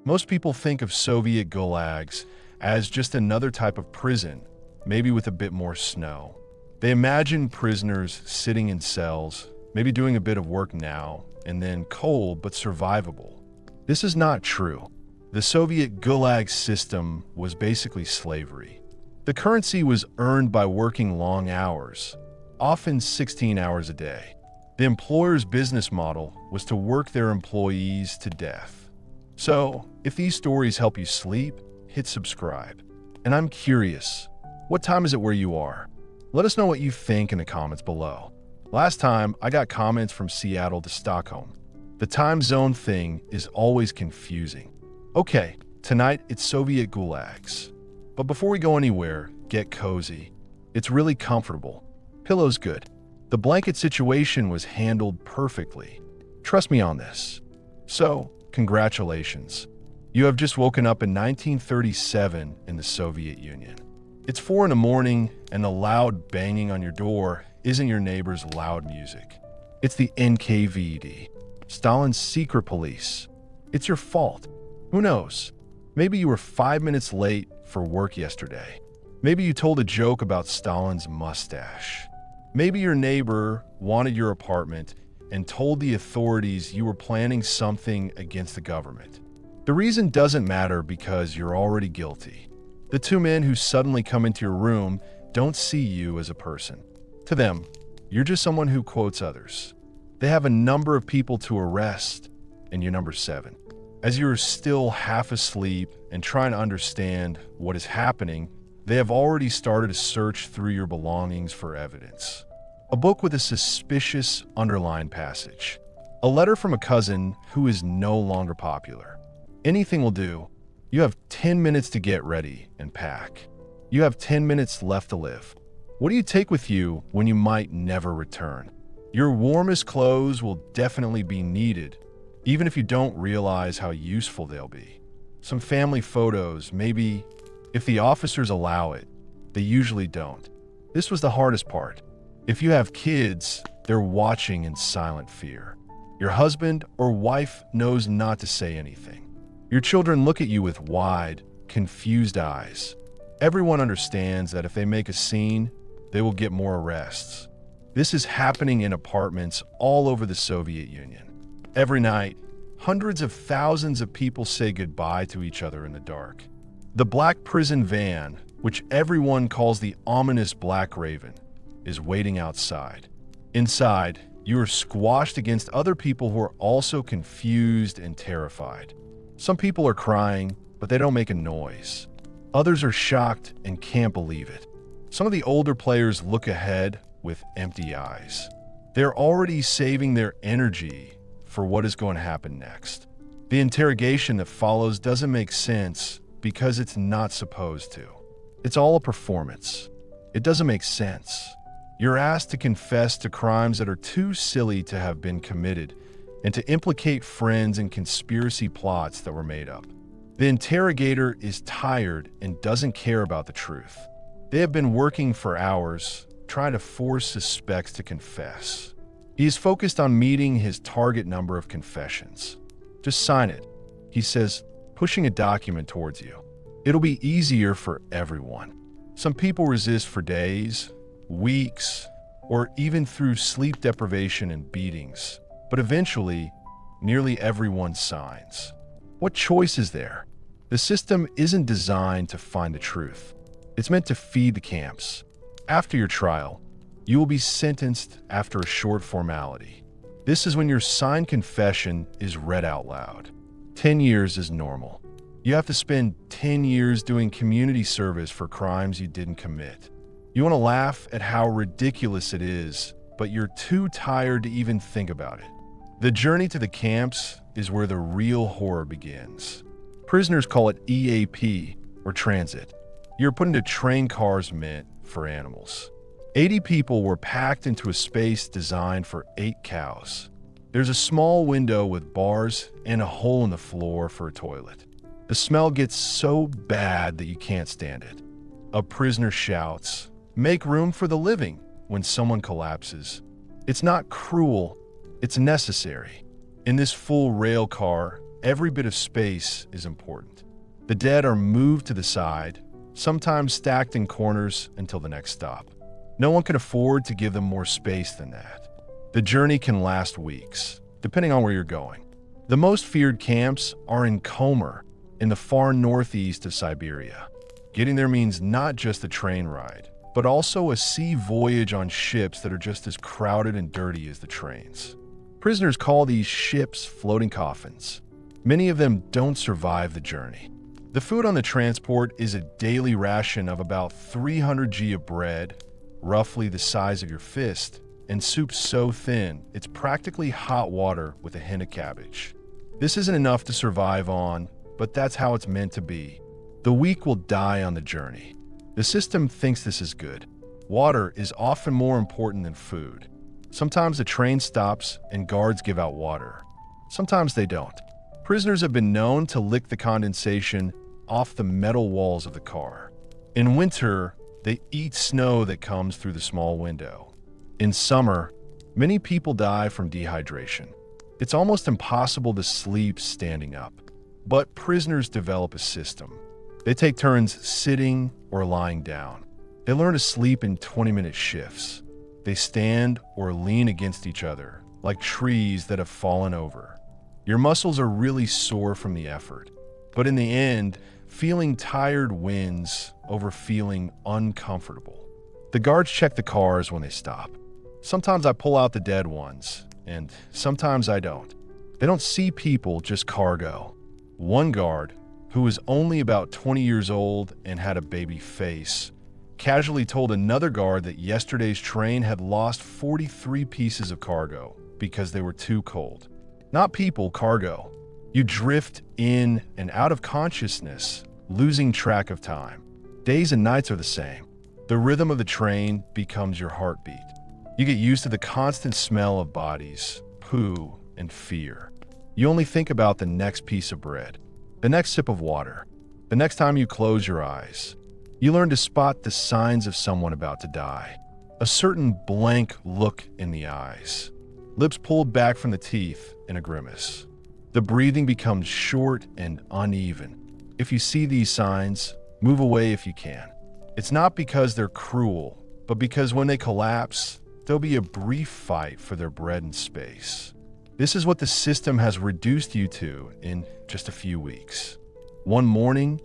Most people think of Soviet gulags as just another type of prison, maybe with a bit more snow. They imagine prisoners sitting in cells, maybe doing a bit of work now, and then cold but survivable. This is not true. The Soviet Gulag system was basically slavery. The currency was earned by working long hours, often 16 hours a day. The employer's business model was to work their employees to death. So, if these stories help you sleep, hit subscribe. And I'm curious, what time is it where you are? Let us know what you think in the comments below. Last time, I got comments from Seattle to Stockholm. The time zone thing is always confusing. Okay, tonight it's Soviet gulags. But before we go anywhere, get cozy. It's really comfortable. Pillow's good. The blanket situation was handled perfectly. Trust me on this. So, congratulations. You have just woken up in 1937 in the Soviet Union. It's 4 in the morning, and the loud banging on your door isn't your neighbor's loud music. It's the NKVD, Stalin's secret police. It's your fault. Who knows? Maybe you were 5 minutes late for work yesterday. Maybe you told a joke about Stalin's mustache. Maybe your neighbor wanted your apartment and told the authorities you were planning something against the government. The reason doesn't matter because you're already guilty. The two men who suddenly come into your room don't see you as a person. To them, you're just someone who quotes others. They have a number of people to arrest, and you're number 7. As you're still half asleep and trying to understand what is happening, they have already started a search through your belongings for evidence. A book with a suspicious underlined passage. A letter from a cousin who is no longer popular. Anything will do. You have 10 minutes to get ready and pack. You have 10 minutes left to live. What do you take with you when you might never return? Your warmest clothes will definitely be needed, even if you don't realize how useful they'll be. Some family photos, maybe, if the officers allow it. They usually don't. This was the hardest part. If you have kids, they're watching in silent fear. Your husband or wife knows not to say anything. Your children look at you with wide, confused eyes. Everyone understands that if they make a scene, they will get more arrests. This is happening in apartments all over the Soviet Union. Every night, hundreds of thousands of people say goodbye to each other in the dark. The black prison van, which everyone calls the ominous Black Raven, is waiting outside. Inside, you are squashed against other people who are also confused and terrified. Some people are crying, but they don't make a noise. Others are shocked and can't believe it. Some of the older players look ahead with empty eyes. They're already saving their energy for what is going to happen next. The interrogation that follows doesn't make sense because it's not supposed to. It's all a performance. It doesn't make sense. You're asked to confess to crimes that are too silly to have been committed and to implicate friends in conspiracy plots that were made up. The interrogator is tired and doesn't care about the truth. They have been working for hours, trying to force suspects to confess. He is focused on meeting his target number of confessions. Just sign it, he says, pushing a document towards you. It'll be easier for everyone. Some people resist for days, weeks, or even through sleep deprivation and beatings. But eventually, nearly everyone signs. What choice is there? The system isn't designed to find the truth. It's meant to feed the camps. After your trial, you will be sentenced after a short formality. This is when your signed confession is read out loud. 10 years is normal. You have to spend 10 years doing community service for crimes you didn't commit. You want to laugh at how ridiculous it is, but you're too tired to even think about it. The journey to the camps is where the real horror begins. Prisoners call it EAP, or transit. You're put into train cars meant for animals. 80 people were packed into a space designed for 8 cows. There's a small window with bars and a hole in the floor for a toilet. The smell gets so bad that you can't stand it. A prisoner shouts, "Make room for the living," when someone collapses. It's not cruel, it's necessary. In this full rail car, every bit of space is important. The dead are moved to the side, sometimes stacked in corners until the next stop. No one can afford to give them more space than that. The journey can last weeks, depending on where you're going. The most feared camps are in Komer, in the far northeast of Siberia. Getting there means not just a train ride, but also a sea voyage on ships that are just as crowded and dirty as the trains. Prisoners call these ships floating coffins. Many of them don't survive the journey. The food on the transport is a daily ration of about 300 g of bread, roughly the size of your fist, and soup so thin it's practically hot water with a hint of cabbage. This isn't enough to survive on, but that's how it's meant to be. The weak will die on the journey. The system thinks this is good. Water is often more important than food. Sometimes the train stops and guards give out water. Sometimes they don't. Prisoners have been known to lick the condensation off the metal walls of the car. In winter, they eat snow that comes through the small window. In summer, many people die from dehydration. It's almost impossible to sleep standing up. But prisoners develop a system. They take turns sitting or lying down. They learn to sleep in 20-minute shifts. They stand or lean against each other, like trees that have fallen over. Your muscles are really sore from the effort. But in the end, feeling tired wins over feeling uncomfortable. The guards check the cars when they stop. Sometimes I pull out the dead ones, and sometimes I don't. They don't see people, just cargo. One guard, who was only about 20 years old and had a baby face, casually told another guard that yesterday's train had lost 43 pieces of cargo because they were too cold. Not people, cargo. You drift in and out of consciousness, losing track of time. Days and nights are the same. The rhythm of the train becomes your heartbeat. You get used to the constant smell of bodies, poo, and fear. You only think about the next piece of bread, the next sip of water, the next time you close your eyes. You learn to spot the signs of someone about to die. A certain blank look in the eyes, lips pulled back from the teeth in a grimace. The breathing becomes short and uneven. If you see these signs, move away if you can. It's not because they're cruel, but because when they collapse, there'll be a brief fight for their bread and space. This is what the system has reduced you to in just a few weeks. One morning,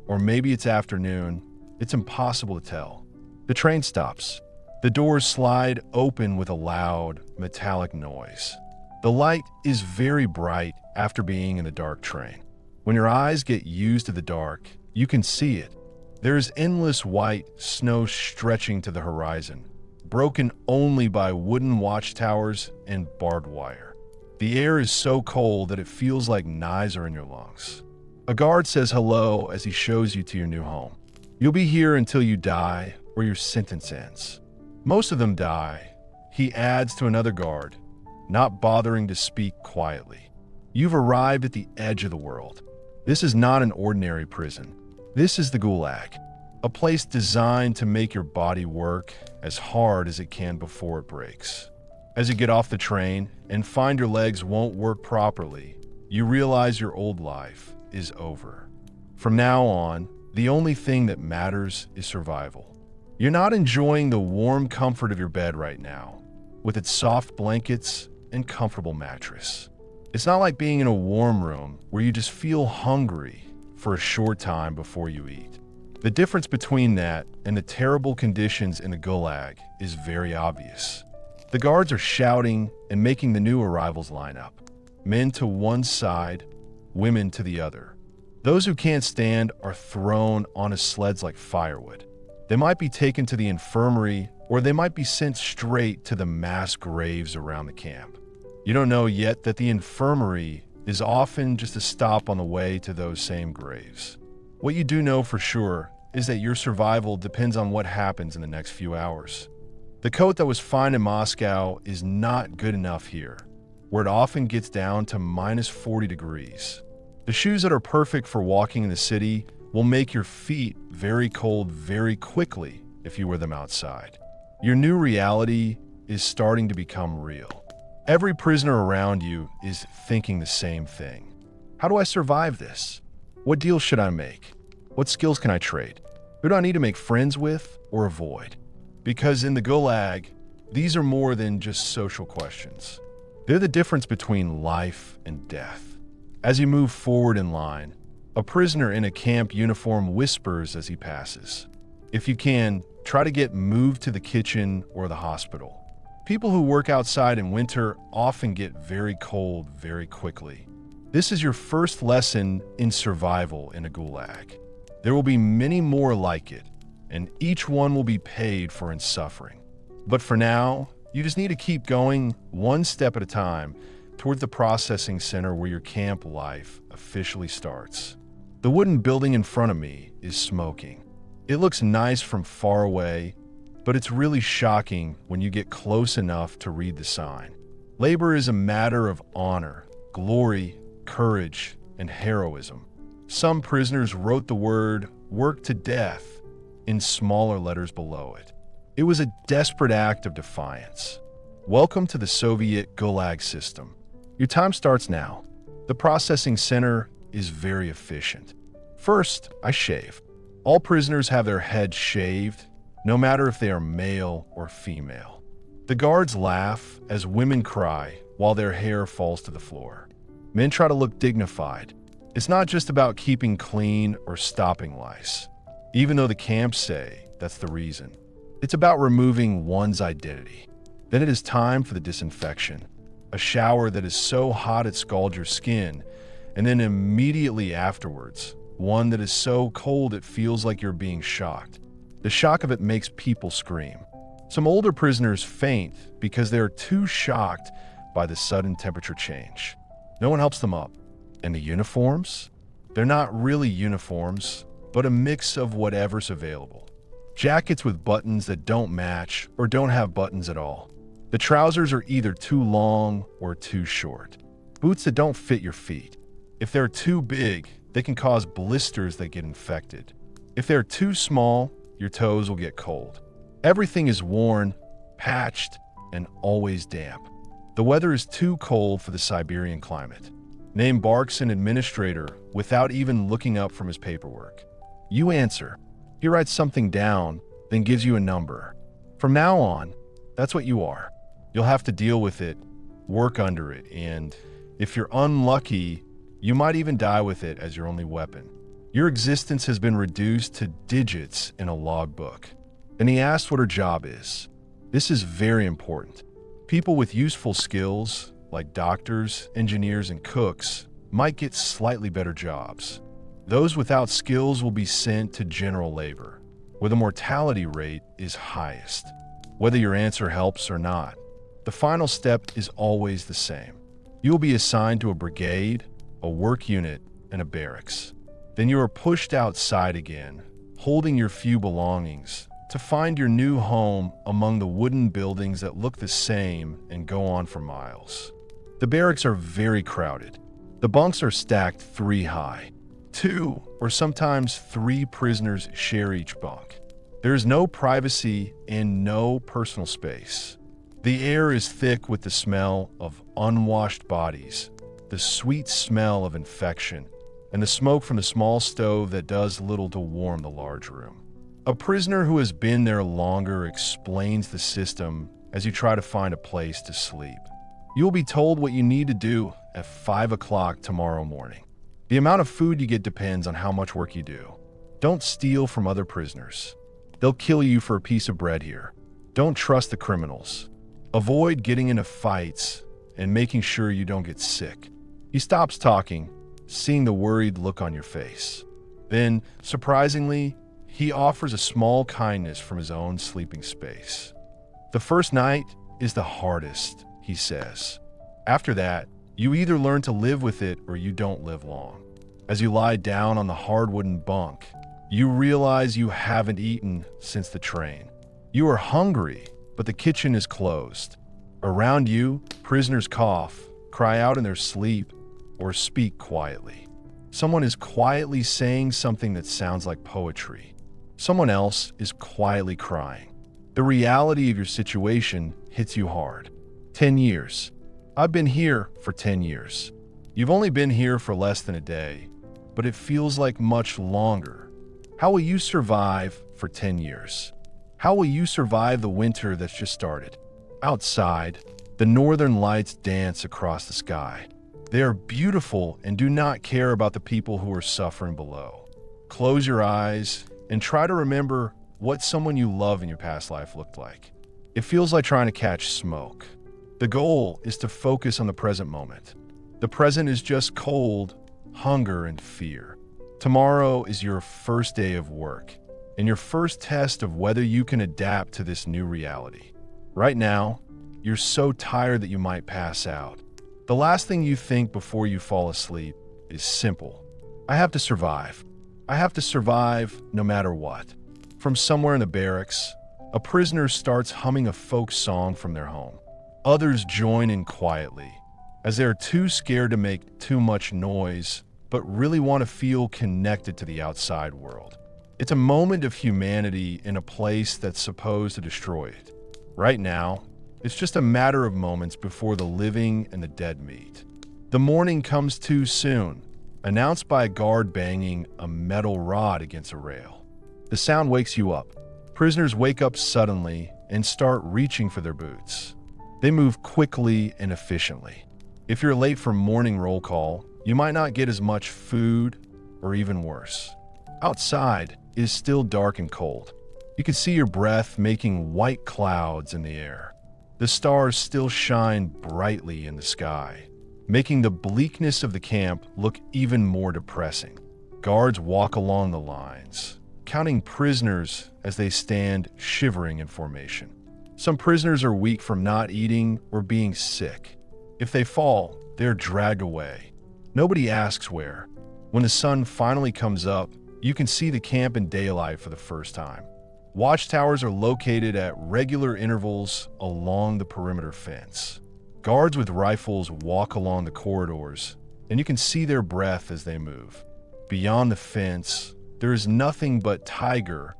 or maybe it's afternoon, it's impossible to tell. The train stops. The doors slide open with a loud, metallic noise. The light is very bright after being in the dark train. When your eyes get used to the dark, you can see it. There is endless white snow stretching to the horizon, broken only by wooden watchtowers and barbed wire. The air is so cold that it feels like knives are in your lungs. A guard says hello as he shows you to your new home. You'll be here until you die or your sentence ends. Most of them die, he adds to another guard, not bothering to speak quietly. You've arrived at the edge of the world. This is not an ordinary prison. This is the Gulag, a place designed to make your body work as hard as it can before it breaks. As you get off the train and find your legs won't work properly, you realize your old life is over. From now on, the only thing that matters is survival. You're not enjoying the warm comfort of your bed right now, with its soft blankets and comfortable mattress. It's not like being in a warm room where you just feel hungry for a short time before you eat. The difference between that and the terrible conditions in the Gulag is very obvious. The guards are shouting and making the new arrivals line up. Men to one side, women to the other. Those who can't stand are thrown onto sleds like firewood. They might be taken to the infirmary, or they might be sent straight to the mass graves around the camp. You don't know yet that the infirmary is often just a stop on the way to those same graves. What you do know for sure is that your survival depends on what happens in the next few hours. The coat that was fine in Moscow is not good enough here, where it often gets down to minus 40 degrees. The shoes that are perfect for walking in the city will make your feet very cold very quickly if you wear them outside. Your new reality is starting to become real. Every prisoner around you is thinking the same thing. How do I survive this? What deals should I make? What skills can I trade? Who do I need to make friends with or avoid? Because in the Gulag, these are more than just social questions. They're the difference between life and death. As you move forward in line, a prisoner in a camp uniform whispers as he passes. If you can, try to get moved to the kitchen or the hospital. People who work outside in winter often get very cold very quickly. This is your first lesson in survival in a Gulag. There will be many more like it, and each one will be paid for in suffering. But for now, you just need to keep going one step at a time toward the processing center where your camp life officially starts. The wooden building in front of me is smoking. It looks nice from far away, but it's really shocking when you get close enough to read the sign. Labor is a matter of honor, glory, courage, and heroism. Some prisoners wrote the word "work to death" in smaller letters below it. It was a desperate act of defiance. Welcome to the Soviet Gulag system. Your time starts now. The processing center is very efficient. First, I shave. All prisoners have their heads shaved, no matter if they are male or female. The guards laugh as women cry while their hair falls to the floor. Men try to look dignified. It's not just about keeping clean or stopping lice, even though the camps say that's the reason. It's about removing one's identity. Then it is time for the disinfection, a shower that is so hot it scalds your skin, and then immediately afterwards, one that is so cold it feels like you're being shocked. The shock of it makes people scream. Some older prisoners faint because they are too shocked by the sudden temperature change. No one helps them up. And the uniforms? They're not really uniforms, but a mix of whatever's available. Jackets with buttons that don't match or don't have buttons at all. The trousers are either too long or too short. Boots that don't fit your feet. If they're too big, they can cause blisters that get infected. If they're too small, your toes will get cold. Everything is worn, patched, and always damp. The weather is too cold for the Siberian climate. Name barks an administrator without even looking up from his paperwork. You answer. He writes something down, then gives you a number. From now on, that's what you are. You'll have to deal with it, work under it, and if you're unlucky, you might even die with it as your only weapon. Your existence has been reduced to digits in a logbook. And he asks what her job is. This is very important. People with useful skills, like doctors, engineers, and cooks, might get slightly better jobs. Those without skills will be sent to general labor, where the mortality rate is highest. Whether your answer helps or not, the final step is always the same. You will be assigned to a brigade, a work unit, and a barracks. Then you are pushed outside again, holding your few belongings, to find your new home among the wooden buildings that look the same and go on for miles. The barracks are very crowded. The bunks are stacked 3 high. 2 or sometimes 3 prisoners share each bunk. There is no privacy and no personal space. The air is thick with the smell of unwashed bodies, the sweet smell of infection, and the smoke from the small stove that does little to warm the large room. A prisoner who has been there longer explains the system as you try to find a place to sleep. You will be told what you need to do at 5 o'clock tomorrow morning. The amount of food you get depends on how much work you do. Don't steal from other prisoners. They'll kill you for a piece of bread here. Don't trust the criminals. Avoid getting into fights and making sure you don't get sick. He stops talking, seeing the worried look on your face. Then, surprisingly, he offers a small kindness from his own sleeping space. The first night is the hardest, he says. After that, you either learn to live with it or you don't live long. As you lie down on the hard wooden bunk, you realize you haven't eaten since the train. You are hungry, but the kitchen is closed. Around you, prisoners cough, cry out in their sleep, or speak quietly. Someone is quietly saying something that sounds like poetry. Someone else is quietly crying. The reality of your situation hits you hard. 10 years. I've been here for 10 years. You've only been here for less than a day, but it feels like much longer. How will you survive for 10 years? How will you survive the winter that's just started? Outside, the northern lights dance across the sky. They are beautiful and do not care about the people who are suffering below. Close your eyes and try to remember what someone you love in your past life looked like. It feels like trying to catch smoke. The goal is to focus on the present moment. The present is just cold, hunger, and fear. Tomorrow is your first day of work and your first test of whether you can adapt to this new reality. Right now, you're so tired that you might pass out. The last thing you think before you fall asleep is simple. I have to survive. I have to survive no matter what. From somewhere in the barracks, a prisoner starts humming a folk song from their home. Others join in quietly, as they are too scared to make too much noise, but really want to feel connected to the outside world. It's a moment of humanity in a place that's supposed to destroy it. Right now, it's just a matter of moments before the living and the dead meet. The morning comes too soon, announced by a guard banging a metal rod against a rail. The sound wakes you up. Prisoners wake up suddenly and start reaching for their boots. They move quickly and efficiently. If you're late for morning roll call, you might not get as much food, or even worse. Outside, it is still dark and cold. You can see your breath making white clouds in the air. The stars still shine brightly in the sky, making the bleakness of the camp look even more depressing. Guards walk along the lines, counting prisoners as they stand shivering in formation. Some prisoners are weak from not eating or being sick. If they fall, they are dragged away. Nobody asks where. When the sun finally comes up, you can see the camp in daylight for the first time. Watchtowers are located at regular intervals along the perimeter fence. Guards with rifles walk along the corridors, and you can see their breath as they move. Beyond the fence, there is nothing but tiger,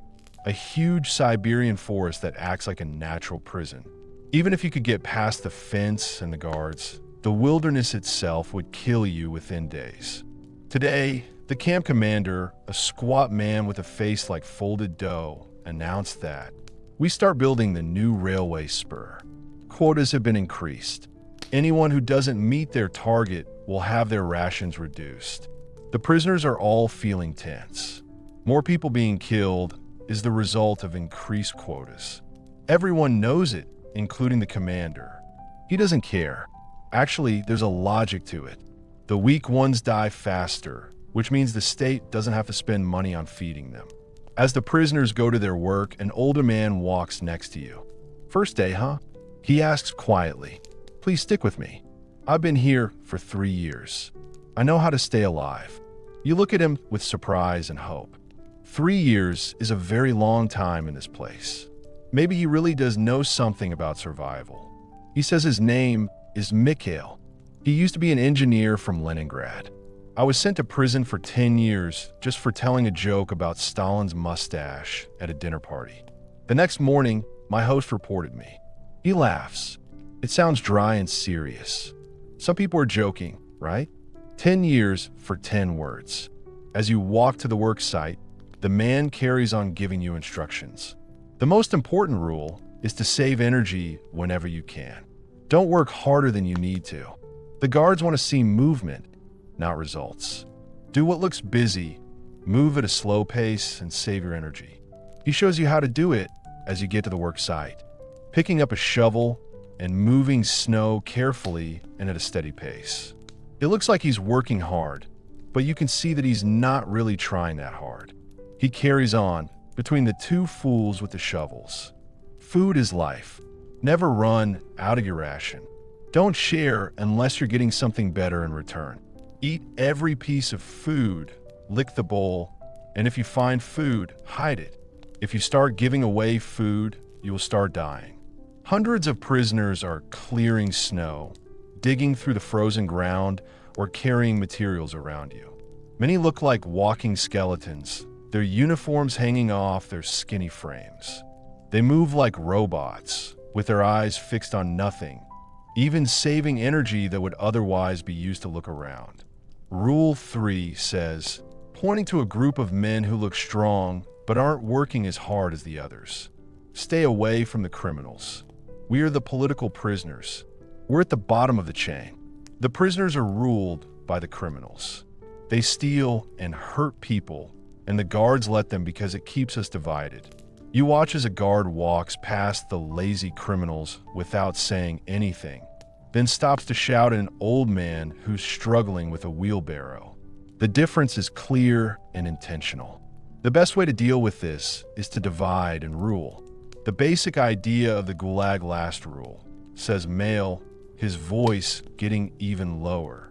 a huge Siberian forest that acts like a natural prison. Even if you could get past the fence and the guards, the wilderness itself would kill you within days. Today, the camp commander, a squat man with a face like folded dough, announced that we start building the new railway spur. Quotas have been increased. Anyone who doesn't meet their target will have their rations reduced. The prisoners are all feeling tense. More people being killed is the result of increased quotas. Everyone knows it, including the commander. He doesn't care. Actually, there's a logic to it. The weak ones die faster, which means the state doesn't have to spend money on feeding them. As the prisoners go to their work, an older man walks next to you. First day, huh? He asks quietly. Please stick with me. I've been here for 3 years. I know how to stay alive. You look at him with surprise and hope. 3 years is a very long time in this place. Maybe he really does know something about survival. He says his name is Mikhail. He used to be an engineer from Leningrad. I was sent to prison for 10 years just for telling a joke about Stalin's mustache at a dinner party. The next morning, my host reported me. He laughs. It sounds dry and serious. Some people are joking, right? 10 years for 10 words. As you walk to the work site, the man carries on giving you instructions. The most important rule is to save energy whenever you can. Don't work harder than you need to. The guards want to see movement, not results. Do what looks busy, move at a slow pace, and save your energy. He shows you how to do it as you get to the work site, picking up a shovel and moving snow carefully and at a steady pace. It looks like he's working hard, but you can see that he's not really trying that hard. He carries on between the two fools with the shovels. Food is life. Never run out of your ration. Don't share unless you're getting something better in return. Eat every piece of food, lick the bowl, and if you find food, hide it. If you start giving away food, you will start dying. Hundreds of prisoners are clearing snow, digging through the frozen ground, or carrying materials around you. Many look like walking skeletons, their uniforms hanging off their skinny frames. They move like robots, with their eyes fixed on nothing, even saving energy that would otherwise be used to look around. Rule 3 says, pointing to a group of men who look strong but aren't working as hard as the others. Stay away from the criminals. We are the political prisoners. We're at the bottom of the chain. The prisoners are ruled by the criminals. They steal and hurt people, and the guards let them because it keeps us divided. You watch as a guard walks past the lazy criminals without saying anything, then stops to shout at an old man who's struggling with a wheelbarrow. The difference is clear and intentional. The best way to deal with this is to divide and rule. The basic idea of the Gulag last rule says male, his voice getting even lower.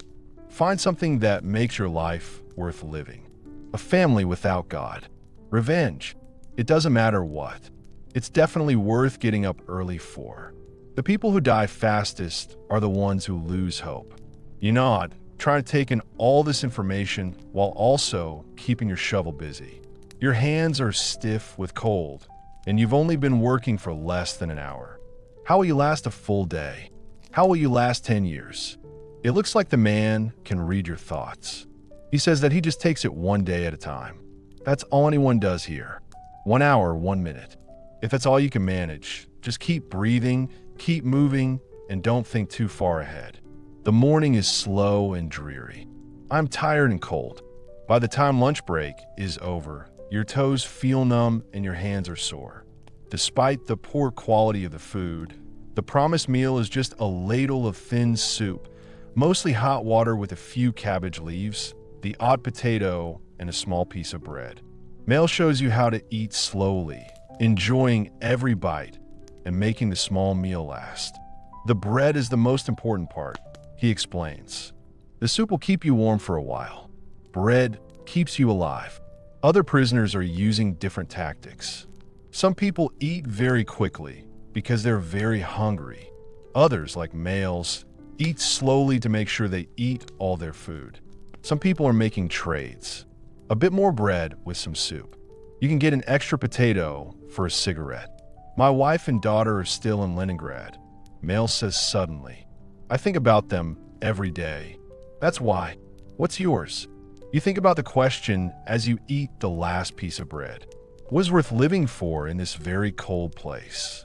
Find something that makes your life worth living. A family without God. Revenge. It doesn't matter what. It's definitely worth getting up early for. The people who die fastest are the ones who lose hope. You nod, trying to take in all this information while also keeping your shovel busy. Your hands are stiff with cold, and you've only been working for less than an hour. How will you last a full day? How will you last 10 years? It looks like the man can read your thoughts. He says that he just takes it one day at a time. That's all anyone does here. 1 hour, 1 minute. If that's all you can manage, just keep breathing, keep moving, and don't think too far ahead. The morning is slow and dreary. I'm tired and cold. By the time lunch break is over, your toes feel numb and your hands are sore. Despite the poor quality of the food, the promised meal is just a ladle of thin soup, mostly hot water with a few cabbage leaves, the odd potato, and a small piece of bread. Mel shows you how to eat slowly, enjoying every bite, and making the small meal last. The bread is the most important part, he explains. The soup will keep you warm for a while. Bread keeps you alive. Other prisoners are using different tactics. Some people eat very quickly because they're very hungry. Others, like males, eat slowly to make sure they eat all their food. Some people are making trades. A bit more bread with some soup. You can get an extra potato for a cigarette. My wife and daughter are still in Leningrad. Male says suddenly. I think about them every day. That's why. What's yours? You think about the question as you eat the last piece of bread. What is worth living for in this very cold place?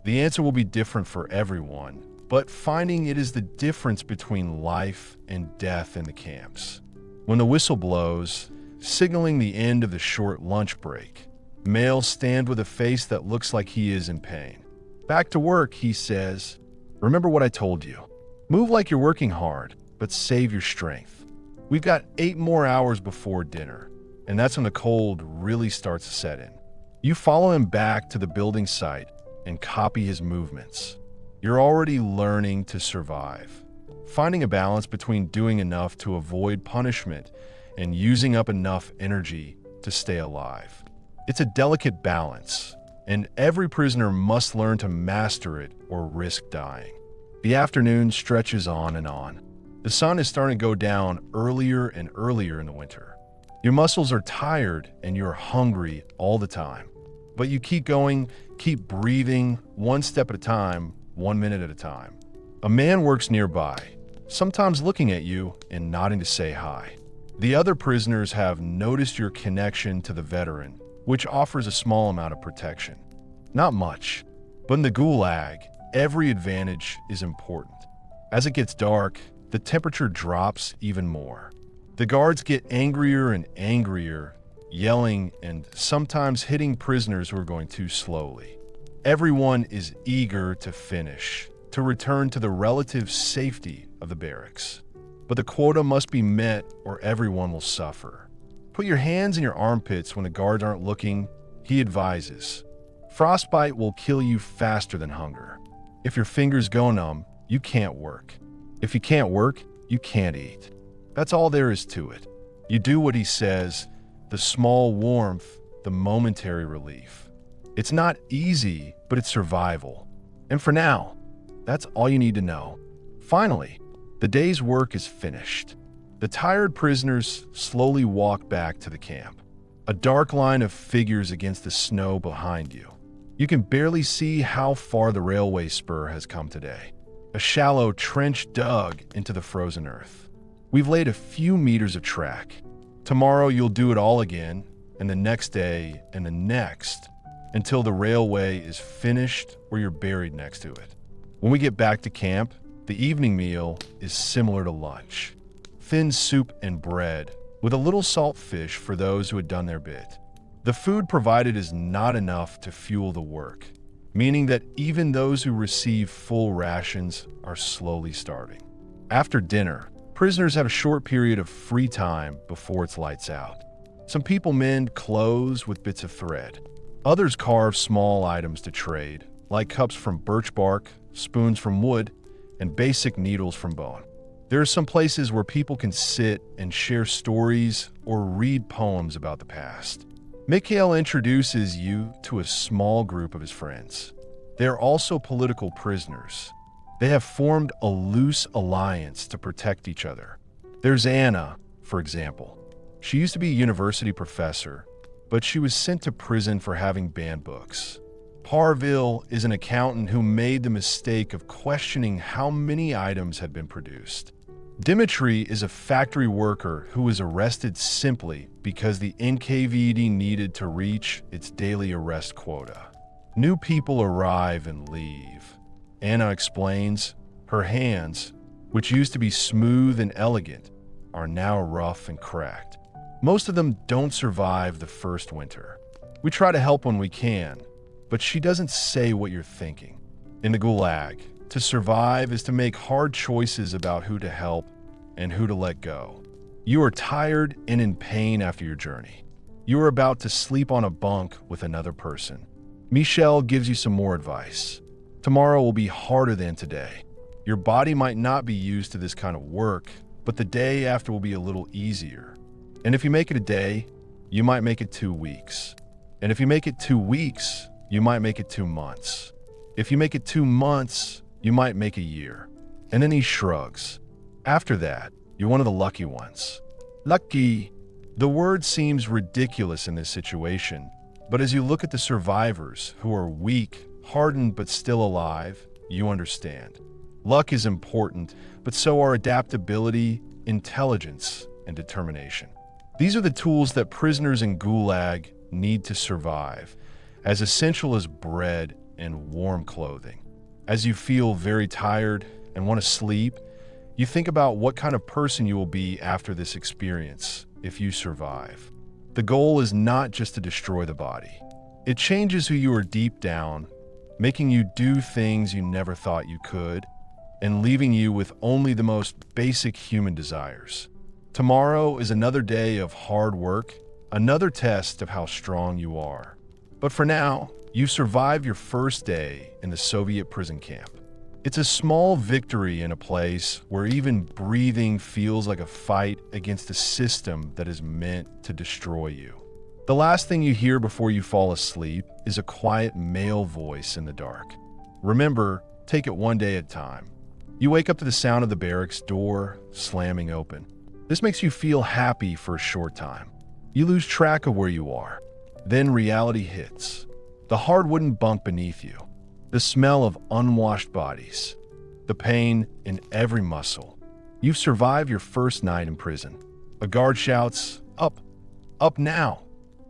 The answer will be different for everyone, but finding it is the difference between life and death in the camps. When the whistle blows, signaling the end of the short lunch break, males stand with a face that looks like he is in pain. Back to work, he says. Remember what I told you. Move like you're working hard, but save your strength. We've got 8 more hours before dinner, and that's when the cold really starts to set in. You follow him back to the building site and copy his movements. You're already learning to survive, finding a balance between doing enough to avoid punishment and using up enough energy to stay alive. It's a delicate balance, and every prisoner must learn to master it or risk dying. The afternoon stretches on and on. The sun is starting to go down earlier and earlier in the winter. Your muscles are tired and you're hungry all the time. But you keep going, keep breathing, one step at a time, 1 minute at a time. A man works nearby, sometimes looking at you and nodding to say hi. The other prisoners have noticed your connection to the veteran, which offers a small amount of protection. Not much, but in the Gulag, every advantage is important. As it gets dark, the temperature drops even more. The guards get angrier and angrier, yelling and sometimes hitting prisoners who are going too slowly. Everyone is eager to finish, to return to the relative safety of the barracks. But the quota must be met or everyone will suffer. Put your hands in your armpits when the guards aren't looking, he advises. Frostbite will kill you faster than hunger. If your fingers go numb, you can't work. If you can't work, you can't eat. That's all there is to it. You do what he says, the small warmth, the momentary relief. It's not easy, but it's survival. And for now, that's all you need to know. Finally, the day's work is finished. The tired prisoners slowly walk back to the camp. A dark line of figures against the snow behind you. You can barely see how far the railway spur has come today. a shallow trench dug into the frozen earth. We've laid a few meters of track. Tomorrow you'll do it all again, and the next day, and the next, until the railway is finished or you're buried next to it. When we get back to camp, the evening meal is similar to lunch. Thin soup and bread, with a little salt fish for those who had done their bit. The food provided is not enough to fuel the work, meaning that even those who receive full rations are slowly starving. After dinner, prisoners have a short period of free time before it's lights out. Some people mend clothes with bits of thread. Others carve small items to trade, like cups from birch bark, spoons from wood, and basic needles from bone. There are some places where people can sit and share stories or read poems about the past. Mikhail introduces you to a small group of his friends. They are also political prisoners. They have formed a loose alliance to protect each other. There's Anna, for example. She used to be a university professor, but she was sent to prison for having banned books. Parvil is an accountant who made the mistake of questioning how many items had been produced. Dimitri is a factory worker who was arrested simply because the NKVD needed to reach its daily arrest quota. New people arrive and leave. Anna explains her hands, which used to be smooth and elegant, are now rough and cracked. Most of them don't survive the first winter. We try to help when we can, but she doesn't say what you're thinking. In the Gulag, to survive is to make hard choices about who to help and who to let go. You are tired and in pain after your journey. You are about to sleep on a bunk with another person. Michelle gives you some more advice. Tomorrow will be harder than today. Your body might not be used to this kind of work, but the day after will be a little easier. And if you make it a day, you might make it 2 weeks. And if you make it 2 weeks, you might make it 2 months. If you make it 2 months, you might make a year. And then he shrugs. After that, you're one of the lucky ones. Lucky. The word seems ridiculous in this situation, but as you look at the survivors who are weak, hardened, but still alive, you understand. Luck is important, but so are adaptability, intelligence, and determination. These are the tools that prisoners in Gulag need to survive, as essential as bread and warm clothing. As you feel very tired and want to sleep, you think about what kind of person you will be after this experience if you survive. The goal is not just to destroy the body. It changes who you are deep down, making you do things you never thought you could, and leaving you with only the most basic human desires. Tomorrow is another day of hard work, another test of how strong you are. But for now, you've survived your first day in the Soviet prison camp. It's a small victory in a place where even breathing feels like a fight against a system that is meant to destroy you. The last thing you hear before you fall asleep is a quiet male voice in the dark. Remember, take it one day at a time. You wake up to the sound of the barracks door slamming open. This makes you feel happy for a short time. You lose track of where you are. Then reality hits. The hard wooden bunk beneath you. The smell of unwashed bodies. The pain in every muscle. You've survived your first night in prison. A guard shouts, "Up! Up now!"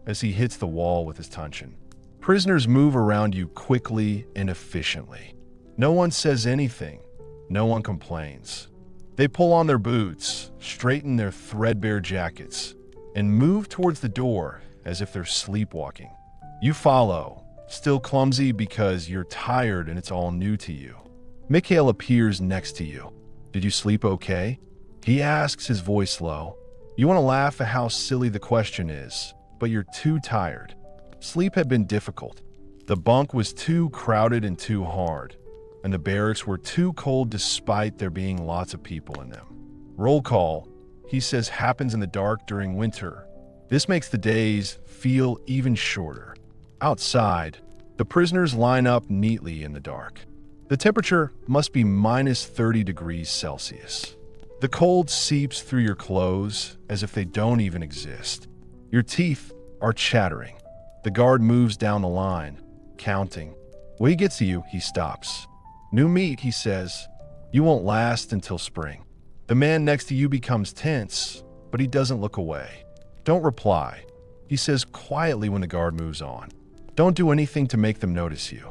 as he hits the wall with his truncheon. Prisoners move around you quickly and efficiently. No one says anything. No one complains. They pull on their boots, straighten their threadbare jackets, and move towards the door as if they're sleepwalking. You follow, still clumsy because you're tired and it's all new to you. Mikhail appears next to you. "Did you sleep okay?" He asks, his voice low. You want to laugh at how silly the question is, but you're too tired. Sleep had been difficult. The bunk was too crowded and too hard, and the barracks were too cold despite there being lots of people in them. Roll call, he says, happens in the dark during winter. This makes the days feel even shorter. Outside, the prisoners line up neatly in the dark. The temperature must be minus 30 degrees Celsius. The cold seeps through your clothes as if they don't even exist. Your teeth are chattering. The guard moves down the line, counting. When he gets to you, he stops. "New meat," he says. You won't last until spring. The man next to you becomes tense, but he doesn't look away. Don't reply, he says quietly when the guard moves on. Don't do anything to make them notice you.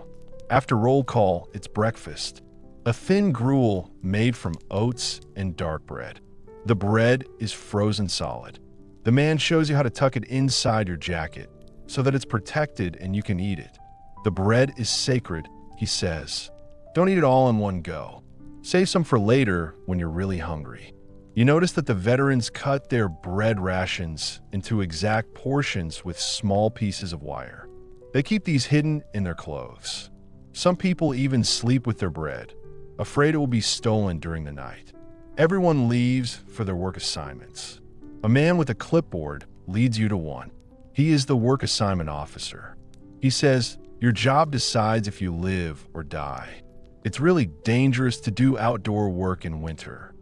After roll call, it's breakfast. A thin gruel made from oats and dark bread. The bread is frozen solid. The man shows you how to tuck it inside your jacket so that it's protected and you can eat it. The bread is sacred, he says. Don't eat it all in one go. Save some for later when you're really hungry. You notice that the veterans cut their bread rations into exact portions with small pieces of wire. They keep these hidden in their clothes. Some people even sleep with their bread, afraid it will be stolen during the night. Everyone leaves for their work assignments. A man with a clipboard leads you to one. He is the work assignment officer. He says, your job decides if you live or die. It's really dangerous to do outdoor work in winter.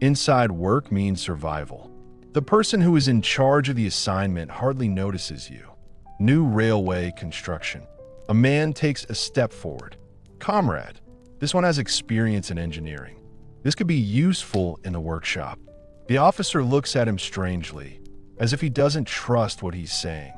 Inside work means survival. The person who is in charge of the assignment hardly notices you. New railway construction. A man takes a step forward. Comrade, this one has experience in engineering. This could be useful in the workshop. The officer looks at him strangely, as if he doesn't trust what he's saying.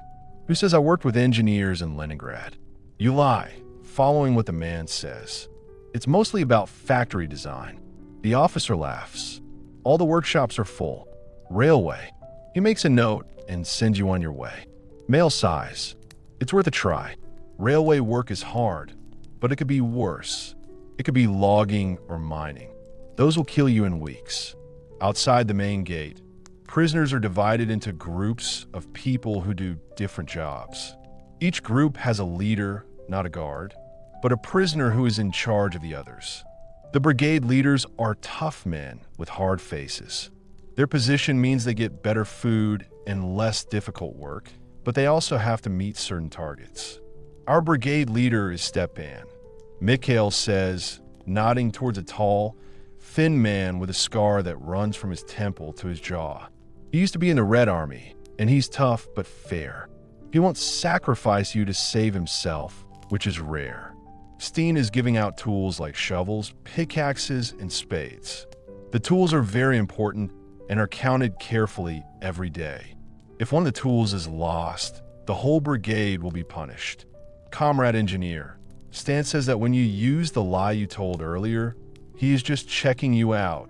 Who says I worked with engineers in Leningrad? You lie, following what the man says. It's mostly about factory design. The officer laughs. All the workshops are full. Railway. He makes a note and sends you on your way. Mail size. It's worth a try. Railway work is hard, but it could be worse. It could be logging or mining. Those will kill you in weeks. Outside the main gate, prisoners are divided into groups of people who do different jobs. Each group has a leader, not a guard, but a prisoner who is in charge of the others. The brigade leaders are tough men with hard faces. Their position means they get better food and less difficult work, but they also have to meet certain targets. Our brigade leader is Stepan. Mikhail says, nodding towards a tall, thin man with a scar that runs from his temple to his jaw. He used to be in the Red Army, and he's tough but fair. He won't sacrifice you to save himself, which is rare. Steen is giving out tools like shovels, pickaxes, and spades. The tools are very important and are counted carefully every day. If one of the tools is lost, the whole brigade will be punished. Comrade engineer, Stan says that when you use the lie you told earlier, he is just checking you out,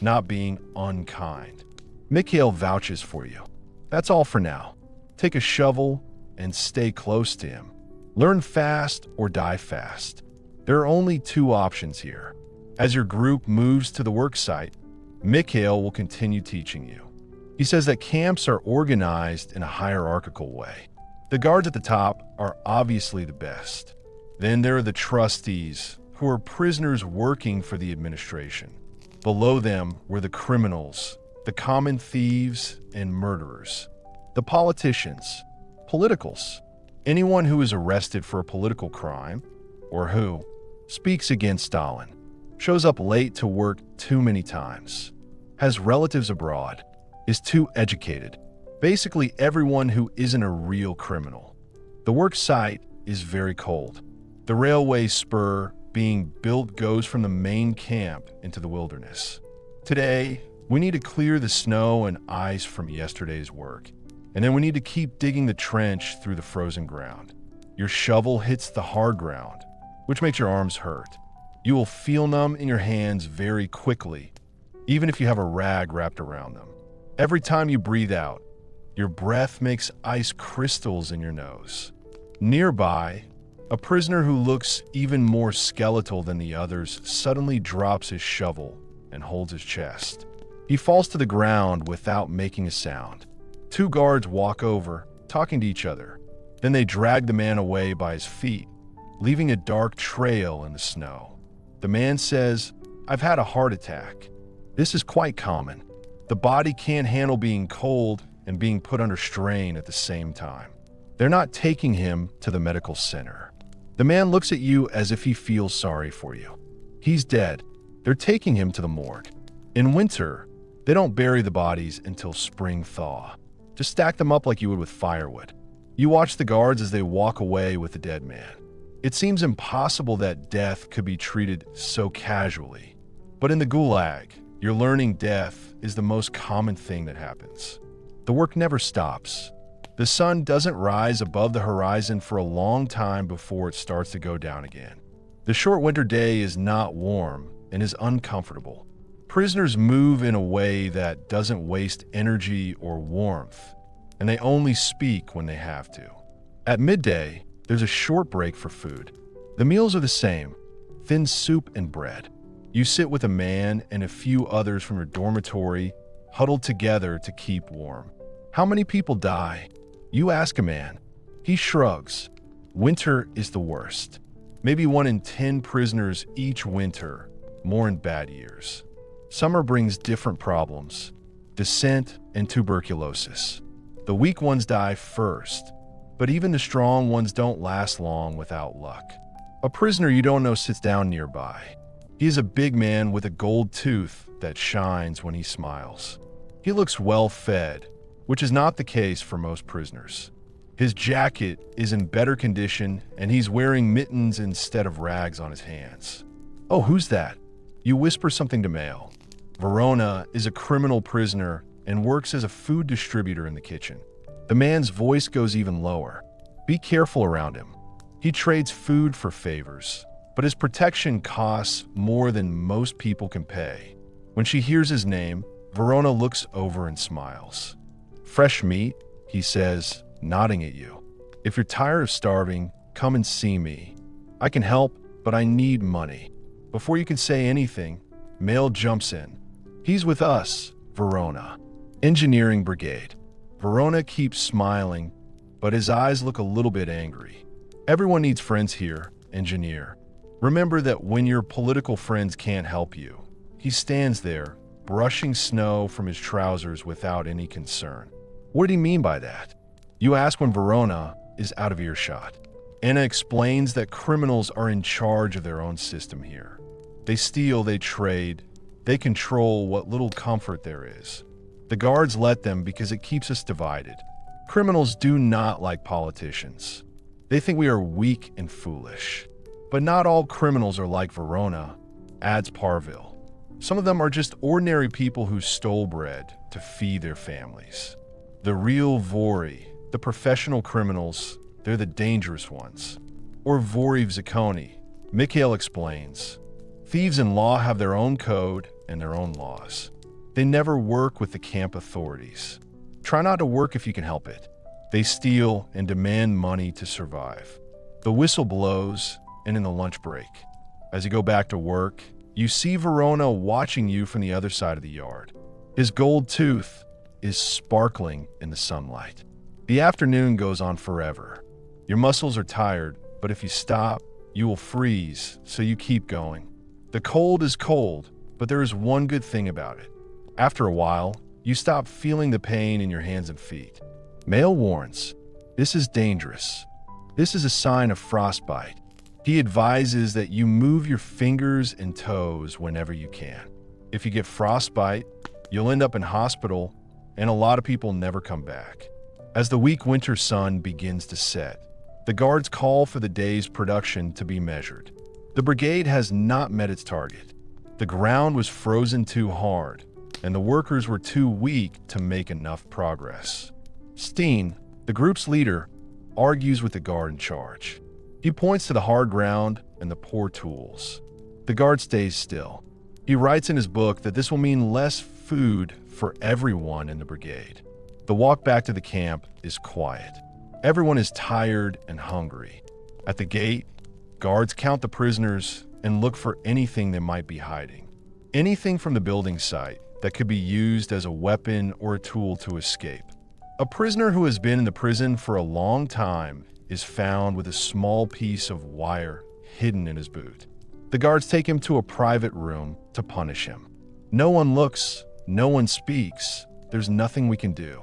not being unkind. Mikhail vouches for you. That's all for now. Take a shovel and stay close to him. Learn fast or die fast. There are only two options here. As your group moves to the work site, Mikhail will continue teaching you. He says that camps are organized in a hierarchical way. The guards at the top are obviously the best. Then there are the trustees, who are prisoners working for the administration. Below them were the criminals, the common thieves and murderers. The politicians, politicals, anyone who is arrested for a political crime, or who speaks against Stalin, shows up late to work too many times, has relatives abroad, is too educated. Basically everyone who isn't a real criminal. The work site is very cold. The railway spur being built goes from the main camp into the wilderness. Today, we need to clear the snow and ice from yesterday's work, and then we need to keep digging the trench through the frozen ground. Your shovel hits the hard ground, which makes your arms hurt. You will feel numb in your hands very quickly, even if you have a rag wrapped around them. Every time you breathe out, your breath makes ice crystals in your nose. Nearby, a prisoner who looks even more skeletal than the others suddenly drops his shovel and holds his chest. He falls to the ground without making a sound. Two guards walk over, talking to each other. Then they drag the man away by his feet, leaving a dark trail in the snow. The man says, "I've had a heart attack." This is quite common. The body can't handle being cold and being put under strain at the same time. They're not taking him to the medical center. The man looks at you as if he feels sorry for you. He's dead. They're taking him to the morgue. In winter, they don't bury the bodies until spring thaw. Just stack them up like you would with firewood. You watch the guards as they walk away with the dead man. It seems impossible that death could be treated so casually. But in the Gulag, you're learning death is the most common thing that happens. The work never stops. The sun doesn't rise above the horizon for a long time before it starts to go down again. The short winter day is not warm and is uncomfortable. Prisoners move in a way that doesn't waste energy or warmth, and they only speak when they have to. At midday, there's a short break for food. The meals are the same: thin soup and bread. You sit with a man and a few others from your dormitory, huddled together to keep warm. How many people die? You ask a man. He shrugs. Winter is the worst. Maybe 1 in 10 prisoners each winter, more in bad years. Summer brings different problems: descent and tuberculosis. The weak ones die first, but even the strong ones don't last long without luck. A prisoner you don't know sits down nearby. He is a big man with a gold tooth that shines when he smiles. He looks well-fed, which is not the case for most prisoners. His jacket is in better condition, and he's wearing mittens instead of rags on his hands. "Oh, who's that?" You whisper something to Mail. Verona is a criminal prisoner and works as a food distributor in the kitchen. The man's voice goes even lower. Be careful around him. He trades food for favors, but his protection costs more than most people can pay. When she hears his name, Verona looks over and smiles. "Fresh meat," he says, nodding at you. "If you're tired of starving, come and see me. I can help, but I need money." Before you can say anything, Mail jumps in. "He's with us, Verona. Engineering Brigade." Verona keeps smiling, but his eyes look a little bit angry. "Everyone needs friends here, Engineer. Remember that when your political friends can't help you." He stands there, brushing snow from his trousers without any concern. What did he mean by that? You ask when Verona is out of earshot. Anna explains that criminals are in charge of their own system here. They steal, they trade, they control what little comfort there is. The guards let them because it keeps us divided. Criminals do not like politicians. They think we are weak and foolish. But not all criminals are like Verona, adds Parville. Some of them are just ordinary people who stole bread to feed their families. The real Vori, the professional criminals, they're the dangerous ones. Or Vori Vzakoni, Mikhail explains. Thieves in law have their own code and their own laws. They never work with the camp authorities. Try not to work if you can help it. They steal and demand money to survive. The whistle blows, and in the lunch break, as you go back to work, you see Verona watching you from the other side of the yard. His gold tooth is sparkling in the sunlight. The afternoon goes on forever. Your muscles are tired, but if you stop, you will freeze, so you keep going. The cold is cold, but there is one good thing about it. After a while, you stop feeling the pain in your hands and feet. Mail warns, this is dangerous. This is a sign of frostbite. He advises that you move your fingers and toes whenever you can. If you get frostbite, you'll end up in hospital, and a lot of people never come back. As the weak winter sun begins to set, the guards call for the day's production to be measured. The brigade has not met its target. The ground was frozen too hard, and the workers were too weak to make enough progress. Steen, the group's leader, argues with the guard in charge. He points to the hard ground and the poor tools. The guard stays still. He writes in his book that this will mean less food for everyone in the brigade. The walk back to the camp is quiet. Everyone is tired and hungry. At the gate, guards count the prisoners and look for anything they might be hiding. Anything from the building site that could be used as a weapon or a tool to escape. A prisoner who has been in the prison for a long time is found with a small piece of wire hidden in his boot. The guards take him to a private room to punish him. No one looks, no one speaks. There's nothing we can do.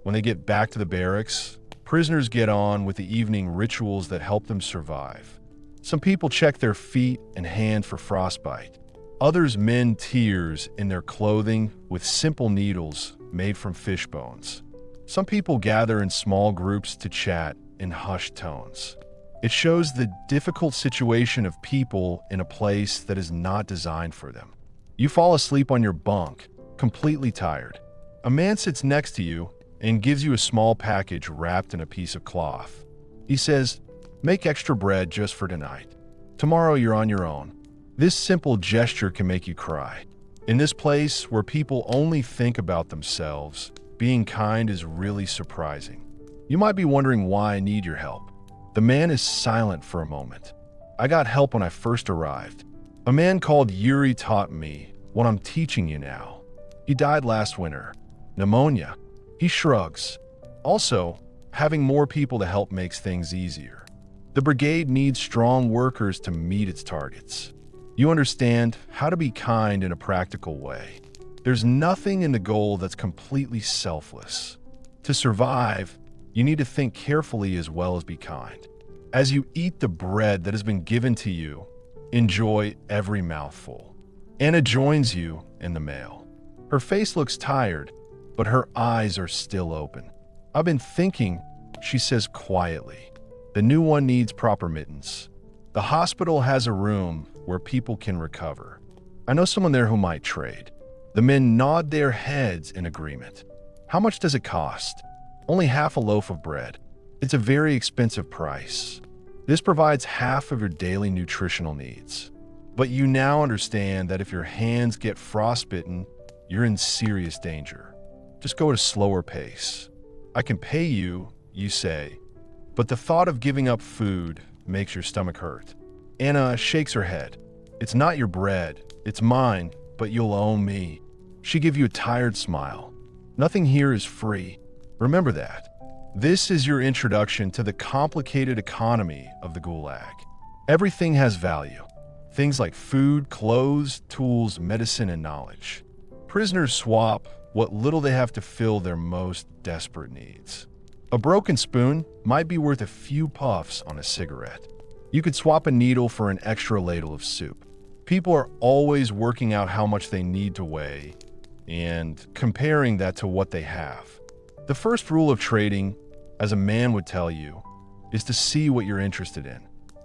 When they get back to the barracks, prisoners get on with the evening rituals that help them survive. Some people check their feet and hand for frostbite. Others mend tears in their clothing with simple needles made from fish bones. Some people gather in small groups to chat in hushed tones. It shows the difficult situation of people in a place that is not designed for them. You fall asleep on your bunk, completely tired. A man sits next to you and gives you a small package wrapped in a piece of cloth. He says, "Make extra bread just for tonight. Tomorrow you're on your own." This simple gesture can make you cry. In this place where people only think about themselves, being kind is really surprising. You might be wondering why I need your help. The man is silent for a moment. I got help when I first arrived. A man called Yuri taught me what I'm teaching you now. He died last winter. Pneumonia. He shrugs. Also, having more people to help makes things easier. The brigade needs strong workers to meet its targets. You understand how to be kind in a practical way. There's nothing in the goal that's completely selfless. To survive, you need to think carefully as well as be kind. As you eat the bread that has been given to you, enjoy every mouthful. Anna joins you in the mail. Her face looks tired, but her eyes are still open. "I've been thinking," she says quietly. "The new one needs proper mittens. The hospital has a room where people can recover. I know someone there who might trade." The men nod their heads in agreement. "How much does it cost?" "Only half a loaf of bread. It's a very expensive price. This provides half of your daily nutritional needs. But you now understand that if your hands get frostbitten, you're in serious danger. Just go at a slower pace. I can pay you," you say, "but the thought of giving up food makes your stomach hurt." Anna shakes her head. "It's not your bread. It's mine, but you'll owe me." She gives you a tired smile. "Nothing here is free. Remember that." This is your introduction to the complicated economy of the Gulag. Everything has value. Things like food, clothes, tools, medicine, and knowledge. Prisoners swap what little they have to fill their most desperate needs. A broken spoon might be worth a few puffs on a cigarette. You could swap a needle for an extra ladle of soup. People are always working out how much they need to weigh and comparing that to what they have. The first rule of trading, as a man would tell you, is to see what you're interested in.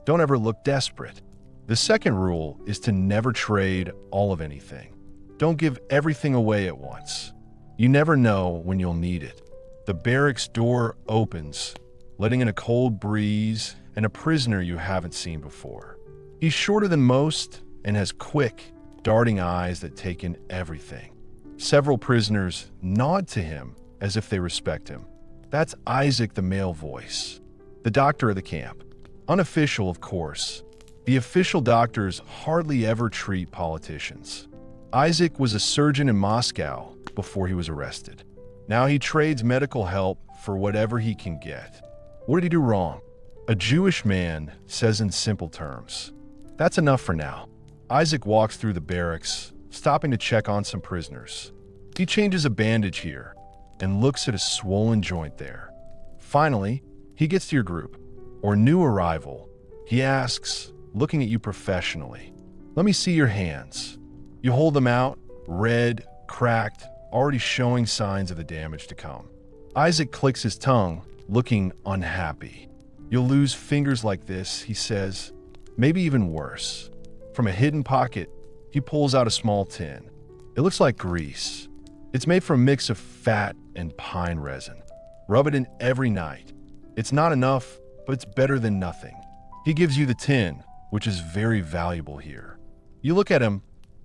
Don't ever look desperate. The second rule is to never trade all of anything. Don't give everything away at once. You never know when you'll need it. The barracks door opens, letting in a cold breeze and a prisoner you haven't seen before. He's shorter than most and has quick, darting eyes that take in everything. Several prisoners nod to him as if they respect him. That's Isaac, the male voice, the doctor of the camp. Unofficial, of course. The official doctors hardly ever treat politicians. Isaac was a surgeon in Moscow before he was arrested. Now he trades medical help for whatever he can get. What did he do wrong? A Jewish man says in simple terms. That's enough for now. Isaac walks through the barracks, stopping to check on some prisoners. He changes a bandage here and looks at a swollen joint there. Finally, he gets to your group, or new arrival. He asks, looking at you professionally, "Let me see your hands." You hold them out, red, cracked, already showing signs of the damage to come. Isaac clicks his tongue, looking unhappy. "You'll lose fingers like this," he says, "maybe even worse." From a hidden pocket, he pulls out a small tin. It looks like grease. It's made from a mix of fat and pine resin. Rub it in every night. It's not enough, but it's better than nothing. He gives you the tin, which is very valuable here. You look at him,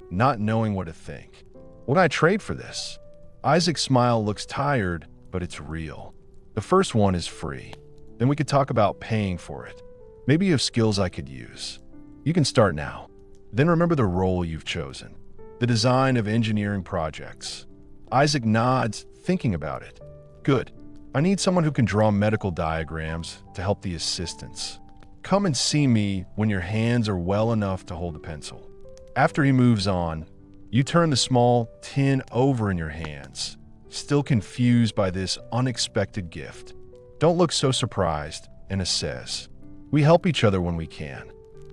not knowing what to think. "Would I trade for this?" Isaac's smile looks tired, but it's real. "The first one is free. Then we could talk about paying for it. Maybe you have skills I could use. You can start now. Then remember the role you've chosen. The design of engineering projects." Isaac nods, thinking about it. "Good. I need someone who can draw medical diagrams to help the assistants. Come and see me when your hands are well enough to hold a pencil." After he moves on, you turn the small tin over in your hands, still confused by this unexpected gift. "Don't look so surprised," Anna says. "We help each other when we can.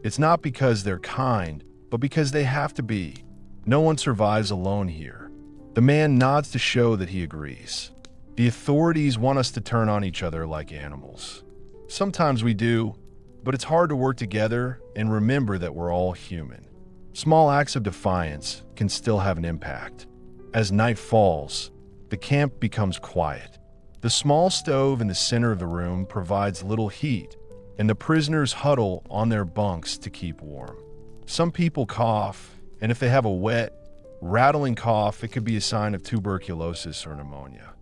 It's not because they're kind, but because they have to be. No one survives alone here." The man nods to show that he agrees. The authorities want us to turn on each other like animals. Sometimes we do, but it's hard to work together and remember that we're all human. Small acts of defiance can still have an impact. As night falls, the camp becomes quiet. The small stove in the center of the room provides little heat, and the prisoners huddle on their bunks to keep warm. Some people cough, and if they have a wet, rattling cough, it could be a sign of tuberculosis or pneumonia.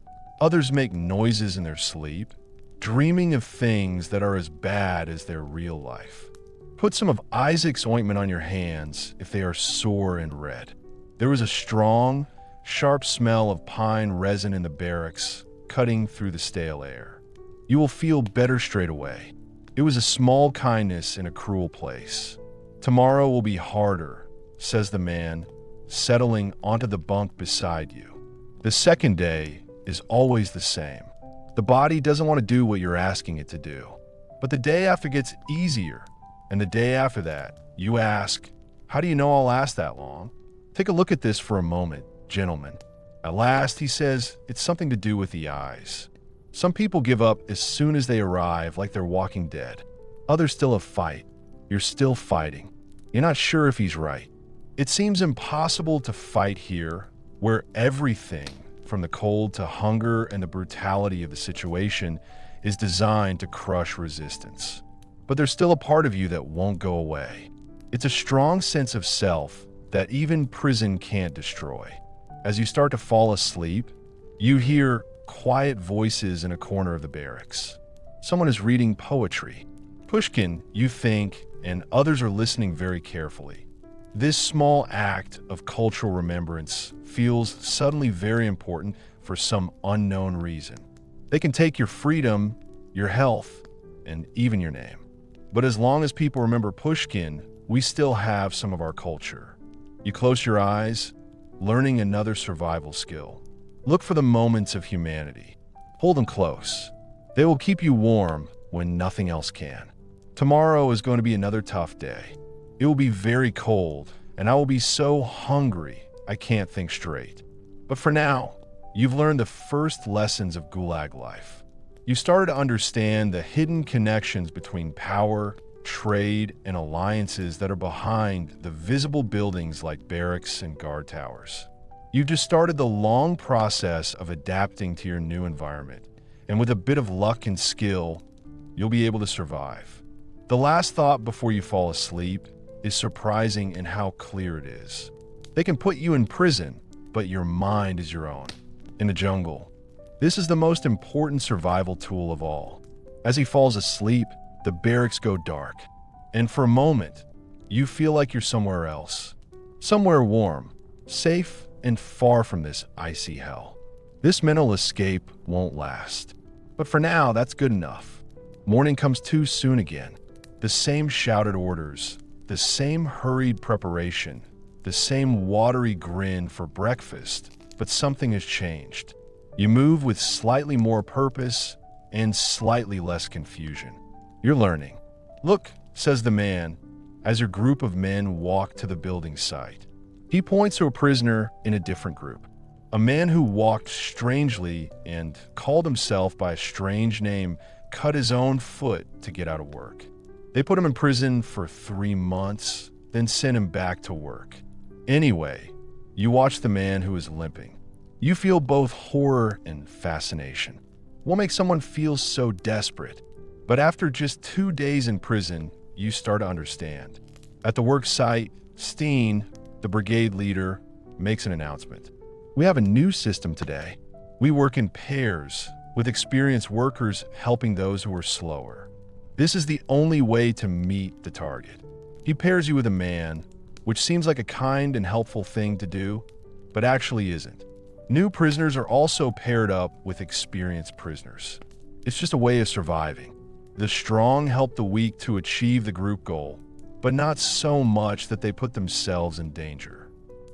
Others make noises in their sleep, dreaming of things that are as bad as their real life. Put some of Isaac's ointment on your hands if they are sore and red. There was a strong, sharp smell of pine resin in the barracks, cutting through the stale air. You will feel better straight away. It was a small kindness in a cruel place. Tomorrow will be harder, says the man, settling onto the bunk beside you. The second day is always the same. The body doesn't want to do what you're asking it to do. But the day after gets easier, and the day after that, you ask, how do you know I'll last that long? Take a look at this for a moment, gentlemen. At last, he says, it's something to do with the eyes. Some people give up as soon as they arrive, like they're walking dead. Others still have fight. You're still fighting. You're not sure if he's right. It seems impossible to fight here, where everything, from the cold to hunger and the brutality of the situation, is designed to crush resistance. But there's still a part of you that won't go away. It's a strong sense of self that even prison can't destroy. As you start to fall asleep, you hear quiet voices in a corner of the barracks. Someone is reading poetry. Pushkin, you think, and others are listening very carefully. This small act of cultural remembrance feels suddenly very important for some unknown reason. They can take your freedom, your health, and even your name. But as long as people remember Pushkin, we still have some of our culture. You close your eyes, learning another survival skill. Look for the moments of humanity. Hold them close. They will keep you warm when nothing else can. Tomorrow is going to be another tough day. It will be very cold, and I will be so hungry I can't think straight. But for now, you've learned the first lessons of Gulag life. You started to understand the hidden connections between power, trade, and alliances that are behind the visible buildings like barracks and guard towers. You've just started the long process of adapting to your new environment, and with a bit of luck and skill, you'll be able to survive. The last thought before you fall asleep is surprising in how clear it is. They can put you in prison, but your mind is your own. In the jungle, this is the most important survival tool of all. As he falls asleep, the barracks go dark, and for a moment, you feel like you're somewhere else. Somewhere warm, safe, and far from this icy hell. This mental escape won't last. But for now, that's good enough. Morning comes too soon again. The same shouted orders, the same hurried preparation, the same watery grin for breakfast, but something has changed. You move with slightly more purpose and slightly less confusion. You're learning. Look, says the man, as your group of men walk to the building site. He points to a prisoner in a different group, a man who walked strangely and called himself by a strange name, cut his own foot to get out of work. They put him in prison for 3 months, then sent him back to work. Anyway, you watch the man who is limping. You feel both horror and fascination. What makes someone feel so desperate? But after just 2 days in prison, you start to understand. At the work site, Steen, the brigade leader, makes an announcement. We have a new system today. We work in pairs, with experienced workers helping those who are slower. This is the only way to meet the target. He pairs you with a man, which seems like a kind and helpful thing to do, but actually isn't. New prisoners are also paired up with experienced prisoners. It's just a way of surviving. The strong help the weak to achieve the group goal, but not so much that they put themselves in danger.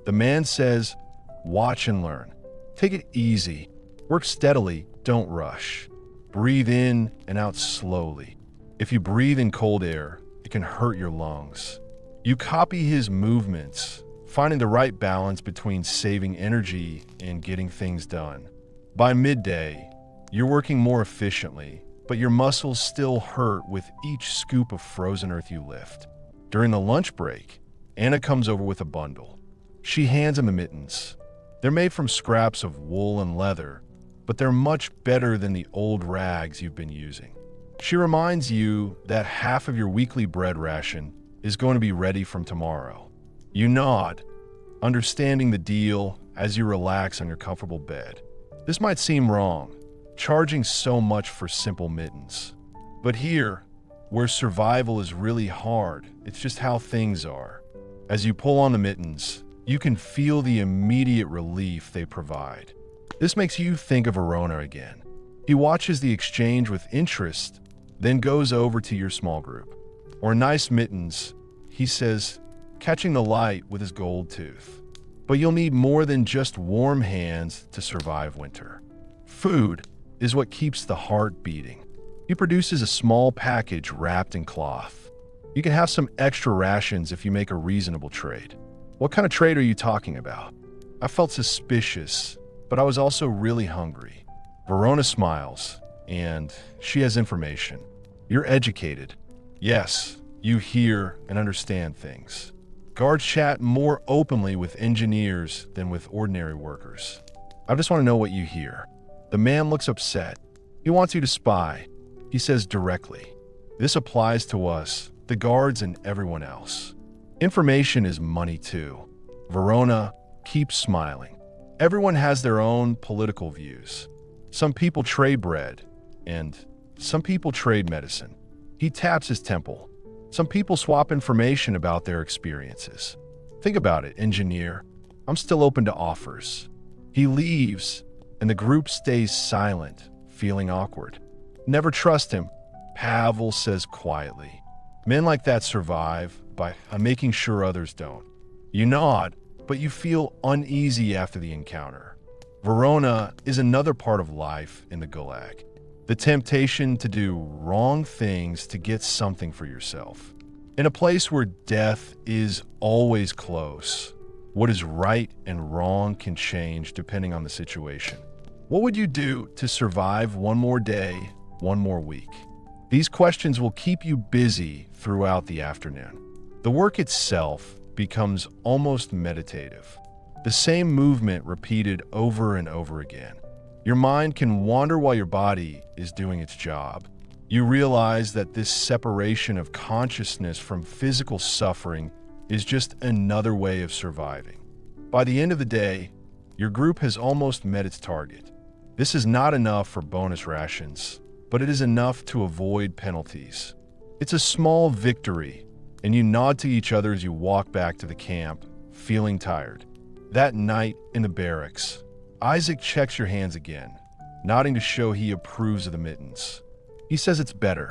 The man says, watch and learn. Take it easy. Work steadily, don't rush. Breathe in and out slowly. If you breathe in cold air, it can hurt your lungs. You copy his movements, finding the right balance between saving energy and getting things done. By midday, you're working more efficiently, but your muscles still hurt with each scoop of frozen earth you lift. During the lunch break, Anna comes over with a bundle. She hands him the mittens. They're made from scraps of wool and leather, but they're much better than the old rags you've been using. She reminds you that half of your weekly bread ration is going to be ready from tomorrow. You nod, understanding the deal as you relax on your comfortable bed. This might seem wrong, charging so much for simple mittens. But here, where survival is really hard, it's just how things are. As you pull on the mittens, you can feel the immediate relief they provide. This makes you think of Verona again. He watches the exchange with interest, then goes over to your small group. Or nice mittens, he says, catching the light with his gold tooth. But you'll need more than just warm hands to survive winter. Food is what keeps the heart beating. He produces a small package wrapped in cloth. You can have some extra rations if you make a reasonable trade. What kind of trade are you talking about? I felt suspicious, but I was also really hungry. Verona smiles, and she has information. You're educated. Yes, you hear and understand things. Guards chat more openly with engineers than with ordinary workers. I just want to know what you hear. The man looks upset. He wants you to spy. He says directly. This applies to us, the guards and everyone else. Information is money too. Verona keeps smiling. Everyone has their own political views. Some people trade bread, and some people trade medicine. He taps his temple. Some people swap information about their experiences. Think about it, engineer. I'm still open to offers. He leaves, and the group stays silent, feeling awkward. Never trust him, Pavel says quietly. Men like that survive by making sure others don't. You nod, but you feel uneasy after the encounter. Verona is another part of life in the Gulag. The temptation to do wrong things to get something for yourself. In a place where death is always close, what is right and wrong can change depending on the situation. What would you do to survive one more day, one more week? These questions will keep you busy throughout the afternoon. The work itself becomes almost meditative. The same movement repeated over and over again. Your mind can wander while your body is doing its job. You realize that this separation of consciousness from physical suffering is just another way of surviving. By the end of the day, your group has almost met its target. This is not enough for bonus rations, but it is enough to avoid penalties. It's a small victory, and you nod to each other as you walk back to the camp, feeling tired. That night in the barracks, Isaac checks your hands again, nodding to show he approves of the mittens. He says it's better.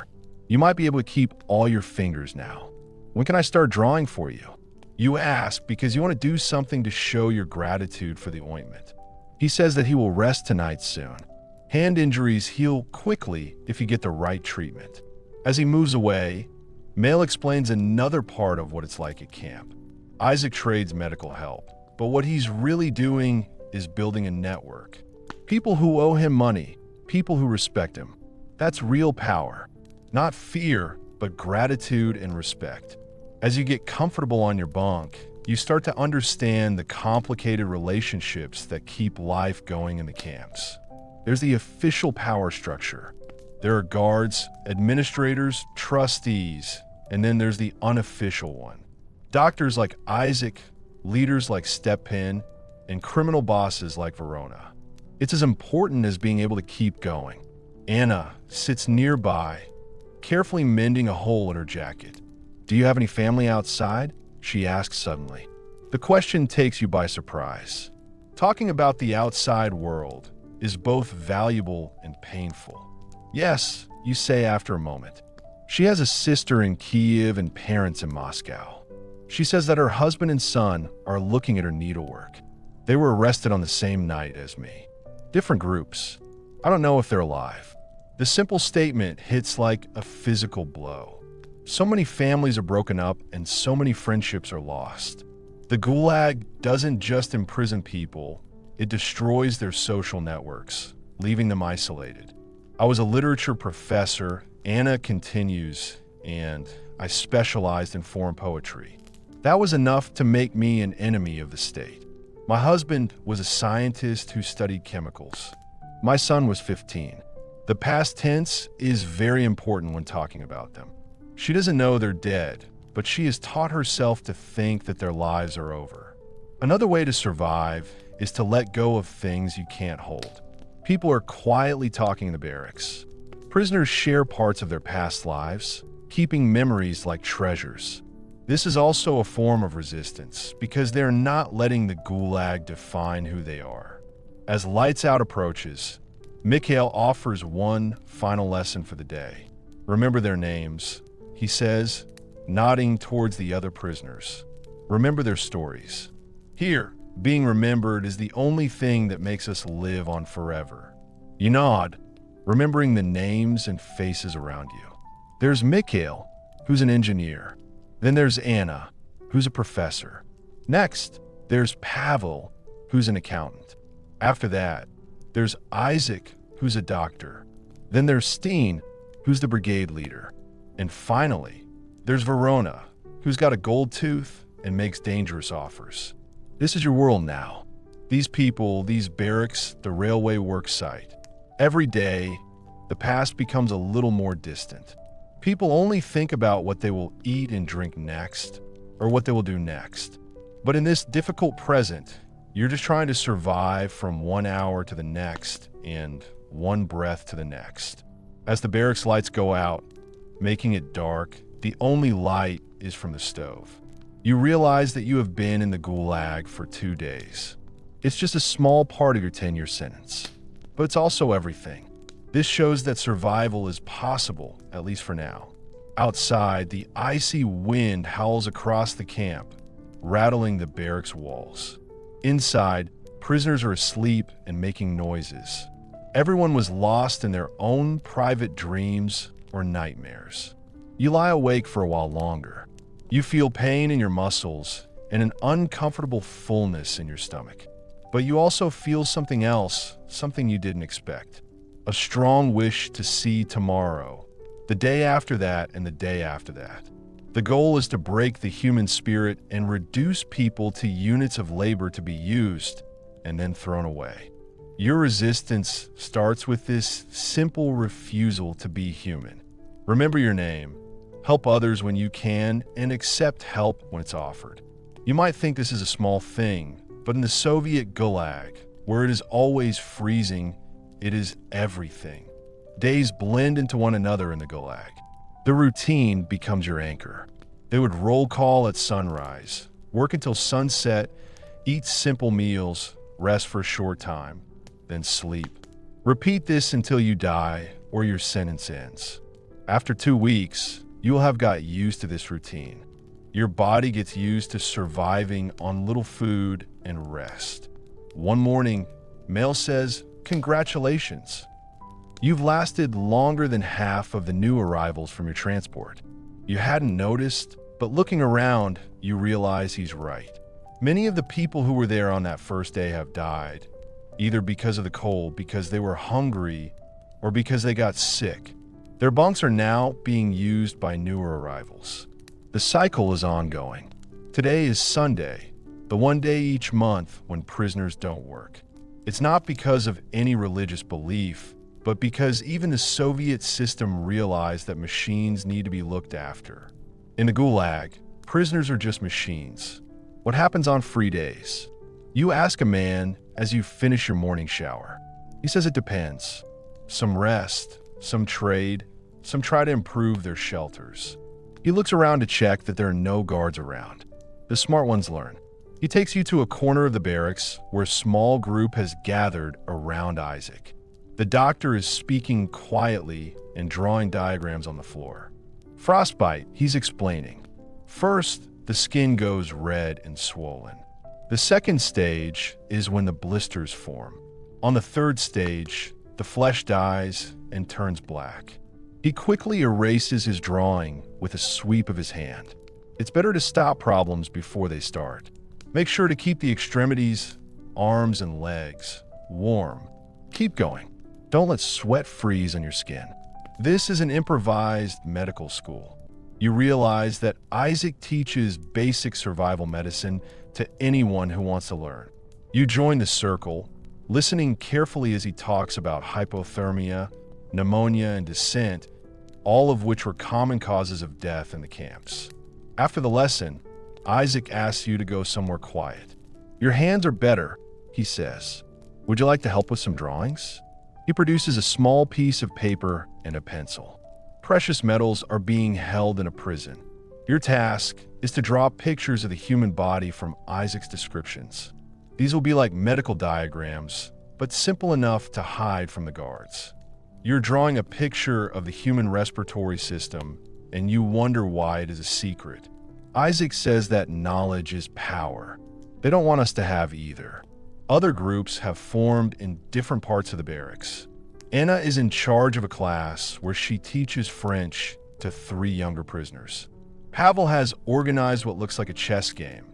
You might be able to keep all your fingers now. When can I start drawing for you? You ask because you want to do something to show your gratitude for the ointment. He says that he will rest tonight soon. Hand injuries heal quickly if you get the right treatment. As he moves away, Mail explains another part of what it's like at camp. Isaac trades medical help, but what he's really doing is building a network. People who owe him money, people who respect him. That's real power. Not fear, but gratitude and respect. As you get comfortable on your bunk, you start to understand the complicated relationships that keep life going in the camps. There's the official power structure. There are guards, administrators, trustees, and then there's the unofficial one. Doctors like Isaac, leaders like Stepan, and criminal bosses like Verona. It's as important as being able to keep going. Anna sits nearby, carefully mending a hole in her jacket. Do you have any family outside? She asks suddenly. The question takes you by surprise. Talking about the outside world is both valuable and painful. Yes, you say after a moment. She has a sister in Kiev and parents in Moscow. She says that her husband and son are looking at her needlework. They were arrested on the same night as me. Different groups. I don't know if they're alive. The simple statement hits like a physical blow. So many families are broken up and so many friendships are lost. The Gulag doesn't just imprison people, it destroys their social networks, leaving them isolated. I was a literature professor, Anna continues, and I specialized in foreign poetry. That was enough to make me an enemy of the state. My husband was a scientist who studied chemicals. My son was 15. The past tense is very important when talking about them. She doesn't know they're dead, but she has taught herself to think that their lives are over. Another way to survive is to let go of things you can't hold. People are quietly talking in the barracks. Prisoners share parts of their past lives, keeping memories like treasures. This is also a form of resistance because they're not letting the Gulag define who they are. As lights out approaches, Mikhail offers one final lesson for the day. Remember their names, he says, nodding towards the other prisoners. Remember their stories. Here, being remembered is the only thing that makes us live on forever. You nod, remembering the names and faces around you. There's Mikhail, who's an engineer. Then there's Anna, who's a professor. Next, there's Pavel, who's an accountant. After that, there's Isaac, who's a doctor. Then there's Steen, who's the brigade leader. And finally, there's Verona, who's got a gold tooth and makes dangerous offers. This is your world now. These people, these barracks, the railway work site. Every day, the past becomes a little more distant. People only think about what they will eat and drink next, or what they will do next. But in this difficult present, you're just trying to survive from 1 hour to the next and one breath to the next. As the barracks lights go out, making it dark, the only light is from the stove. You realize that you have been in the Gulag for 2 days. It's just a small part of your 10-year sentence, but it's also everything. This shows that survival is possible, at least for now. Outside, the icy wind howls across the camp, rattling the barracks walls. Inside, prisoners are asleep and making noises. Everyone was lost in their own private dreams or nightmares. You lie awake for a while longer. You feel pain in your muscles and an uncomfortable fullness in your stomach. But you also feel something else, something you didn't expect. A strong wish to see tomorrow, the day after that, and the day after that. The goal is to break the human spirit and reduce people to units of labor to be used and then thrown away. Your resistance starts with this simple refusal to be human. Remember your name, help others when you can, and accept help when it's offered. You might think this is a small thing, but in the Soviet Gulag, where it is always freezing, it is everything. Days blend into one another in the Gulag. The routine becomes your anchor. They would roll call at sunrise, work until sunset, eat simple meals, rest for a short time, then sleep. Repeat this until you die or your sentence ends. After 2 weeks, you will have got used to this routine. Your body gets used to surviving on little food and rest. One morning, mail says, "Congratulations. You've lasted longer than half of the new arrivals from your transport." You hadn't noticed, but looking around, you realize he's right. Many of the people who were there on that first day have died, either because of the cold, because they were hungry, or because they got sick. Their bunks are now being used by newer arrivals. The cycle is ongoing. Today is Sunday, the one day each month when prisoners don't work. It's not because of any religious belief, but because even the Soviet system realized that machines need to be looked after. In the Gulag, prisoners are just machines. What happens on free days? You ask a man as you finish your morning shower. He says it depends. Some rest, some trade, some try to improve their shelters. He looks around to check that there are no guards around. The smart ones learn. He takes you to a corner of the barracks where a small group has gathered around Isaac. The doctor is speaking quietly and drawing diagrams on the floor. Frostbite, he's explaining. First, the skin goes red and swollen. The second stage is when the blisters form. On the third stage, the flesh dies and turns black. He quickly erases his drawing with a sweep of his hand. It's better to stop problems before they start. Make sure to keep the extremities, arms and legs, warm. Keep going. Don't let sweat freeze on your skin. This is an improvised medical school. You realize that Isaac teaches basic survival medicine to anyone who wants to learn. You join the circle, listening carefully as he talks about hypothermia, pneumonia, and descent, all of which were common causes of death in the camps. After the lesson, Isaac asks you to go somewhere quiet. "Your hands are better," he says. "Would you like to help with some drawings?" He produces a small piece of paper and a pencil. Precious metals are being held in a prison. Your task is to draw pictures of the human body from Isaac's descriptions. These will be like medical diagrams, but simple enough to hide from the guards. You're drawing a picture of the human respiratory system, and you wonder why it is a secret. Isaac says that knowledge is power. They don't want us to have either. Other groups have formed in different parts of the barracks. Anna is in charge of a class where she teaches French to 3 younger prisoners. Pavel has organized what looks like a chess game,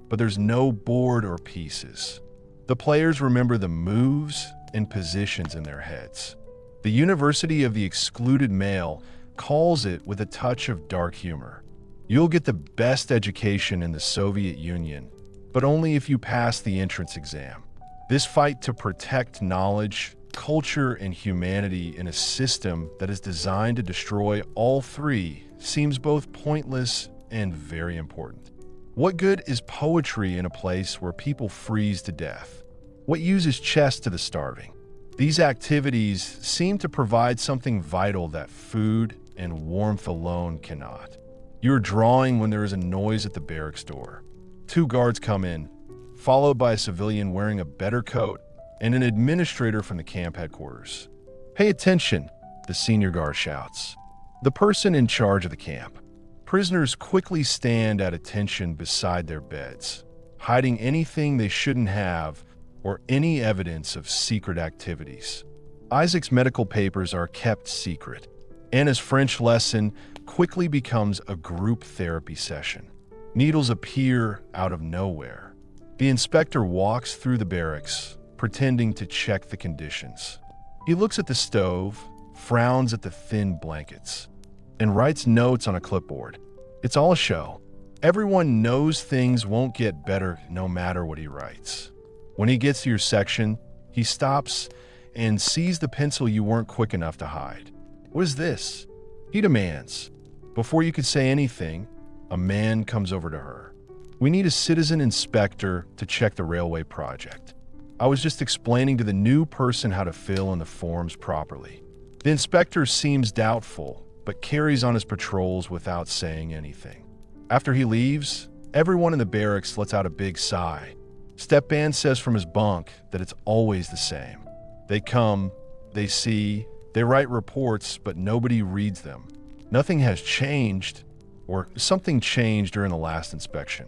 but there's no board or pieces. The players remember the moves and positions in their heads. The University of the Excluded Male calls it with a touch of dark humor. You'll get the best education in the Soviet Union, but only if you pass the entrance exam. This fight to protect knowledge, culture, and humanity in a system that is designed to destroy all 3 seems both pointless and very important. What good is poetry in a place where people freeze to death? What use is chess to the starving? These activities seem to provide something vital that food and warmth alone cannot. You're drawing when there is a noise at the barracks door. 2 guards come in, followed by a civilian wearing a better coat and an administrator from the camp headquarters. "Pay attention," the senior guard shouts. The person in charge of the camp. Prisoners quickly stand at attention beside their beds, hiding anything they shouldn't have or any evidence of secret activities. Isaac's medical papers are kept secret. Anna's French lesson quickly becomes a group therapy session. Needles appear out of nowhere. The inspector walks through the barracks, pretending to check the conditions. He looks at the stove, frowns at the thin blankets, and writes notes on a clipboard. It's all a show. Everyone knows things won't get better no matter what he writes. When he gets to your section, he stops and sees the pencil you weren't quick enough to hide. "What is this?" he demands. Before you could say anything, a man comes over to her. "We need a citizen inspector to check the railway project. I was just explaining to the new person how to fill in the forms properly." The inspector seems doubtful, but carries on his patrols without saying anything. After he leaves, everyone in the barracks lets out a big sigh. Stepan says from his bunk that it's always the same. They come, they see, they write reports, but nobody reads them. Nothing has changed, or something changed during the last inspection.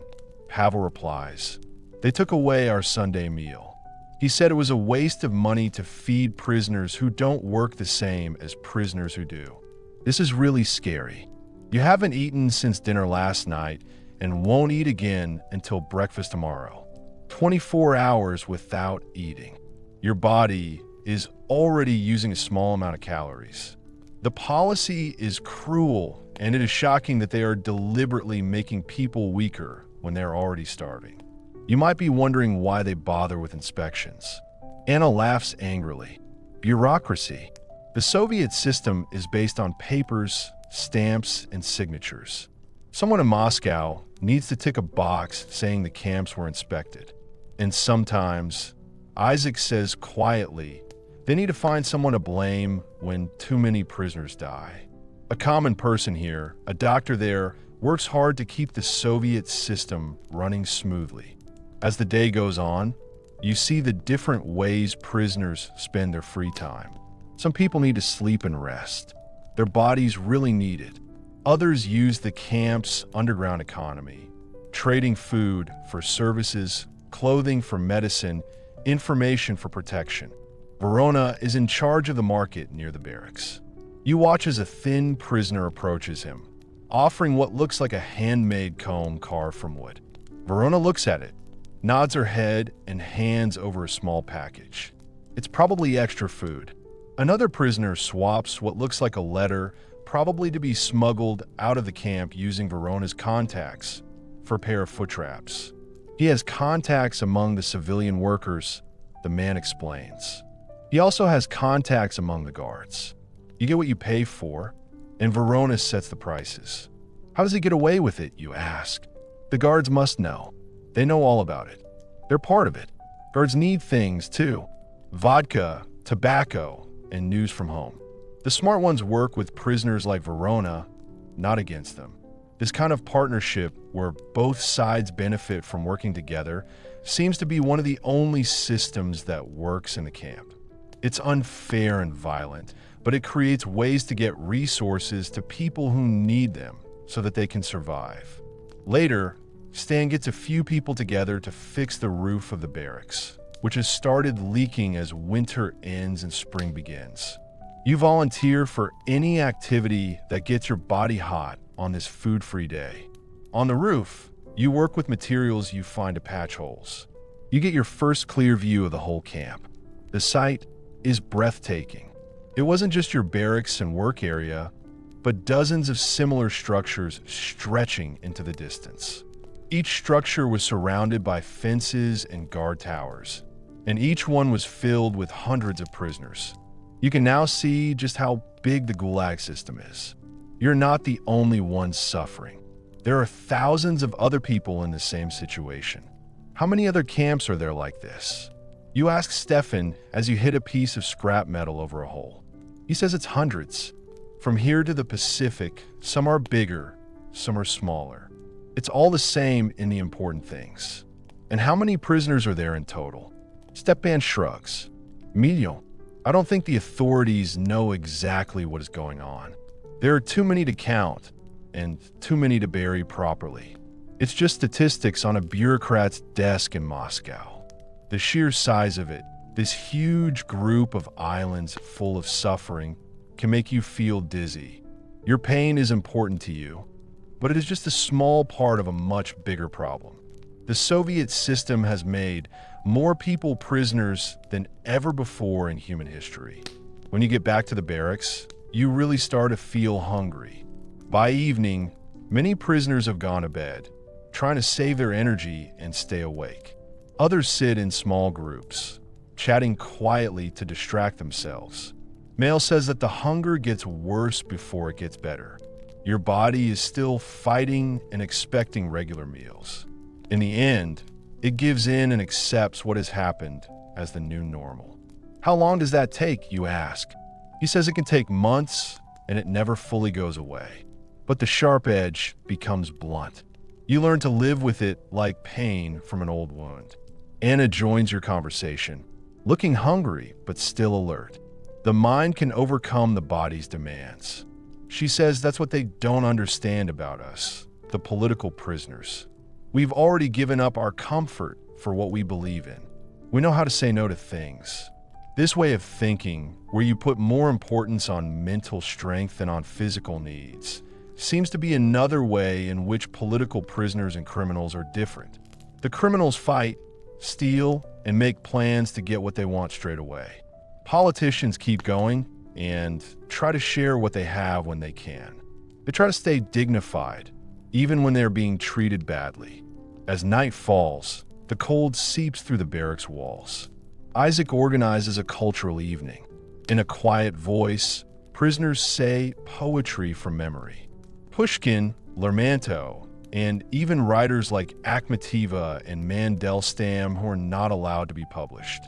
Pavel replies, "They took away our Sunday meal. He said it was a waste of money to feed prisoners who don't work the same as prisoners who do. This is really scary. You haven't eaten since dinner last night and won't eat again until breakfast tomorrow. 24 hours without eating. Your body is already using a small amount of calories. The policy is cruel, and it is shocking that they are deliberately making people weaker when they're already starving. You might be wondering why they bother with inspections." Anna laughs angrily. "Bureaucracy. The Soviet system is based on papers, stamps, and signatures. Someone in Moscow needs to tick a box saying the camps were inspected. And sometimes," Isaac says quietly, "they need to find someone to blame when too many prisoners die. A common person here, a doctor there, works hard to keep the Soviet system running smoothly. As the day goes on, you see the different ways prisoners spend their free time. Some people need to sleep and rest. Their bodies really need it. Others use the camp's underground economy, trading food for services, clothing for medicine, information for protection. Verona is in charge of the market near the barracks. You watch as a thin prisoner approaches him, offering what looks like a handmade comb carved from wood. Verona looks at it, nods her head, and hands over a small package. It's probably extra food. Another prisoner swaps what looks like a letter probably to be smuggled out of the camp using Verona's contacts for a pair of foot traps. He has contacts among the civilian workers, the man explains. He also has contacts among the guards. You get what you pay for, and Verona sets the prices. How does he get away with it, you ask? The guards must know. They know all about it. They're part of it. Guards need things, too. Vodka, tobacco, and news from home. The smart ones work with prisoners like Verona, not against them. This kind of partnership, where both sides benefit from working together, seems to be one of the only systems that works in the camp. It's unfair and violent, but it creates ways to get resources to people who need them so that they can survive. Later, Stan gets a few people together to fix the roof of the barracks, which has started leaking as winter ends and spring begins. You volunteer for any activity that gets your body hot on this food-free day. On the roof, you work with materials you find to patch holes. You get your first clear view of the whole camp. The sight is breathtaking. It wasn't just your barracks and work area, but dozens of similar structures stretching into the distance. Each structure was surrounded by fences and guard towers, and each one was filled with hundreds of prisoners. You can now see just how big the Gulag system is. You're not the only one suffering. There are thousands of other people in the same situation. How many other camps are there like this? You ask Stefan as you hit a piece of scrap metal over a hole. He says it's hundreds. From here to the Pacific, some are bigger, some are smaller. It's all the same in the important things. And how many prisoners are there in total? Stepan shrugs. Medium. I don't think the authorities know exactly what is going on. There are too many to count, and too many to bury properly. It's just statistics on a bureaucrat's desk in Moscow. The sheer size of it, this huge group of islands full of suffering, can make you feel dizzy. Your pain is important to you, but it is just a small part of a much bigger problem. The Soviet system has made more people prisoners than ever before in human history. When you get back to the barracks, you really start to feel hungry. By evening, many prisoners have gone to bed, trying to save their energy and stay awake. Others sit in small groups, chatting quietly to distract themselves. Mail says that the hunger gets worse before it gets better. Your body is still fighting and expecting regular meals. In the end, it gives in and accepts what has happened as the new normal. How long does that take, you ask? He says it can take months and it never fully goes away. But the sharp edge becomes blunt. You learn to live with it like pain from an old wound. Anna joins your conversation, looking hungry but still alert. The mind can overcome the body's demands. She says that's what they don't understand about us, the political prisoners. We've already given up our comfort for what we believe in. We know how to say no to things. This way of thinking, where you put more importance on mental strength than on physical needs, seems to be another way in which political prisoners and criminals are different. The criminals fight, steal, and make plans to get what they want straight away. Politicians keep going and try to share what they have when they can. They try to stay dignified, even when they're being treated badly. As night falls, the cold seeps through the barracks walls. Isaac organizes a cultural evening. In a quiet voice, prisoners say poetry from memory. Pushkin, Lermontow, and even writers like Akhmatova and Mandelstam who are not allowed to be published.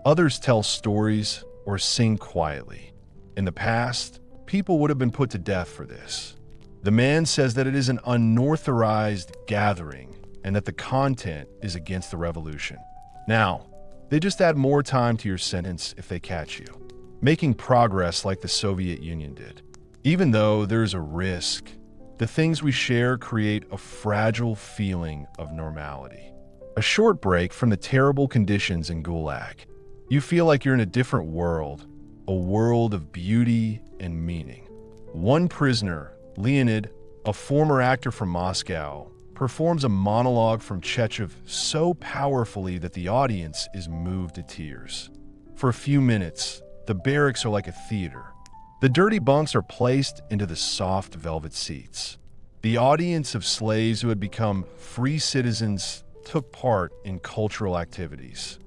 Others tell stories or sing quietly. In the past, people would have been put to death for this. The man says that it is an unauthorized gathering and that the content is against the revolution. Now, they just add more time to your sentence if they catch you, making progress like the Soviet Union did. Even though there's a risk, the things we share create a fragile feeling of normality. A short break from the terrible conditions in Gulag. You feel like you're in a different world, a world of beauty and meaning. One prisoner, Leonid, a former actor from Moscow, performs a monologue from Chechev so powerfully that the audience is moved to tears. For a few minutes, the barracks are like a theater. The dirty bunks are placed into the soft velvet seats. The audience of slaves who had become free citizens took part in cultural activities.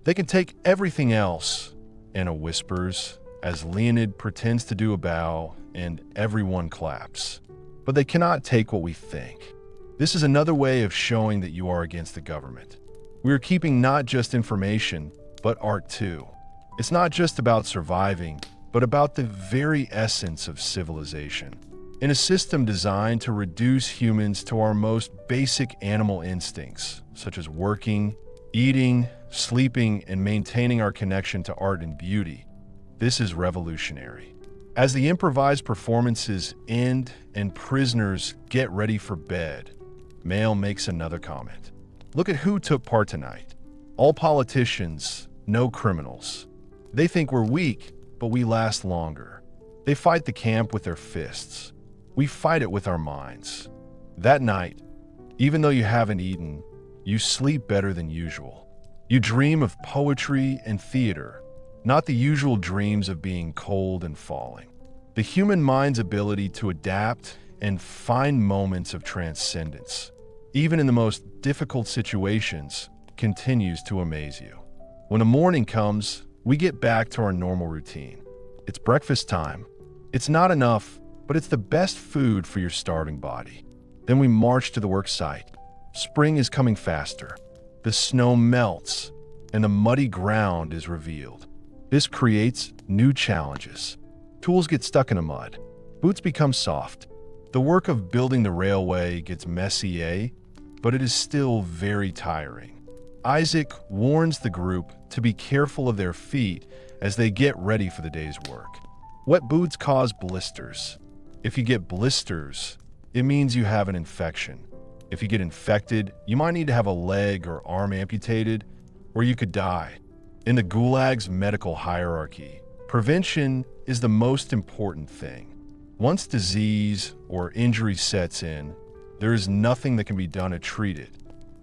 They can take everything else, Anna whispers, as Leonid pretends to do a bow and everyone claps. But they cannot take what we think. This is another way of showing that you are against the government. We are keeping not just information, but art too. It's not just about surviving, but about the very essence of civilization. In a system designed to reduce humans to our most basic animal instincts, such as working, eating, sleeping, and maintaining our connection to art and beauty, this is revolutionary. As the improvised performances end and prisoners get ready for bed, Mail makes another comment. Look at who took part tonight. All politicians, no criminals. They think we're weak, but we last longer. They fight the camp with their fists. We fight it with our minds. That night, even though you haven't eaten, you sleep better than usual. You dream of poetry and theater, not the usual dreams of being cold and falling. The human mind's ability to adapt and find moments of transcendence, even in the most difficult situations, continues to amaze you. When the morning comes, we get back to our normal routine. It's breakfast time. It's not enough, but it's the best food for your starving body. Then we march to the work site. Spring is coming faster. The snow melts, and the muddy ground is revealed. This creates new challenges. Tools get stuck in the mud. Boots become soft. The work of building the railway gets messy, but it is still very tiring. Isaac warns the group to be careful of their feet as they get ready for the day's work. Wet boots cause blisters. If you get blisters, it means you have an infection. If you get infected, you might need to have a leg or arm amputated, or you could die. In the Gulags medical hierarchy, prevention is the most important thing. Once disease or injury sets in, there is nothing that can be done to treat it.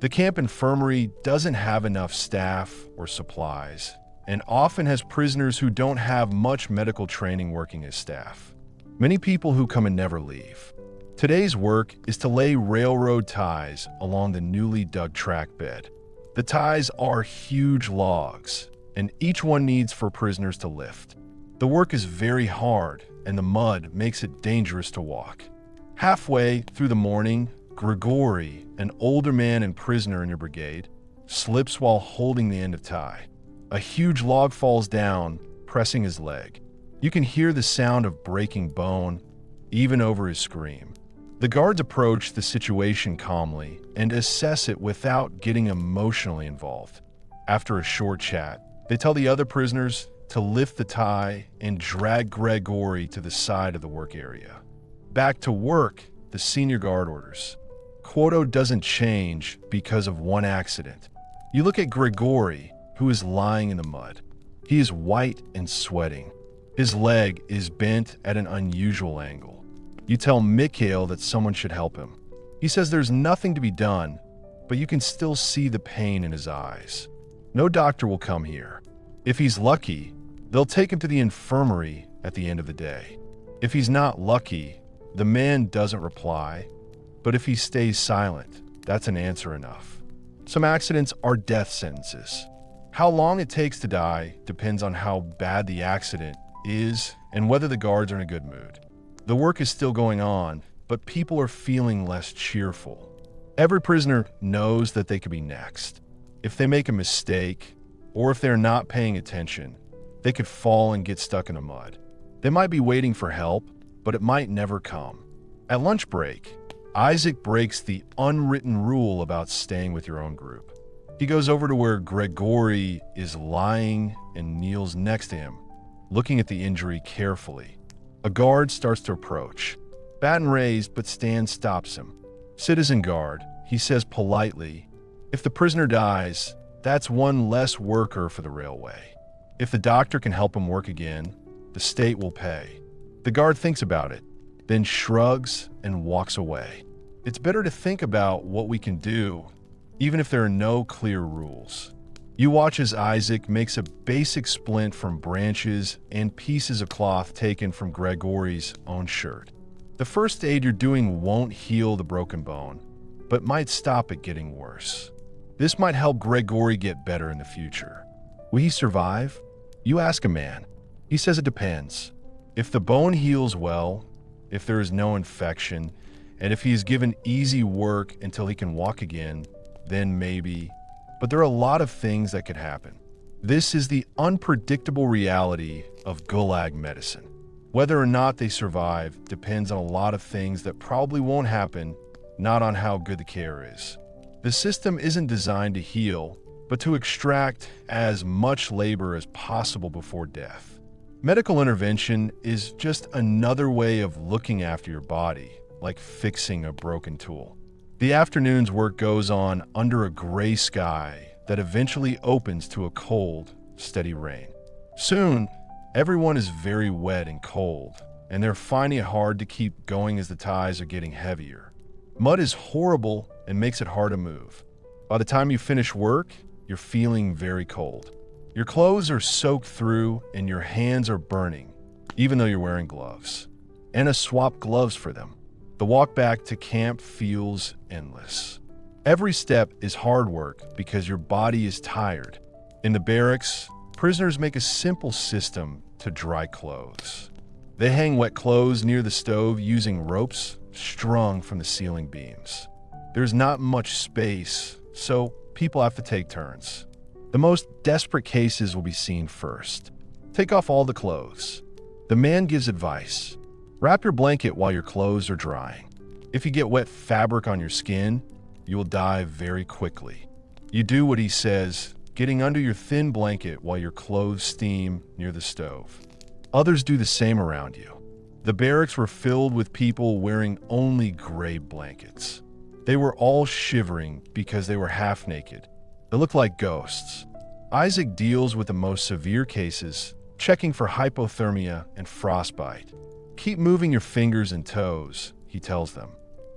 The camp infirmary doesn't have enough staff or supplies, and often has prisoners who don't have much medical training working as staff. Many people who come and never leave. Today's work is to lay railroad ties along the newly dug track bed. The ties are huge logs, and each one needs for prisoners to lift. The work is very hard, and the mud makes it dangerous to walk. Halfway through the morning, Grigory, an older man and prisoner in your brigade, slips while holding the end of tie. A huge log falls down, pressing his leg. You can hear the sound of breaking bone, even over his scream. The guards approach the situation calmly and assess it without getting emotionally involved. After a short chat, they tell the other prisoners to lift the tie and drag Grigory to the side of the work area. Back to work, the senior guard orders. Quoto doesn't change because of one accident. You look at Grigory, who is lying in the mud. He is white and sweating. His leg is bent at an unusual angle. You tell Mikhail that someone should help him. He says there's nothing to be done, but you can still see the pain in his eyes. No doctor will come here. If he's lucky, they'll take him to the infirmary at the end of the day. If he's not lucky, the man doesn't reply, but if he stays silent, that's an answer enough. Some accidents are death sentences. How long it takes to die depends on how bad the accident is and whether the guards are in a good mood. The work is still going on, but people are feeling less cheerful. Every prisoner knows that they could be next. If they make a mistake, or if they're not paying attention, they could fall and get stuck in the mud. They might be waiting for help, but it might never come. At lunch break, Isaac breaks the unwritten rule about staying with your own group. He goes over to where Grigory is lying and kneels next to him, looking at the injury carefully. A guard starts to approach. Baton raised, but Stan stops him. "Citizen guard," he says politely, "if the prisoner dies, that's one less worker for the railway. If the doctor can help him work again, the state will pay." The guard thinks about it, then shrugs and walks away. It's better to think about what we can do, even if there are no clear rules. You watch as Isaac makes a basic splint from branches and pieces of cloth taken from Gregory's own shirt. The first aid you're doing won't heal the broken bone, but might stop it getting worse. This might help Gregory get better in the future. Will he survive? You ask a man. He says it depends. If the bone heals well, if there is no infection, and if he is given easy work until he can walk again, then maybe. But there are a lot of things that could happen. This is the unpredictable reality of Gulag medicine. Whether or not they survive depends on a lot of things that probably won't happen, not on how good the care is. The system isn't designed to heal, but to extract as much labor as possible before death. Medical intervention is just another way of looking after your body, like fixing a broken tool. The afternoon's work goes on under a gray sky that eventually opens to a cold, steady rain. Soon, everyone is very wet and cold, and they're finding it hard to keep going as the ties are getting heavier. Mud is horrible and makes it hard to move. By the time you finish work, you're feeling very cold. Your clothes are soaked through and your hands are burning, even though you're wearing gloves. Anna swapped gloves for them. The walk back to camp feels endless. Every step is hard work because your body is tired. In the barracks, prisoners make a simple system to dry clothes. They hang wet clothes near the stove using ropes strung from the ceiling beams. There's not much space, so people have to take turns. The most desperate cases will be seen first. Take off all the clothes. The man gives advice. Wrap your blanket while your clothes are drying. If you get wet fabric on your skin, you will die very quickly. You do what he says, getting under your thin blanket while your clothes steam near the stove. Others do the same around you. The barracks were filled with people wearing only gray blankets. They were all shivering because they were half naked. They looked like ghosts. Isaac deals with the most severe cases, checking for hypothermia and frostbite. Keep moving your fingers and toes, he tells them.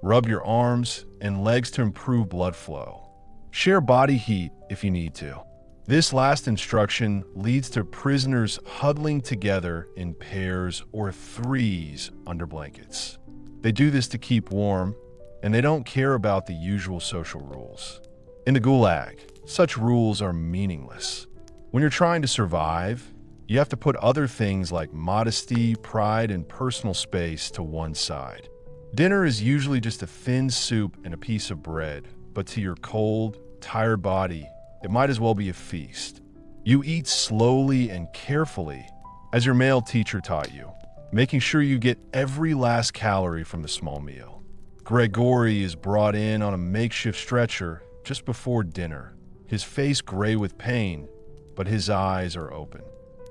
Rub your arms and legs to improve blood flow. Share body heat if you need to. This last instruction leads to prisoners huddling together in pairs or threes under blankets. They do this to keep warm, and they don't care about the usual social rules. In the Gulag, such rules are meaningless. When you're trying to survive, you have to put other things like modesty, pride, and personal space to one side. Dinner is usually just a thin soup and a piece of bread, but to your cold, tired body, it might as well be a feast. You eat slowly and carefully, as your male teacher taught you, making sure you get every last calorie from the small meal. Gregory is brought in on a makeshift stretcher just before dinner, his face gray with pain, but his eyes are open.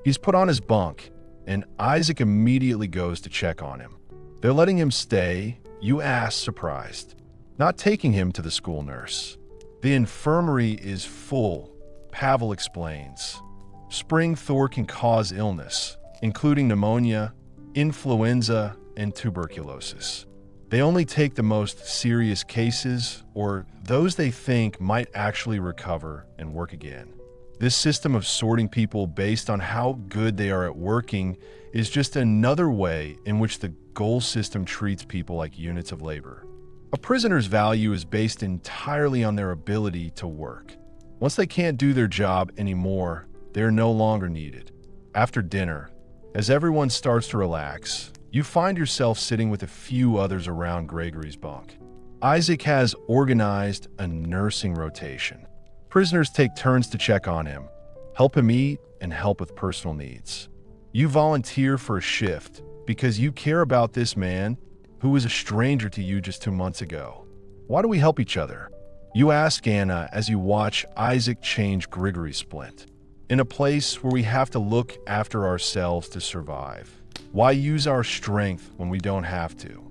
He's put on his bunk, and Isaac immediately goes to check on him. They're letting him stay, you ask, surprised, not taking him to the school nurse. The infirmary is full, Pavel explains. Spring thaw can cause illness, including pneumonia, influenza, and tuberculosis. They only take the most serious cases or those they think might actually recover and work again. This system of sorting people based on how good they are at working is just another way in which the goal system treats people like units of labor. A prisoner's value is based entirely on their ability to work. Once they can't do their job anymore, they are no longer needed. After dinner, as everyone starts to relax, you find yourself sitting with a few others around Gregory's bunk. Isaac has organized a nursing rotation. Prisoners take turns to check on him, help him eat, and help with personal needs. You volunteer for a shift because you care about this man who was a stranger to you just 2 months ago. Why do we help each other? You ask Anna as you watch Isaac change Gregory's splint. In a place where we have to look after ourselves to survive. Why use our strength when we don't have to?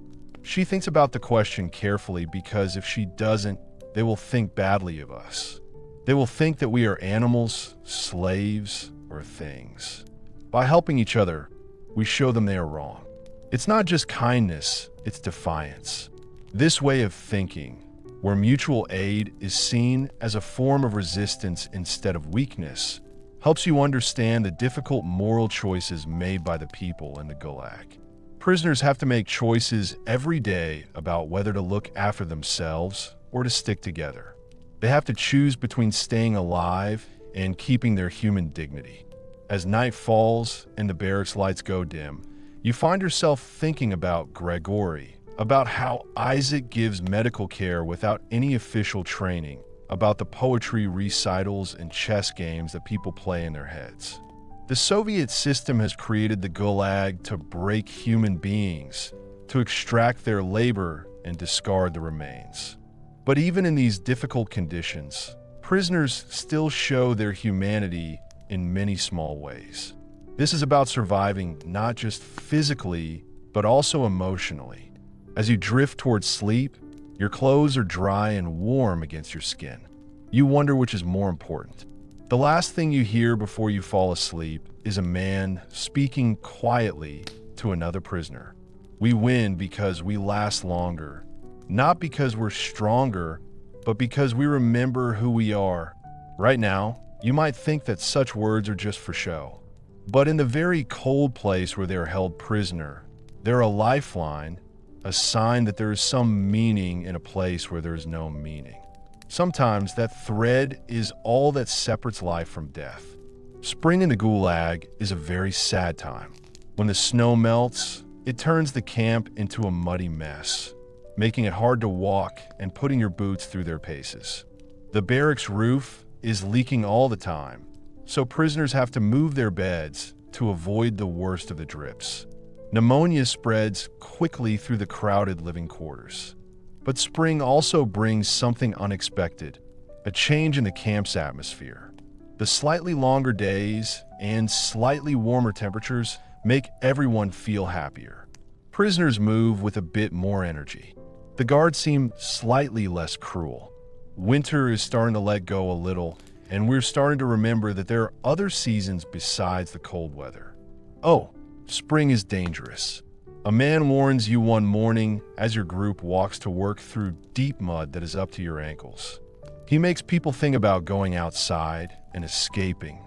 She thinks about the question carefully because if she doesn't, they will think badly of us. They will think that we are animals, slaves, or things. By helping each other, we show them they are wrong. It's not just kindness, it's defiance. This way of thinking, where mutual aid is seen as a form of resistance instead of weakness, helps you understand the difficult moral choices made by the people in the Gulag. Prisoners have to make choices every day about whether to look after themselves or to stick together. They have to choose between staying alive and keeping their human dignity. As night falls and the barracks lights go dim, you find yourself thinking about Gregory, about how Isaac gives medical care without any official training, about the poetry recitals and chess games that people play in their heads. The Soviet system has created the Gulag to break human beings, to extract their labor and discard the remains. But even in these difficult conditions, prisoners still show their humanity in many small ways. This is about surviving not just physically, but also emotionally. As you drift towards sleep, your clothes are dry and warm against your skin. You wonder which is more important. The last thing you hear before you fall asleep is a man speaking quietly to another prisoner. We win because we last longer, not because we're stronger, but because we remember who we are. Right now, you might think that such words are just for show. But in the very cold place where they are held prisoner, they're a lifeline, a sign that there is some meaning in a place where there is no meaning. Sometimes that thread is all that separates life from death. Spring in the Gulag is a very sad time. When the snow melts, it turns the camp into a muddy mess, making it hard to walk and putting your boots through their paces. The barracks roof is leaking all the time, so prisoners have to move their beds to avoid the worst of the drips. Pneumonia spreads quickly through the crowded living quarters. But spring also brings something unexpected, a change in the camp's atmosphere. The slightly longer days and slightly warmer temperatures make everyone feel happier. Prisoners move with a bit more energy. The guards seem slightly less cruel. Winter is starting to let go a little, and we're starting to remember that there are other seasons besides the cold weather. Oh, spring is dangerous. A man warns you one morning as your group walks to work through deep mud that is up to your ankles. He makes people think about going outside and escaping.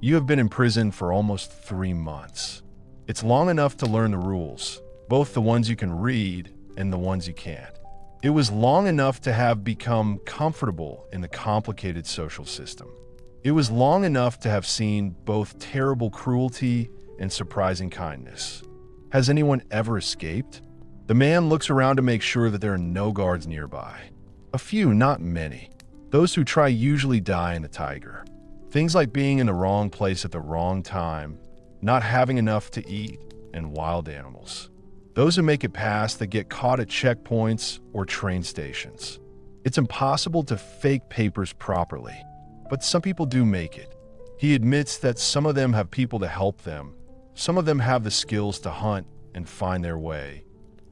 You have been in prison for almost 3 months. It's long enough to learn the rules, both the ones you can read and the ones you can't. It was long enough to have become comfortable in the complicated social system. It was long enough to have seen both terrible cruelty and surprising kindness. Has anyone ever escaped? The man looks around to make sure that there are no guards nearby. A few, not many. Those who try usually die in the tiger. Things like being in the wrong place at the wrong time, not having enough to eat, and wild animals. Those who make it past that get caught at checkpoints or train stations. It's impossible to fake papers properly, but some people do make it. He admits that some of them have people to help them. Some of them have the skills to hunt and find their way,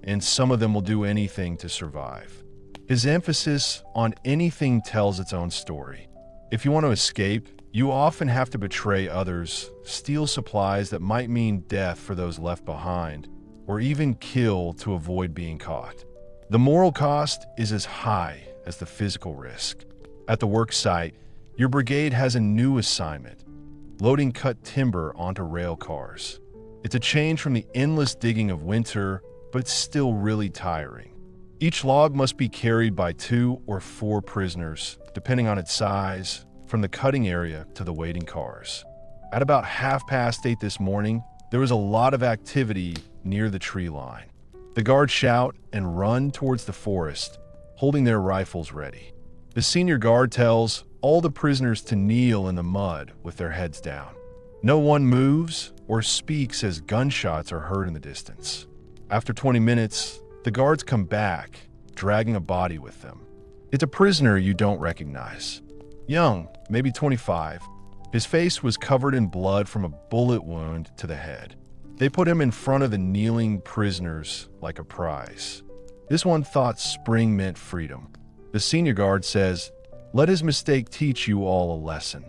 and some of them will do anything to survive. His emphasis on anything tells its own story. If you want to escape, you often have to betray others, steal supplies that might mean death for those left behind, or even kill to avoid being caught. The moral cost is as high as the physical risk. At the work site, your brigade has a new assignment: loading cut timber onto rail cars. It's a change from the endless digging of winter, but still really tiring. Each log must be carried by 2 or 4 prisoners, depending on its size, from the cutting area to the waiting cars. At about 8:30 this morning, there was a lot of activity near the tree line. The guards shout and run towards the forest, holding their rifles ready. The senior guard tells all the prisoners to kneel in the mud with their heads down. No one moves or speaks as gunshots are heard in the distance. After 20 minutes, the guards come back, dragging a body with them. It's a prisoner you don't recognize. Young, maybe 25. His face was covered in blood from a bullet wound to the head. They put him in front of the kneeling prisoners like a prize. This one thought spring meant freedom. The senior guard says, "Let his mistake teach you all a lesson."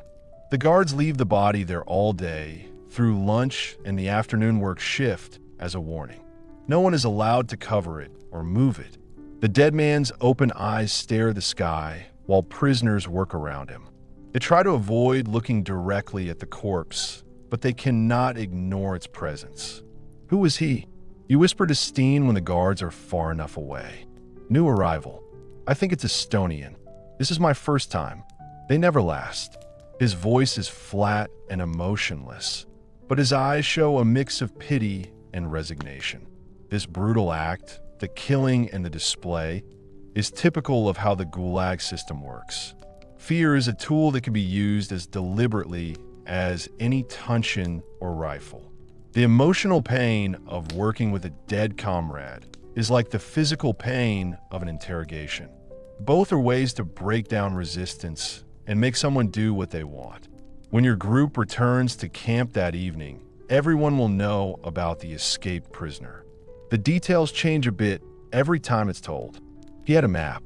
The guards leave the body there all day, through lunch and the afternoon work shift, as a warning. No one is allowed to cover it or move it. The dead man's open eyes stare at the sky while prisoners work around him. They try to avoid looking directly at the corpse, but they cannot ignore its presence. Who was he? You whisper to Steen when the guards are far enough away. New arrival. I think it's Estonian. This is my first time. They never last. His voice is flat and emotionless, but his eyes show a mix of pity and resignation. This brutal act, the killing and the display, is typical of how the Gulag system works. Fear is a tool that can be used as deliberately as any truncheon or rifle. The emotional pain of working with a dead comrade is like the physical pain of an interrogation. Both are ways to break down resistance and make someone do what they want. When your group returns to camp that evening, everyone will know about the escaped prisoner. The details change a bit every time it's told. He had a map.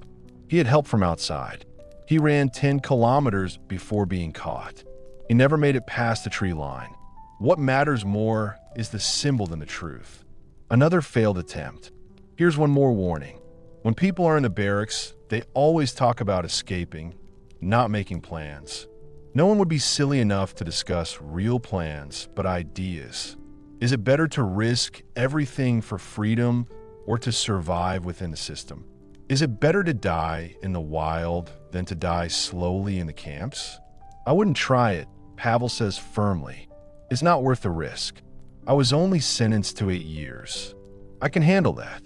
He had help from outside. He ran 10 kilometers before being caught. He never made it past the tree line. What matters more is the symbol than the truth. Another failed attempt. Here's one more warning. When people are in the barracks, they always talk about escaping, not making plans. No one would be silly enough to discuss real plans, but ideas. Is it better to risk everything for freedom or to survive within the system? Is it better to die in the wild than to die slowly in the camps? I wouldn't try it, Pavel says firmly. It's not worth the risk. I was only sentenced to 8 years. I can handle that.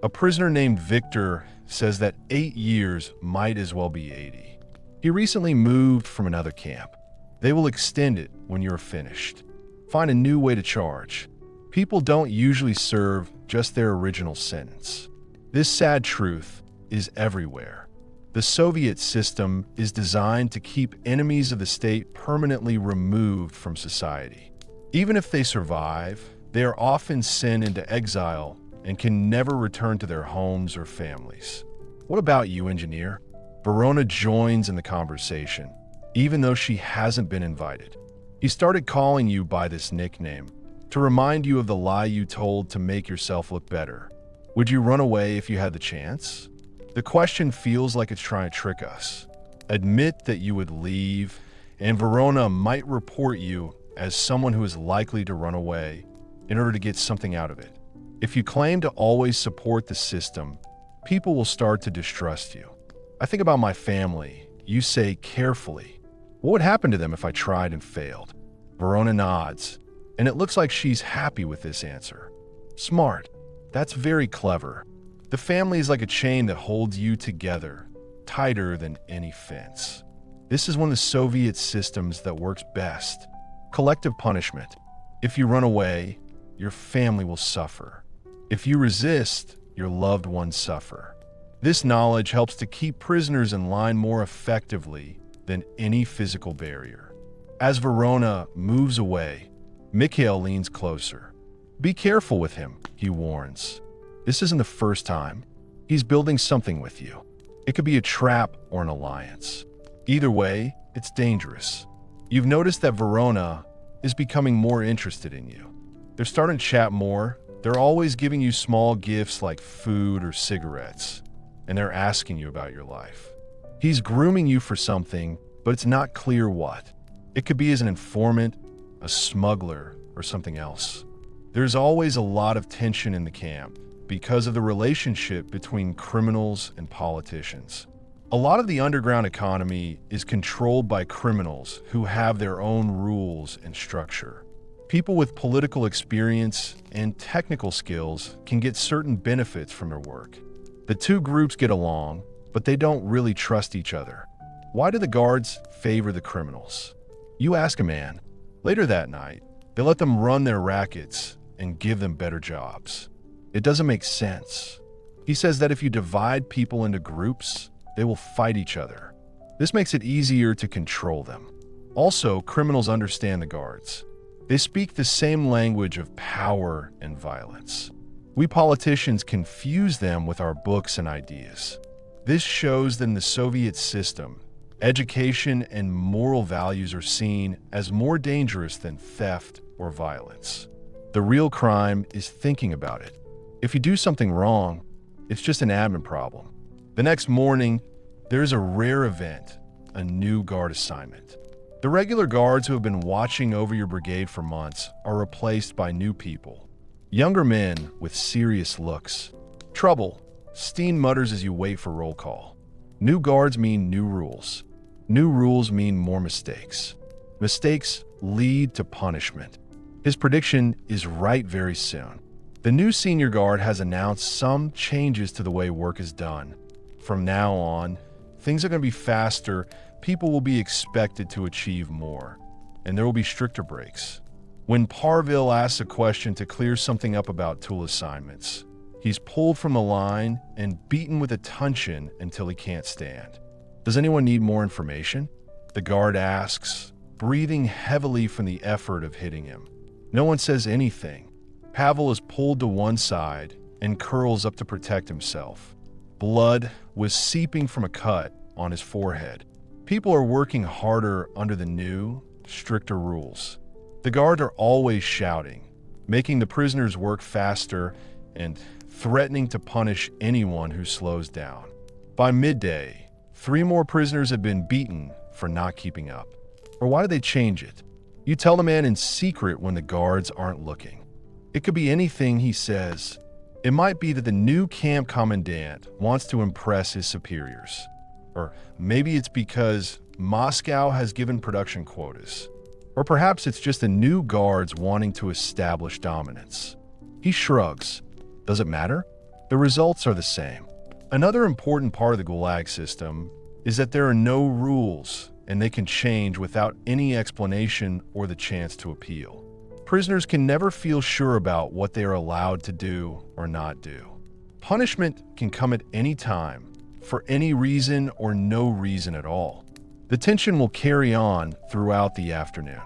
A prisoner named Victor says that 8 years might as well be 80. He recently moved from another camp. They will extend it when you're finished. Find a new way to charge. People don't usually serve just their original sentence. This sad truth is everywhere. The Soviet system is designed to keep enemies of the state permanently removed from society. Even if they survive, they are often sent into exile and can never return to their homes or families. What about you, engineer? Verona joins in the conversation, even though she hasn't been invited. He started calling you by this nickname to remind you of the lie you told to make yourself look better. Would you run away if you had the chance? The question feels like it's trying to trick us. Admit that you would leave, and Verona might report you as someone who is likely to run away in order to get something out of it. If you claim to always support the system, people will start to distrust you. I think about my family. You say carefully. What would happen to them if I tried and failed? Verona nods, and it looks like she's happy with this answer. Smart. That's very clever. The family is like a chain that holds you together, tighter than any fence. This is one of the Soviet systems that works best. Collective punishment. If you run away, your family will suffer. If you resist, your loved ones suffer. This knowledge helps to keep prisoners in line more effectively than any physical barrier. As Verona moves away, Mikhail leans closer. Be careful with him, he warns. This isn't the first time. He's building something with you. It could be a trap or an alliance. Either way, it's dangerous. You've noticed that Verona is becoming more interested in you. They're starting to chat more. They're always giving you small gifts like food or cigarettes, and they're asking you about your life. He's grooming you for something, but it's not clear what. It could be as an informant, a smuggler, or something else. There's always a lot of tension in the camp because of the relationship between criminals and politicians. A lot of the underground economy is controlled by criminals who have their own rules and structure. People with political experience and technical skills can get certain benefits from their work. The two groups get along, but they don't really trust each other. Why do the guards favor the criminals? You ask a man. Later that night, they let them run their rackets and give them better jobs. It doesn't make sense. He says that if you divide people into groups, they will fight each other. This makes it easier to control them. Also, criminals understand the guards. They speak the same language of power and violence. We politicians confuse them with our books and ideas. This shows that in the Soviet system, education and moral values are seen as more dangerous than theft or violence. The real crime is thinking about it. If you do something wrong, It's just an admin problem. The next morning, there's a rare event, a new guard assignment. The regular guards who have been watching over your brigade for months are replaced by new people. Younger men with serious looks. Trouble, Steen mutters as you wait for roll call. New guards mean new rules. New rules mean more mistakes. Mistakes lead to punishment. His prediction is right very soon. The new senior guard has announced some changes to the way work is done. From now on, things are going to be faster, people will be expected to achieve more, and there will be stricter breaks. When Parville asks a question to clear something up about tool assignments, he's pulled from the line and beaten with a truncheon until he can't stand. Does anyone need more information? The guard asks, breathing heavily from the effort of hitting him. No one says anything. Pavel is pulled to one side and curls up to protect himself. Blood was seeping from a cut on his forehead. People are working harder under the new, stricter rules. The guard are always shouting, making the prisoners work faster and threatening to punish anyone who slows down. By midday, 3 more prisoners have been beaten for not keeping up. Or why did they change it? You tell the man in secret when the guards aren't looking. It could be anything he says. It might be that the new camp commandant wants to impress his superiors. Or maybe it's because Moscow has given production quotas. Or perhaps it's just the new guards wanting to establish dominance. He shrugs. Does it matter? The results are the same. Another important part of the Gulag system is that there are no rules and they can change without any explanation or the chance to appeal. Prisoners can never feel sure about what they are allowed to do or not do. Punishment can come at any time, for any reason or no reason at all. The tension will carry on throughout the afternoon.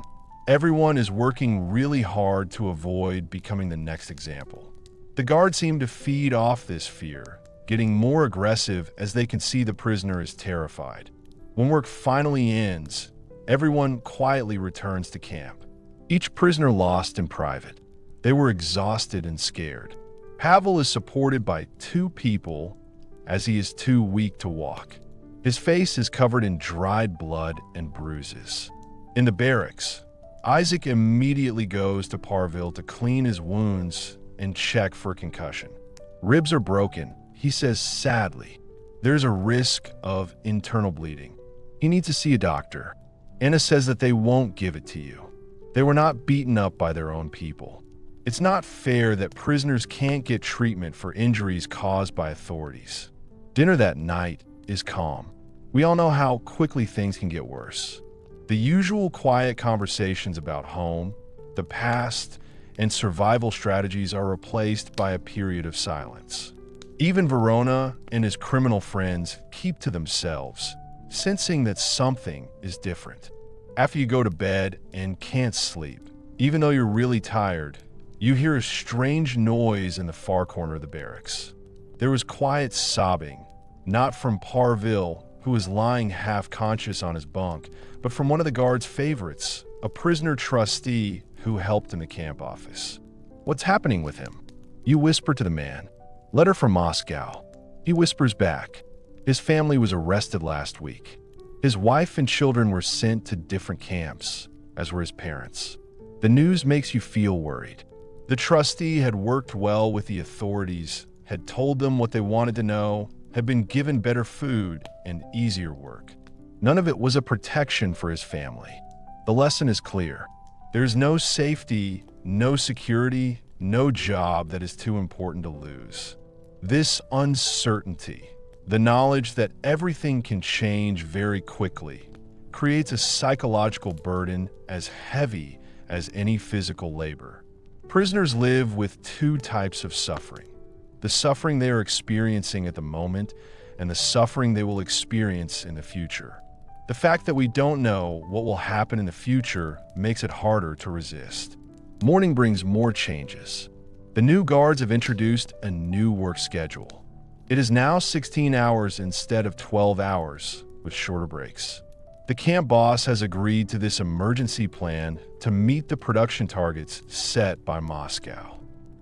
Everyone is working really hard to avoid becoming the next example. The guards seem to feed off this fear, getting more aggressive as they can see the prisoner is terrified. When work finally ends, everyone quietly returns to camp. Each prisoner lost in private. They were exhausted and scared. Pavel is supported by 2 people as he is too weak to walk. His face is covered in dried blood and bruises. In the barracks, Isaac immediately goes to Parville to clean his wounds and check for concussion. Ribs are broken, he says sadly. There's a risk of internal bleeding. He needs to see a doctor. Anna says that they won't give it to you. They were not beaten up by their own people. It's not fair that prisoners can't get treatment for injuries caused by authorities. Dinner that night is calm. We all know how quickly things can get worse. The usual quiet conversations about home, the past, and survival strategies are replaced by a period of silence. Even Verona and his criminal friends keep to themselves, sensing that something is different. After you go to bed and can't sleep, even though you're really tired, you hear a strange noise in the far corner of the barracks. There was quiet sobbing, not from Parville, who was lying half-conscious on his bunk, but from one of the guard's favorites, a prisoner trustee who helped in the camp office. What's happening with him? You whisper to the man. Letter from Moscow. He whispers back. His family was arrested last week. His wife and children were sent to different camps, as were his parents. The news makes you feel worried. The trustee had worked well with the authorities, had told them what they wanted to know, had been given better food and easier work. None of it was a protection for his family. The lesson is clear. There's no safety, no security, no job that is too important to lose. This uncertainty, the knowledge that everything can change very quickly, creates a psychological burden as heavy as any physical labor. Prisoners live with 2 types of suffering. The suffering they are experiencing at the moment and the suffering they will experience in the future. The fact that we don't know what will happen in the future makes it harder to resist. Morning brings more changes. The new guards have introduced a new work schedule. It is now 16 hours instead of 12 hours, with shorter breaks. The camp boss has agreed to this emergency plan to meet the production targets set by Moscow.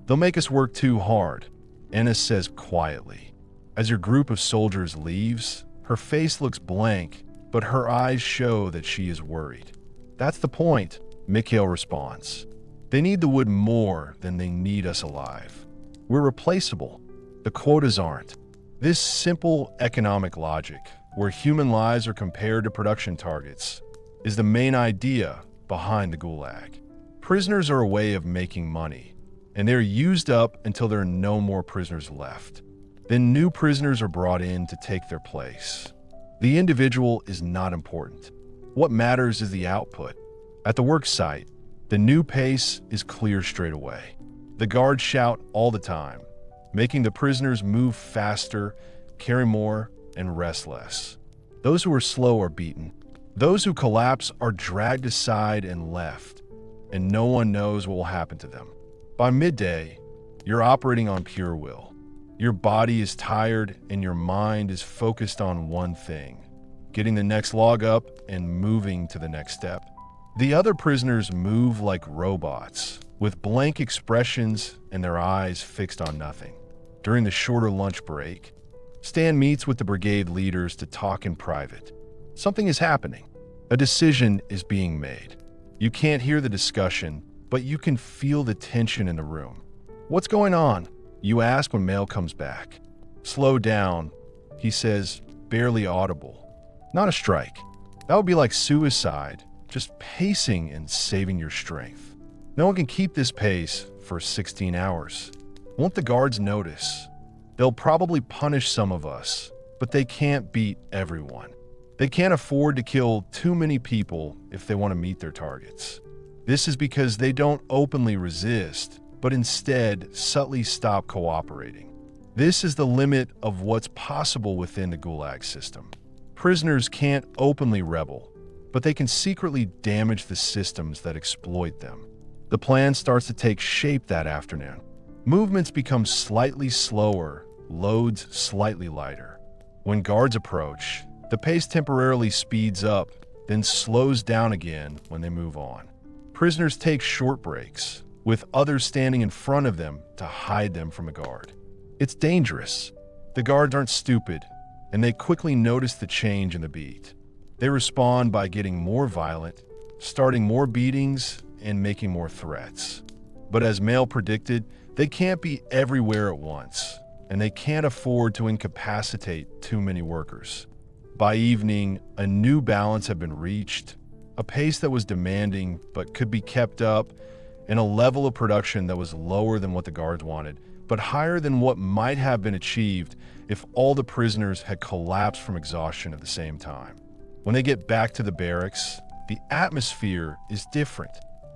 They'll make us work too hard, Ennis says quietly. As your group of soldiers leaves, her face looks blank, but her eyes show that she is worried. That's the point, Mikhail responds. They need the wood more than they need us alive. We're replaceable. The quotas aren't. This simple economic logic, where human lives are compared to production targets, is the main idea behind the Gulag. Prisoners are a way of making money, and they're used up until there are no more prisoners left. Then new prisoners are brought in to take their place. The individual is not important. What matters is the output. At the work site, the new pace is clear straight away. The guards shout all the time, making the prisoners move faster, carry more, and rest less. Those who are slow are beaten. Those who collapse are dragged aside and left, and no one knows what will happen to them. By midday, you're operating on pure will. Your body is tired and your mind is focused on one thing: getting the next log up and moving to the next step. The other prisoners move like robots, with blank expressions and their eyes fixed on nothing. During the shorter lunch break, Stan meets with the brigade leaders to talk in private. Something is happening. A decision is being made. You can't hear the discussion, but you can feel the tension in the room. What's going on? You ask when Mail comes back. Slow down, he says, barely audible. Not a strike. That would be like suicide, just pacing and saving your strength. No one can keep this pace for 16 hours. Won't the guards notice? They'll probably punish some of us, but they can't beat everyone. They can't afford to kill too many people if they want to meet their targets. This is because they don't openly resist, but instead subtly stop cooperating. This is the limit of what's possible within the Gulag system. Prisoners can't openly rebel, but they can secretly damage the systems that exploit them. The plan starts to take shape that afternoon. Movements become slightly slower, loads slightly lighter. When guards approach, the pace temporarily speeds up, then slows down again when they move on. Prisoners take short breaks, with others standing in front of them to hide them from a guard. It's dangerous. The guards aren't stupid, and they quickly notice the change in the beat. They respond by getting more violent, starting more beatings, and making more threats. But as Mail predicted, they can't be everywhere at once, and they can't afford to incapacitate too many workers. By evening, a new balance had been reached, a pace that was demanding but could be kept up, and a level of production that was lower than what the guards wanted, but higher than what might have been achieved if all the prisoners had collapsed from exhaustion at the same time. When they get back to the barracks, the atmosphere is different.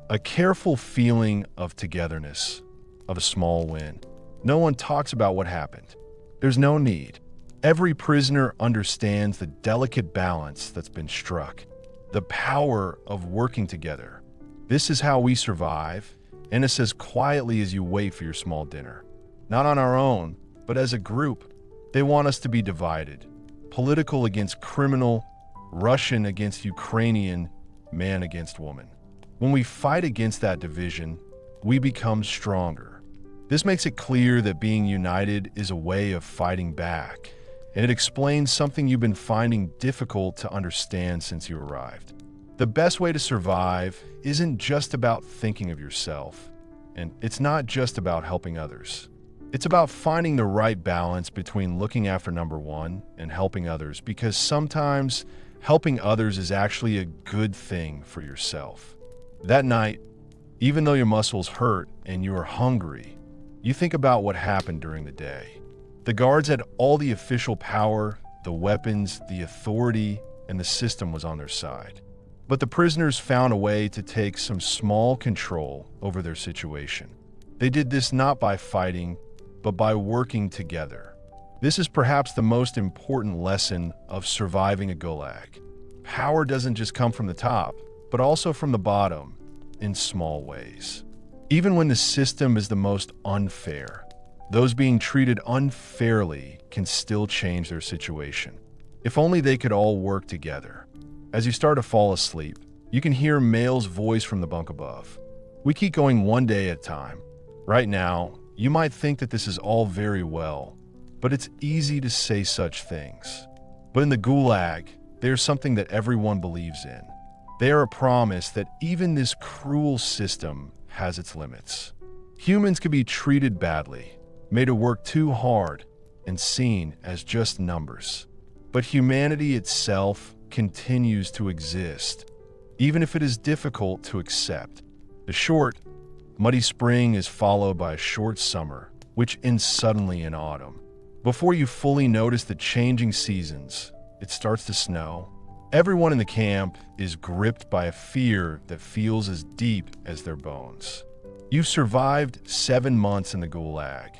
A careful feeling of togetherness, of a small win. No one talks about what happened. There's no need. Every prisoner understands the delicate balance that's been struck, the power of working together. This is how we survive, and it's as quietly as you wait for your small dinner. Not on our own, but as a group. They want us to be divided. Political against criminal, Russian against Ukrainian, man against woman. When we fight against that division, we become stronger. This makes it clear that being united is a way of fighting back, and it explains something you've been finding difficult to understand since you arrived. The best way to survive isn't just about thinking of yourself, and it's not just about helping others. It's about finding the right balance between looking after number one and helping others, because sometimes helping others is actually a good thing for yourself. That night, even though your muscles hurt and you are hungry, you think about what happened during the day. The guards had all the official power, the weapons, the authority, and the system was on their side. But the prisoners found a way to take some small control over their situation. They did this not by fighting, but by working together. This is perhaps the most important lesson of surviving a Gulag. Power doesn't just come from the top, but also from the bottom, in small ways. Even when the system is the most unfair, those being treated unfairly can still change their situation. If only they could all work together. As you start to fall asleep, you can hear Mail's voice from the bunk above. We keep going one day at a time. Right now, you might think that this is all very well, but it's easy to say such things. But in the Gulag, there's something that everyone believes in. They are a promise that even this cruel system has its limits. Humans can be treated badly, made to work too hard, and seen as just numbers. But humanity itself continues to exist, even if it is difficult to accept. The short, muddy spring is followed by a short summer, which ends suddenly in autumn. Before you fully notice the changing seasons, it starts to snow. Everyone in the camp is gripped by a fear that feels as deep as their bones. You've survived 7 months in the Gulag,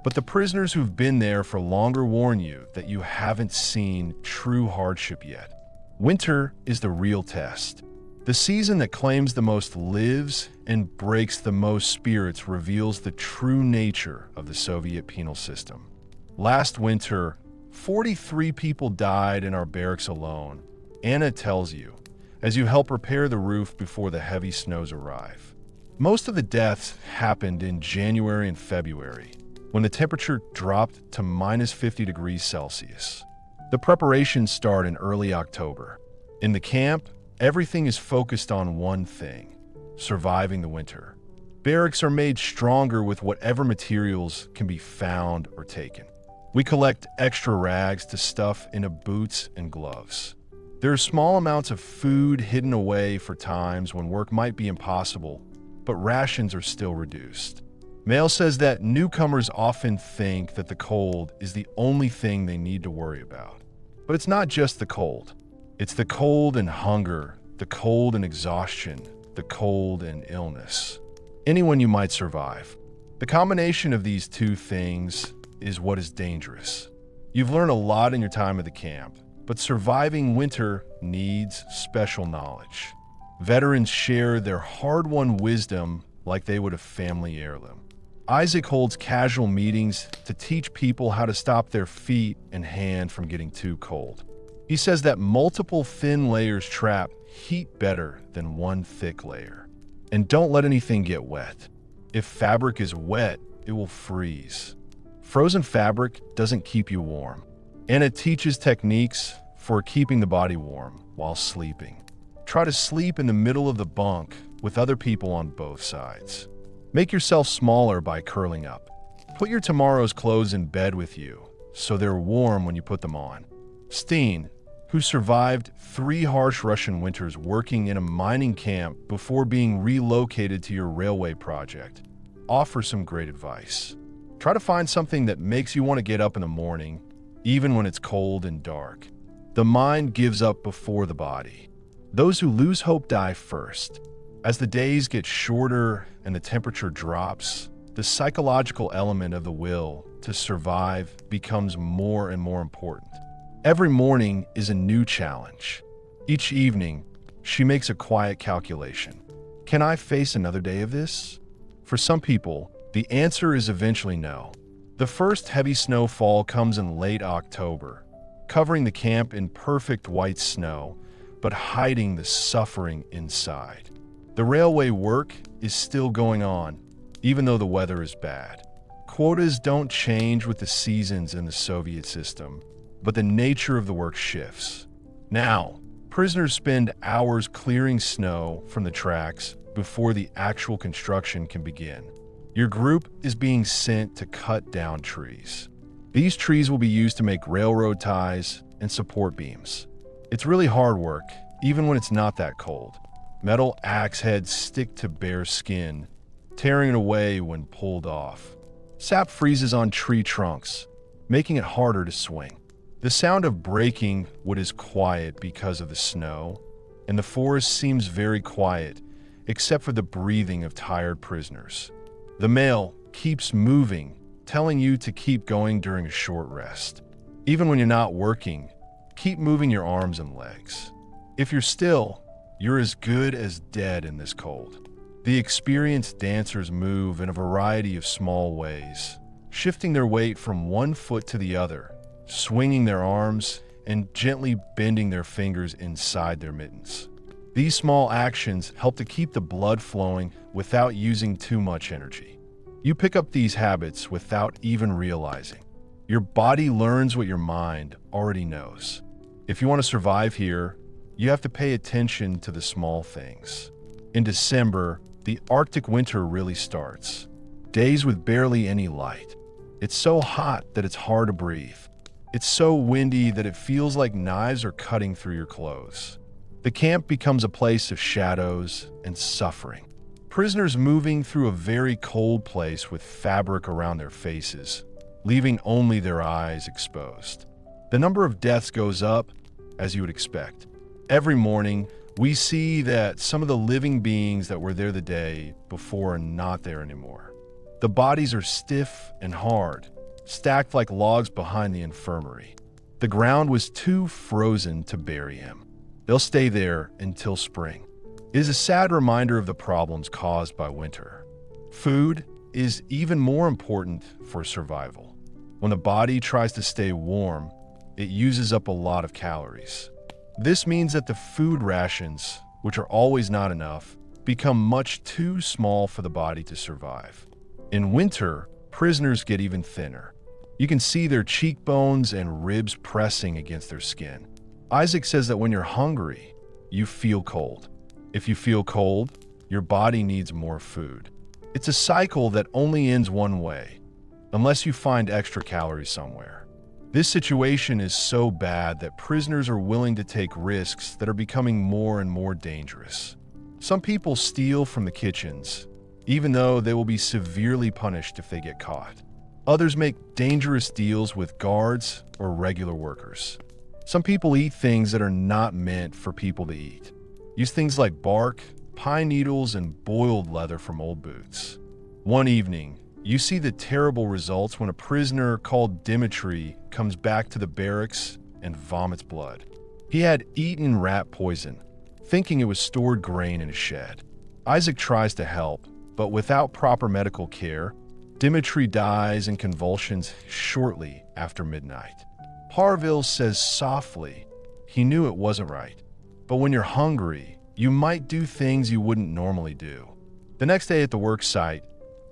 but the prisoners who've been there for longer warn you that you haven't seen true hardship yet. Winter is the real test. The season that claims the most lives and breaks the most spirits reveals the true nature of the Soviet penal system. Last winter, 43 people died in our barracks alone, Anna tells you, as you help repair the roof before the heavy snows arrive. Most of the deaths happened in January and February, when the temperature dropped to minus 50 degrees Celsius. The preparations start in early October. In the camp, everything is focused on one thing: surviving the winter. Barracks are made stronger with whatever materials can be found or taken. We collect extra rags to stuff into boots and gloves. There are small amounts of food hidden away for times when work might be impossible, but rations are still reduced. Mail says that newcomers often think that the cold is the only thing they need to worry about. But it's not just the cold. It's the cold and hunger, the cold and exhaustion, the cold and illness. Anyone you might survive. The combination of these two things is what is dangerous. You've learned a lot in your time at the camp, but surviving winter needs special knowledge. Veterans share their hard-won wisdom like they would a family heirloom. Isaac holds casual meetings to teach people how to stop their feet and hand from getting too cold. He says that multiple thin layers trap heat better than one thick layer. And don't let anything get wet. If fabric is wet, it will freeze. Frozen fabric doesn't keep you warm. And it teaches techniques for keeping the body warm while sleeping. Try to sleep in the middle of the bunk with other people on both sides. Make yourself smaller by curling up. Put your tomorrow's clothes in bed with you so they're warm when you put them on. Steen, who survived 3 harsh Russian winters working in a mining camp before being relocated to your railway project, offers some great advice. Try to find something that makes you want to get up in the morning, even when it's cold and dark. The mind gives up before the body. Those who lose hope die first. As the days get shorter and the temperature drops, the psychological element of the will to survive becomes more and more important. Every morning is a new challenge. Each evening, she makes a quiet calculation. Can I face another day of this? For some people, the answer is eventually no. The first heavy snowfall comes in late October, covering the camp in perfect white snow, but hiding the suffering inside. The railway work is still going on, even though the weather is bad. Quotas don't change with the seasons in the Soviet system, but the nature of the work shifts. Now, prisoners spend hours clearing snow from the tracks before the actual construction can begin. Your group is being sent to cut down trees. These trees will be used to make railroad ties and support beams. It's really hard work, even when it's not that cold. Metal axe heads stick to bare skin, tearing it away when pulled off. Sap freezes on tree trunks, making it harder to swing. The sound of breaking wood is quiet because of the snow, and the forest seems very quiet, except for the breathing of tired prisoners. The mail keeps moving, telling you to keep going during a short rest. Even when you're not working, keep moving your arms and legs. If you're still, you're as good as dead in this cold. The experienced dancers move in a variety of small ways, shifting their weight from one foot to the other, swinging their arms, and gently bending their fingers inside their mittens. These small actions help to keep the blood flowing without using too much energy. You pick up these habits without even realizing. Your body learns what your mind already knows. If you want to survive here, you have to pay attention to the small things. In December, the Arctic winter really starts. Days with barely any light. It's so hot that it's hard to breathe. It's so windy that it feels like knives are cutting through your clothes. The camp becomes a place of shadows and suffering. Prisoners moving through a very cold place with fabric around their faces, leaving only their eyes exposed. The number of deaths goes up, as you would expect. Every morning, we see that some of the living beings that were there the day before are not there anymore. The bodies are stiff and hard, stacked like logs behind the infirmary. The ground was too frozen to bury him. They'll stay there until spring. It is a sad reminder of the problems caused by winter. Food is even more important for survival. When the body tries to stay warm, it uses up a lot of calories. This means that the food rations, which are always not enough, become much too small for the body to survive. In winter, prisoners get even thinner. You can see their cheekbones and ribs pressing against their skin. Isaac says that when you're hungry, you feel cold. If you feel cold, your body needs more food. It's a cycle that only ends one way, unless you find extra calories somewhere. This situation is so bad that prisoners are willing to take risks that are becoming more and more dangerous. Some people steal from the kitchens, even though they will be severely punished if they get caught. Others make dangerous deals with guards or regular workers. Some people eat things that are not meant for people to eat. Use things like bark, pine needles, and boiled leather from old boots. One evening, you see the terrible results when a prisoner called Dimitri comes back to the barracks and vomits blood. He had eaten rat poison, thinking it was stored grain in a shed. Isaac tries to help, but without proper medical care, Dimitri dies in convulsions shortly after midnight. Parville says softly he knew it wasn't right, but when you're hungry, you might do things you wouldn't normally do. The next day at the work site,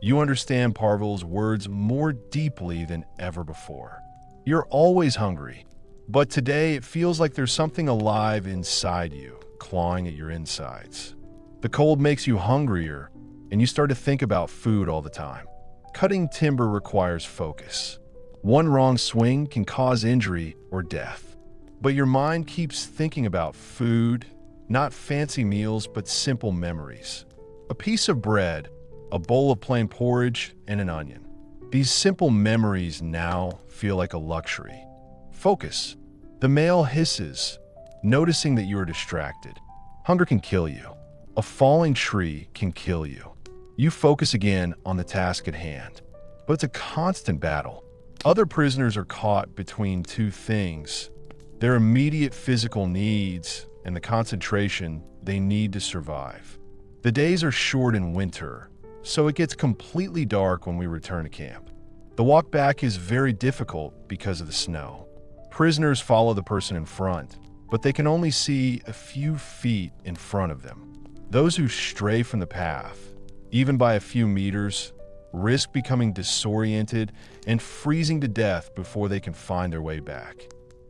you understand Parville's words more deeply than ever before. You're always hungry, but today it feels like there's something alive inside you, clawing at your insides. The cold makes you hungrier, and you start to think about food all the time. Cutting timber requires focus. One wrong swing can cause injury or death. But your mind keeps thinking about food, not fancy meals, but simple memories. A piece of bread, a bowl of plain porridge, and an onion. These simple memories now feel like a luxury. Focus. The male hisses, noticing that you are distracted. Hunger can kill you. A falling tree can kill you. You focus again on the task at hand. But it's a constant battle. Other prisoners are caught between two things: their immediate physical needs and the concentration they need to survive. The days are short in winter, so it gets completely dark when we return to camp. The walk back is very difficult because of the snow. Prisoners follow the person in front, but they can only see a few feet in front of them. Those who stray from the path, even by a few meters, risk becoming disoriented and freezing to death before they can find their way back.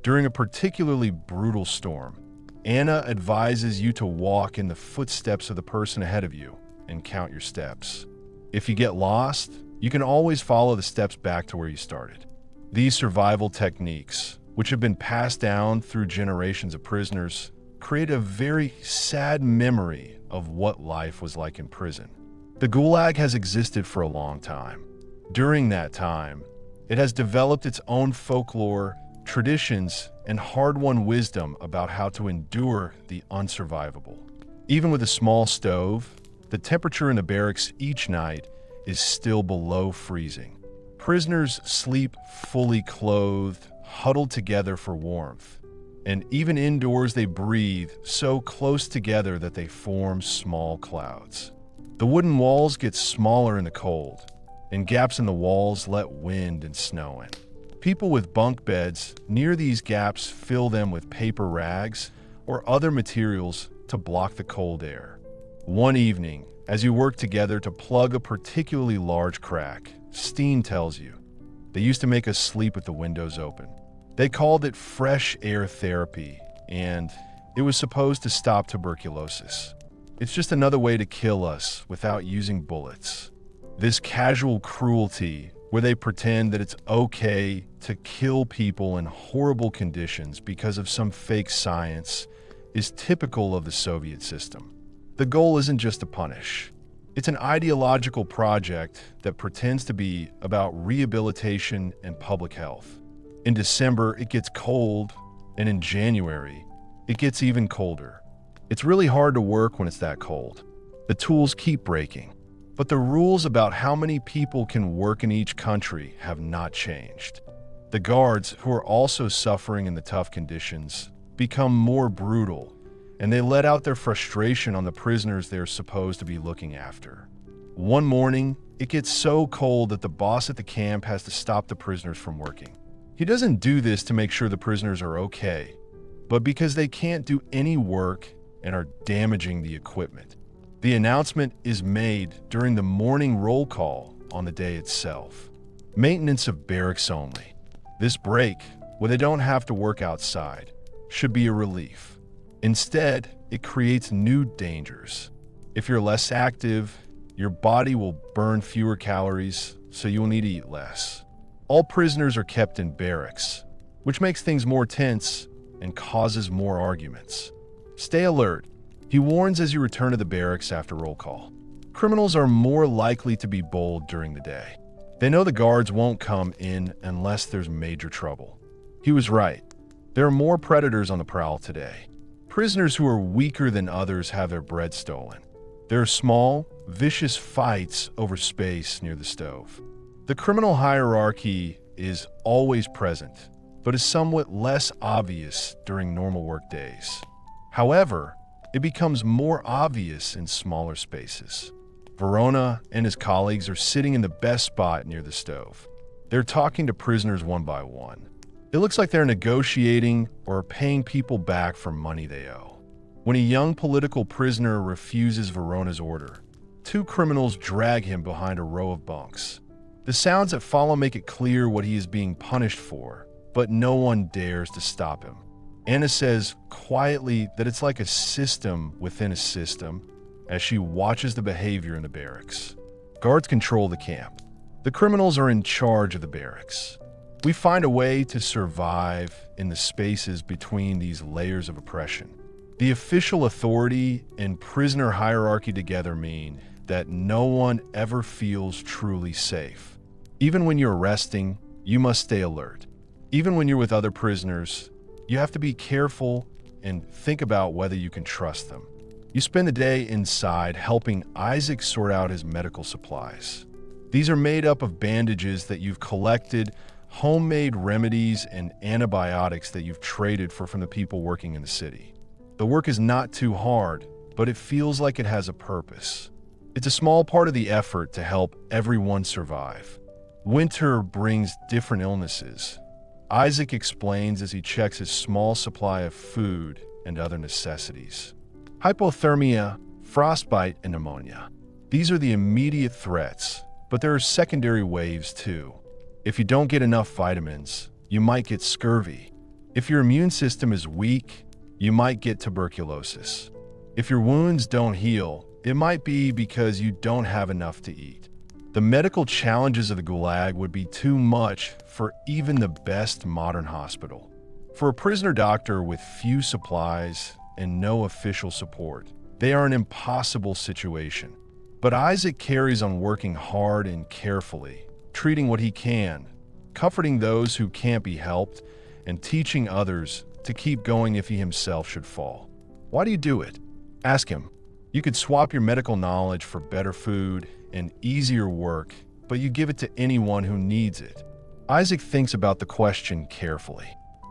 During a particularly brutal storm, Anna advises you to walk in the footsteps of the person ahead of you and count your steps. If you get lost, you can always follow the steps back to where you started. These survival techniques, which have been passed down through generations of prisoners, create a very sad memory of what life was like in prison. The Gulag has existed for a long time. During that time, it has developed its own folklore, traditions, and hard-won wisdom about how to endure the unsurvivable. Even with a small stove, the temperature in the barracks each night is still below freezing. Prisoners sleep fully clothed, huddled together for warmth. And even indoors they breathe so close together that they form small clouds. The wooden walls get smaller in the cold, and gaps in the walls let wind and snow in. People with bunk beds near these gaps fill them with paper rags or other materials to block the cold air. One evening, as you work together to plug a particularly large crack, Steen tells you, They used to make us sleep with the windows open. They called it fresh air therapy, and it was supposed to stop tuberculosis. It's just another way to kill us without using bullets. This casual cruelty where they pretend that it's okay to kill people in horrible conditions because of some fake science is typical of the Soviet system. The goal isn't just to punish. It's an ideological project that pretends to be about rehabilitation and public health. In December, it gets cold, and in January, it gets even colder. It's really hard to work when it's that cold. The tools keep breaking, but the rules about how many people can work in each country have not changed. The guards, who are also suffering in the tough conditions, become more brutal, and they let out their frustration on the prisoners they're supposed to be looking after. One morning, it gets so cold that the boss at the camp has to stop the prisoners from working. He doesn't do this to make sure the prisoners are okay, but because they can't do any work and are damaging the equipment. The announcement is made during the morning roll call on the day itself. Maintenance of barracks only. This break, where they don't have to work outside, should be a relief. Instead, it creates new dangers. If you're less active, your body will burn fewer calories, so you will need to eat less. All prisoners are kept in barracks, which makes things more tense and causes more arguments. Stay alert, he warns as you return to the barracks after roll call. Criminals are more likely to be bold during the day. They know the guards won't come in unless there's major trouble. He was right. There are more predators on the prowl today. Prisoners who are weaker than others have their bread stolen. There are small, vicious fights over space near the stove. The criminal hierarchy is always present, but is somewhat less obvious during normal work days. However, it becomes more obvious in smaller spaces. Verona and his colleagues are sitting in the best spot near the stove. They're talking to prisoners one by one. It looks like they're negotiating or paying people back for money they owe. When a young political prisoner refuses Verona's order, two criminals drag him behind a row of bunks. The sounds that follow make it clear what he is being punished for, but no one dares to stop him. Anna says quietly that it's like a system within a system as she watches the behavior in the barracks. Guards control the camp. The criminals are in charge of the barracks. We find a way to survive in the spaces between these layers of oppression. The official authority and prisoner hierarchy together mean that no one ever feels truly safe. Even when you're resting, you must stay alert. Even when you're with other prisoners, you have to be careful and think about whether you can trust them. You spend the day inside helping Isaac sort out his medical supplies. These are made up of bandages that you've collected, homemade remedies, and antibiotics that you've traded for from the people working in the city. The work is not too hard, but it feels like it has a purpose. It's a small part of the effort to help everyone survive. Winter brings different illnesses. Isaac explains as he checks his small supply of food and other necessities. Hypothermia, frostbite, and pneumonia. These are the immediate threats, but there are secondary waves too. If you don't get enough vitamins, you might get scurvy. If your immune system is weak, you might get tuberculosis. If your wounds don't heal, it might be because you don't have enough to eat. The medical challenges of the Gulag would be too much for even the best modern hospital. For a prisoner doctor with few supplies and no official support, they are an impossible situation. But Isaac carries on working hard and carefully, treating what he can, comforting those who can't be helped, and teaching others to keep going if he himself should fall. Why do you do it? Ask him. You could swap your medical knowledge for better food and easier work, but you give it to anyone who needs it. Isaac thinks about the question carefully.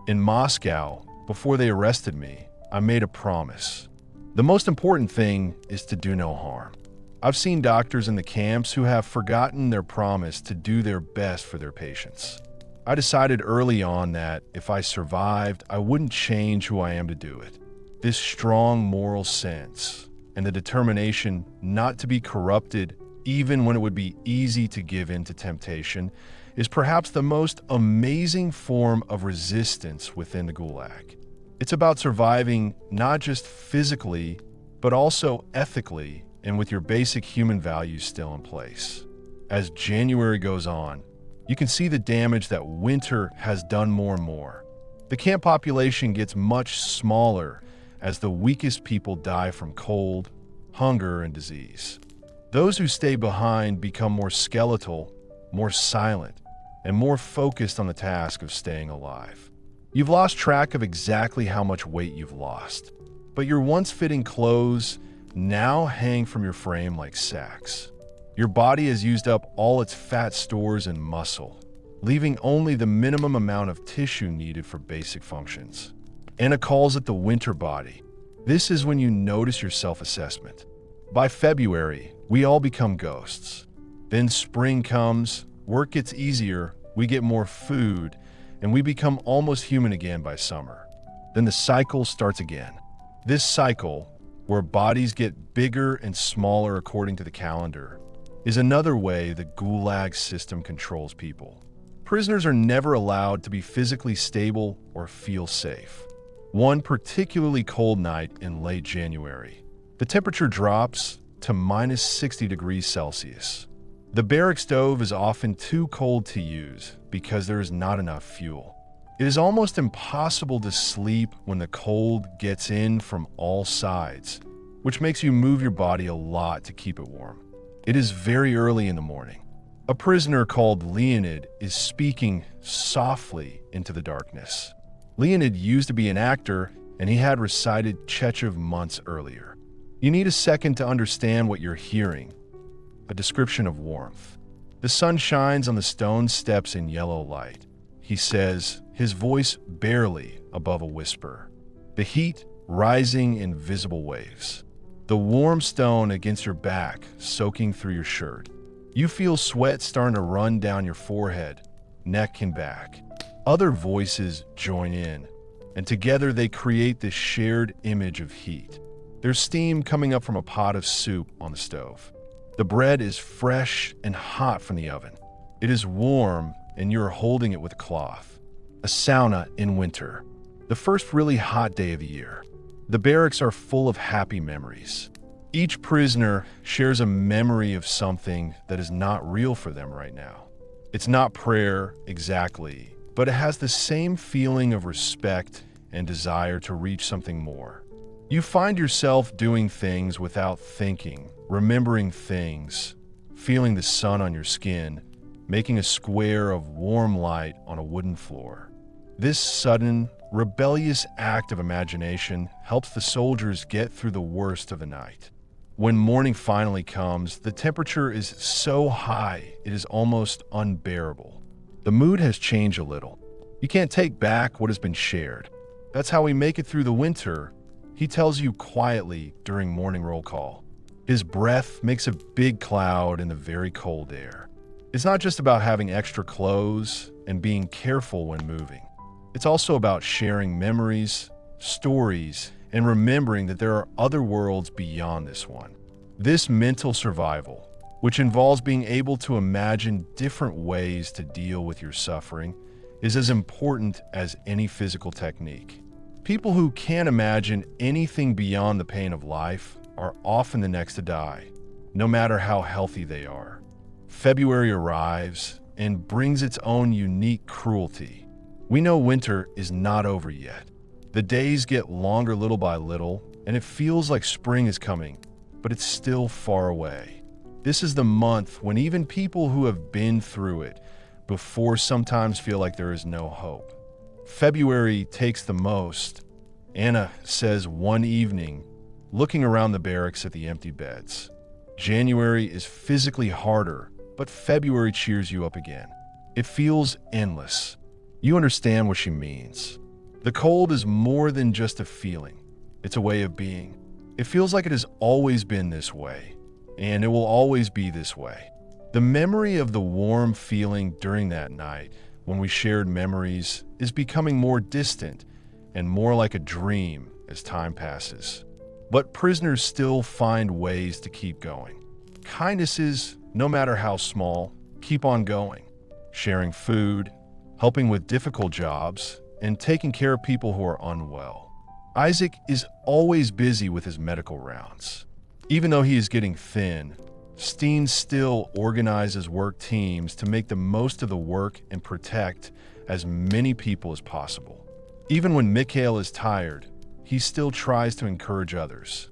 In Moscow, before they arrested me, I made a promise. The most important thing is to do no harm. I've seen doctors in the camps who have forgotten their promise to do their best for their patients. I decided early on that if I survived, I wouldn't change who I am to do it. This strong moral sense and the determination not to be corrupted, even when it would be easy to give in to temptation, is perhaps the most amazing form of resistance within the Gulag. It's about surviving not just physically, but also ethically and with your basic human values still in place. As January goes on, you can see the damage that winter has done more and more. The camp population gets much smaller as the weakest people die from cold, hunger, and disease. Those who stay behind become more skeletal, more silent, and more focused on the task of staying alive. You've lost track of exactly how much weight you've lost, but your once fitting clothes now hang from your frame like sacks. Your body has used up all its fat stores and muscle, leaving only the minimum amount of tissue needed for basic functions. Anna calls it the winter body. This is when you notice your self-assessment. By February, we all become ghosts. Then spring comes, work gets easier, we get more food, and we become almost human again by summer. Then the cycle starts again. This cycle, where bodies get bigger and smaller according to the calendar, is another way the Gulag system controls people. Prisoners are never allowed to be physically stable or feel safe. One particularly cold night in late January, the temperature drops to minus 60 degrees Celsius. The barrack stove is often too cold to use because there is not enough fuel. It is almost impossible to sleep when the cold gets in from all sides, which makes you move your body a lot to keep it warm. It is very early in the morning. A prisoner called Leonid is speaking softly into the darkness. Leonid used to be an actor, and he had recited Chechev months earlier. You need a second to understand what you're hearing. A description of warmth. The sun shines on the stone steps in yellow light. He says, his voice barely above a whisper. The heat rising in visible waves. The warm stone against your back, soaking through your shirt. You feel sweat starting to run down your forehead, neck and back. Other voices join in, and together they create this shared image of heat. There's steam coming up from a pot of soup on the stove. The bread is fresh and hot from the oven. It is warm, and you're holding it with a cloth. A sauna in winter, the first really hot day of the year. The barracks are full of happy memories. Each prisoner shares a memory of something that is not real for them right now. It's not prayer exactly, but it has the same feeling of respect and desire to reach something more. You find yourself doing things without thinking, remembering things, feeling the sun on your skin, making a square of warm light on a wooden floor. This sudden, rebellious act of imagination helps the soldiers get through the worst of the night. When morning finally comes, the temperature is so high it is almost unbearable. The mood has changed a little. You can't take back what has been shared. That's how we make it through the winter, he tells you quietly during morning roll call. His breath makes a big cloud in the very cold air. It's not just about having extra clothes and being careful when moving. It's also about sharing memories, stories, and remembering that there are other worlds beyond this one. This mental survival, which involves being able to imagine different ways to deal with your suffering, is as important as any physical technique. People who can't imagine anything beyond the pain of life are often the next to die, no matter how healthy they are. February arrives and brings its own unique cruelty. We know winter is not over yet. The days get longer little by little, and it feels like spring is coming, but it's still far away. This is the month when even people who have been through it before sometimes feel like there is no hope. February takes the most, Anna says one evening, looking around the barracks at the empty beds. January is physically harder, but February cheers you up again. It feels endless. You understand what she means. The cold is more than just a feeling. It's a way of being. It feels like it has always been this way, and it will always be this way. The memory of the warm feeling during that night, when we shared memories, is becoming more distant and more like a dream as time passes. But prisoners still find ways to keep going. Kindnesses, no matter how small, keep on going. sharing food, helping with difficult jobs, and taking care of people who are unwell. Isaac is always busy with his medical rounds. Even though he is getting thin, Steen still organizes work teams to make the most of the work and protect as many people as possible. Even when Mikhail is tired, he still tries to encourage others.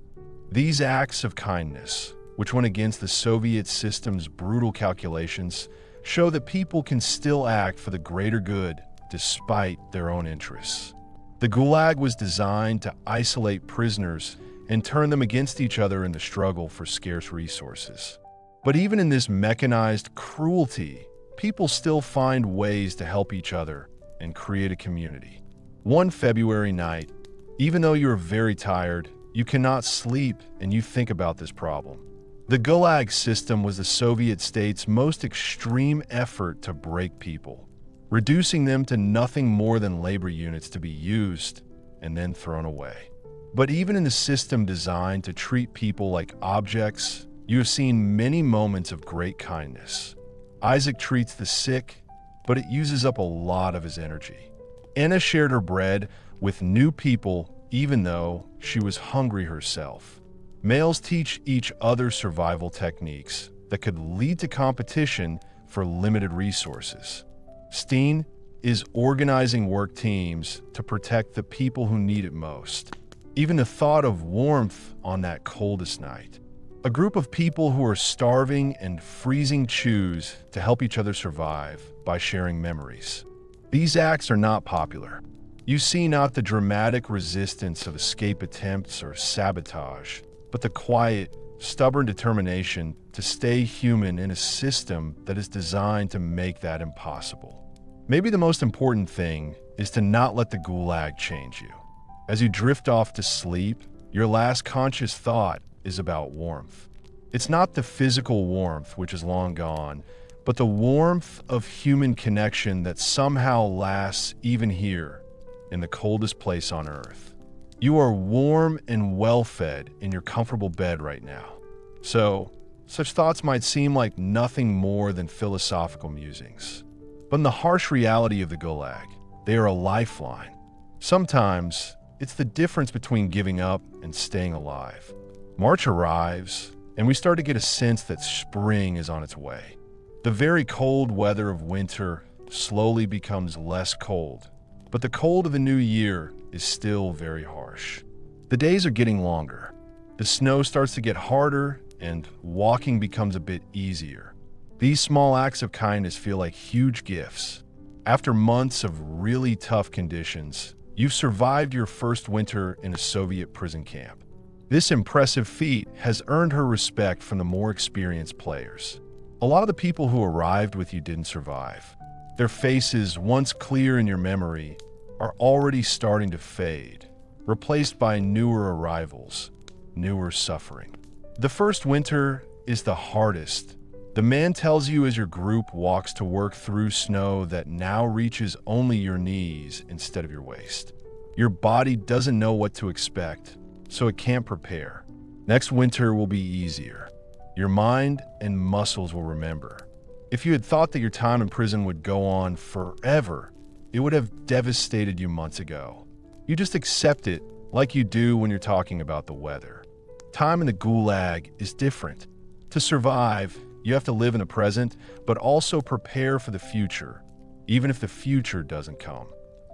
These acts of kindness, which went against the Soviet system's brutal calculations, show that people can still act for the greater good despite their own interests. The Gulag was designed to isolate prisoners and turn them against each other in the struggle for scarce resources. But even in this mechanized cruelty, people still find ways to help each other and create a community. One February night, even though you're very tired, you cannot sleep and you think about this problem. The Gulag system was the Soviet state's most extreme effort to break people, reducing them to nothing more than labor units to be used and then thrown away. But even in the system designed to treat people like objects, you have seen many moments of great kindness. Isaac treats the sick, but it uses up a lot of his energy. Anna shared her bread with new people even though she was hungry herself. Males teach each other survival techniques that could lead to competition for limited resources. Steen is organizing work teams to protect the people who need it most. Even the thought of warmth on that coldest night. A group of people who are starving and freezing choose to help each other survive by sharing memories. These acts are not popular. You see not the dramatic resistance of escape attempts or sabotage, but the quiet, stubborn determination to stay human in a system that is designed to make that impossible. Maybe the most important thing is to not let the Gulag change you. As you drift off to sleep, your last conscious thought is about warmth. It's not the physical warmth, which is long gone, but the warmth of human connection that somehow lasts even here, in the coldest place on earth. You are warm and well-fed in your comfortable bed right now. So, such thoughts might seem like nothing more than philosophical musings. But in the harsh reality of the Gulag, they are a lifeline. Sometimes, it's the difference between giving up and staying alive. March arrives, and we start to get a sense that spring is on its way. The very cold weather of winter slowly becomes less cold, but the cold of the new year is still very harsh. The days are getting longer. The snow starts to get harder, and walking becomes a bit easier. These small acts of kindness feel like huge gifts. After months of really tough conditions, you've survived your first winter in a Soviet prison camp. This impressive feat has earned her respect from the more experienced players. A lot of the people who arrived with you didn't survive. Their faces, once clear in your memory, are already starting to fade, replaced by newer arrivals, newer suffering. The first winter is the hardest. The man tells you as your group walks to work through snow that now reaches only your knees instead of your waist. Your body doesn't know what to expect, so it can't prepare. Next winter will be easier. Your mind and muscles will remember. If you had thought that your time in prison would go on forever, it would have devastated you months ago. You just accept it like you do when you're talking about the weather. Time in the Gulag is different. To survive, you have to live in the present, but also prepare for the future, even if the future doesn't come.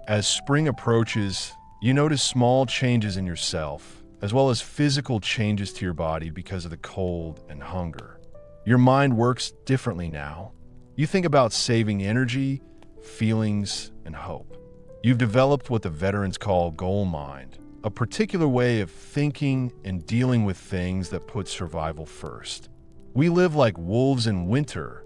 As spring approaches, you notice small changes in yourself, as well as physical changes to your body because of the cold and hunger. Your mind works differently now. You think about saving energy, feelings, and hope. You've developed what the veterans call goal mind, a particular way of thinking and dealing with things that put survival first. We live like wolves in winter,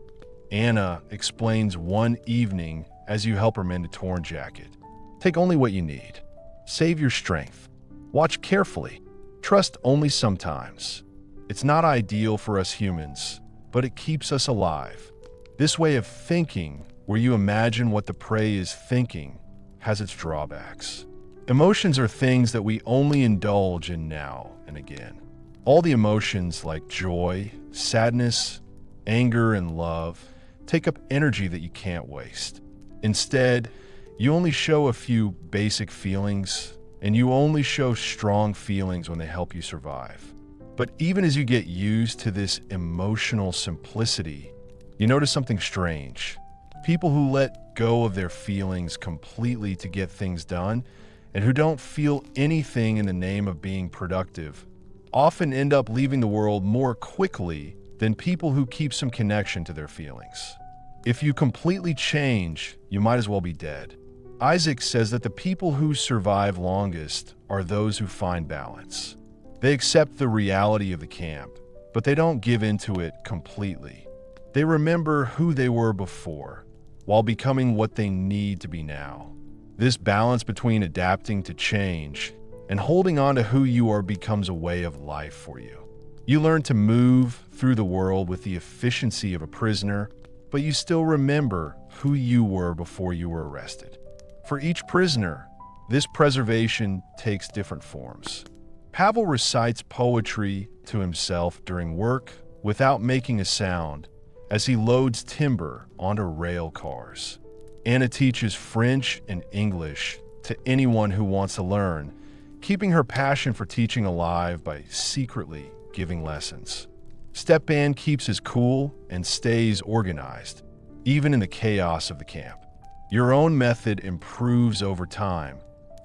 Anna explains one evening as you help her mend a torn jacket. Take only what you need. Save your strength. Watch carefully. Trust only sometimes. It's not ideal for us humans, but it keeps us alive. This way of thinking, where you imagine what the prey is thinking, has its drawbacks. Emotions are things that we only indulge in now and again. All the emotions like joy, sadness, anger, and love take up energy that you can't waste. Instead, you only show a few basic feelings, and you only show strong feelings when they help you survive. But even as you get used to this emotional simplicity, you notice something strange. People who let go of their feelings completely to get things done and who don't feel anything in the name of being productive often end up leaving the world more quickly than people who keep some connection to their feelings. If you completely change, you might as well be dead. Isaac says that the people who survive longest are those who find balance. They accept the reality of the camp, but they don't give into it completely. They remember who they were before, while becoming what they need to be now. This balance between adapting to change and holding on to who you are becomes a way of life for you. You learn to move through the world with the efficiency of a prisoner, but you still remember who you were before you were arrested. For each prisoner, this preservation takes different forms. Pavel recites poetry to himself during work without making a sound as he loads timber onto rail cars. Anna teaches French and English to anyone who wants to learn, keeping her passion for teaching alive by secretly giving lessons. Stepan keeps his cool and stays organized, even in the chaos of the camp. Your own method improves over time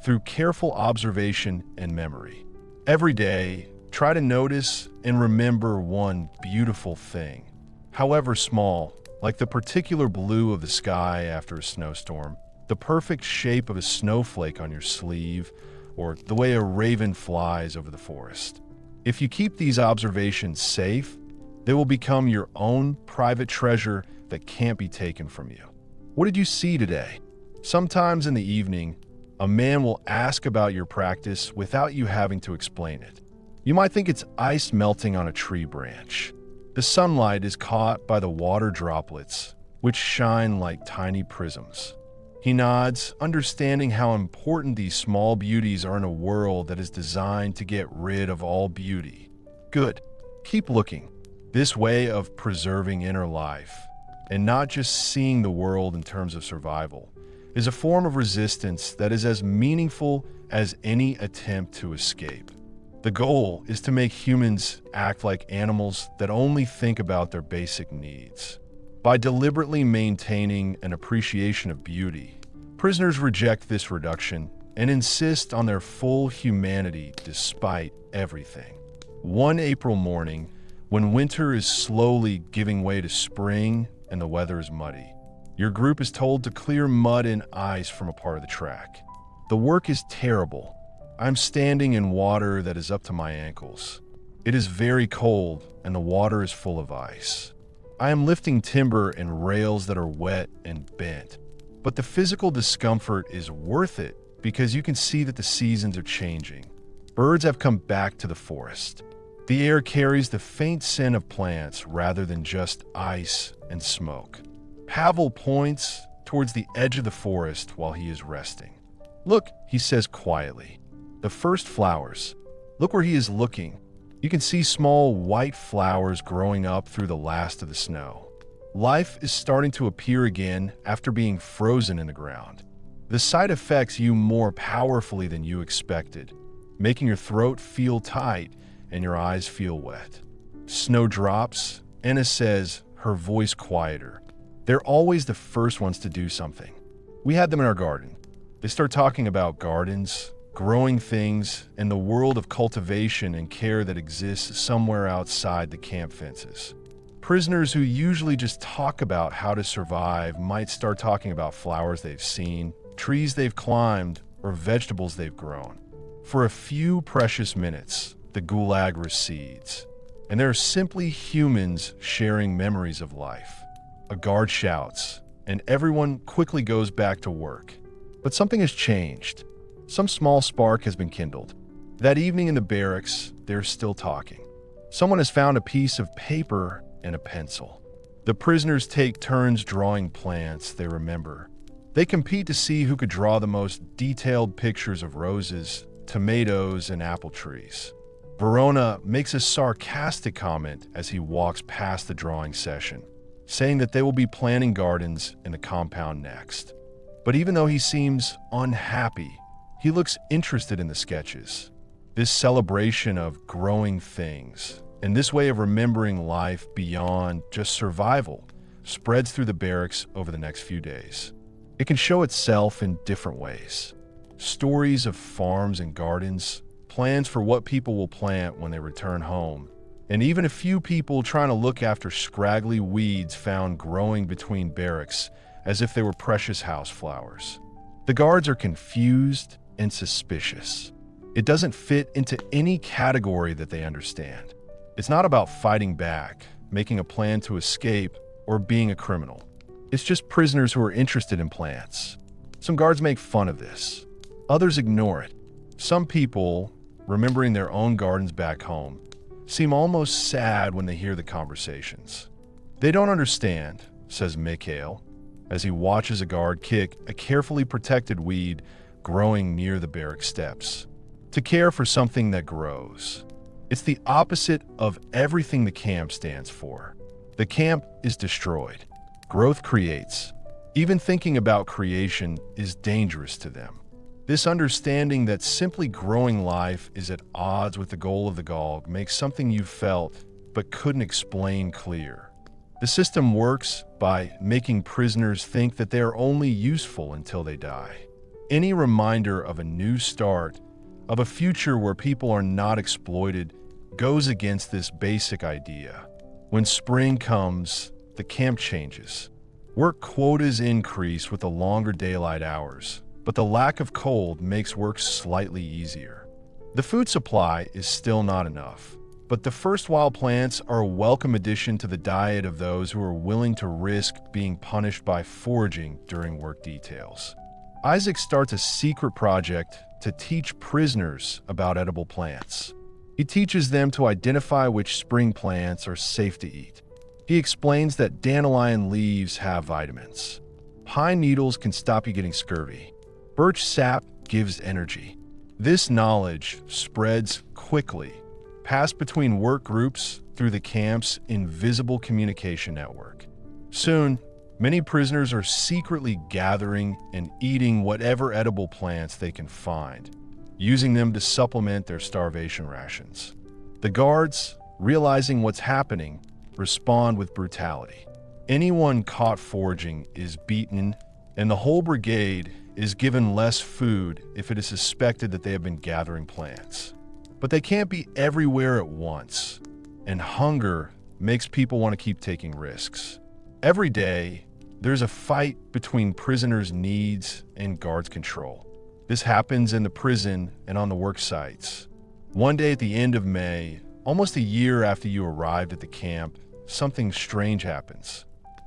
through careful observation and memory. Every day, try to notice and remember one beautiful thing, however small, like the particular blue of the sky after a snowstorm, the perfect shape of a snowflake on your sleeve, or the way a raven flies over the forest. If you keep these observations safe, they will become your own private treasure that can't be taken from you. What did you see today? Sometimes in the evening, a man will ask about your practice without you having to explain it. You might think it's ice melting on a tree branch. The sunlight is caught by the water droplets, which shine like tiny prisms. He nods, understanding how important these small beauties are in a world that is designed to get rid of all beauty. Good. Keep looking. This way of preserving inner life, and not just seeing the world in terms of survival, is a form of resistance that is as meaningful as any attempt to escape. The goal is to make humans act like animals that only think about their basic needs. By deliberately maintaining an appreciation of beauty, prisoners reject this reduction and insist on their full humanity despite everything. One April morning, when winter is slowly giving way to spring and the weather is muddy, your group is told to clear mud and ice from a part of the track. The work is terrible. I'm standing in water that is up to my ankles. It is very cold and the water is full of ice. I am lifting timber and rails that are wet and bent, but the physical discomfort is worth it because you can see that the seasons are changing. Birds have come back to the forest. The air carries the faint scent of plants rather than just ice and smoke. Pavel points towards the edge of the forest while he is resting. Look, he says quietly. The first flowers. Look where he is looking. You can see small white flowers growing up through the last of the snow. Life is starting to appear again after being frozen in the ground. The sight affects you more powerfully than you expected, making your throat feel tight and your eyes feel wet. Snow drops. Anna says, her voice quieter. They're always the first ones to do something. We had them in our garden. They start talking about gardens, growing things, and the world of cultivation and care that exists somewhere outside the camp fences. Prisoners who usually just talk about how to survive might start talking about flowers they've seen, trees they've climbed, or vegetables they've grown. For a few precious minutes, the gulag recedes, and there are simply humans sharing memories of life. A guard shouts, and everyone quickly goes back to work. But something has changed. Some small spark has been kindled. That evening in the barracks, they're still talking. Someone has found a piece of paper and a pencil. The prisoners take turns drawing plants they remember. They compete to see who could draw the most detailed pictures of roses, tomatoes, and apple trees. Verona makes a sarcastic comment as he walks past the drawing session. saying that they will be planting gardens in the compound next. But even though he seems unhappy, he looks interested in the sketches. This celebration of growing things and this way of remembering life beyond just survival spreads through the barracks over the next few days. It can show itself in different ways. Stories of farms and gardens, plans for what people will plant when they return home, and even a few people trying to look after scraggly weeds found growing between barracks as if they were precious house flowers. The guards are confused and suspicious. It doesn't fit into any category that they understand. It's not about fighting back, making a plan to escape, or being a criminal. It's just prisoners who are interested in plants. Some guards make fun of this. Others ignore it. Some people, remembering their own gardens back home, seem almost sad when they hear the conversations. They don't understand, says Mikhail, as he watches a guard kick a carefully protected weed growing near the barrack steps. To care for something that grows. It's the opposite of everything the camp stands for. The camp is destroyed. Growth creates. Even thinking about creation is dangerous to them. This understanding that simply growing life is at odds with the goal of the Gulg makes something you felt but couldn't explain clear. The system works by making prisoners think that they are only useful until they die. Any reminder of a new start, of a future where people are not exploited, goes against this basic idea. When spring comes, the camp changes. Work quotas increase with the longer daylight hours, but the lack of cold makes work slightly easier. The food supply is still not enough, but the first wild plants are a welcome addition to the diet of those who are willing to risk being punished by foraging during work details. Isaac starts a secret project to teach prisoners about edible plants. He teaches them to identify which spring plants are safe to eat. He explains that dandelion leaves have vitamins. Pine needles can stop you getting scurvy. Birch sap gives energy. This knowledge spreads quickly, passed between work groups through the camp's invisible communication network. Soon, many prisoners are secretly gathering and eating whatever edible plants they can find, using them to supplement their starvation rations. The guards, realizing what's happening, respond with brutality. Anyone caught foraging is beaten, and the whole brigade is given less food if it is suspected that they have been gathering plants. But they can't be everywhere at once, and hunger makes people want to keep taking risks. Every day, there's a fight between prisoners' needs and guards' control. This happens in the prison and on the work sites. One day at the end of May, almost a year after you arrived at the camp, something strange happens.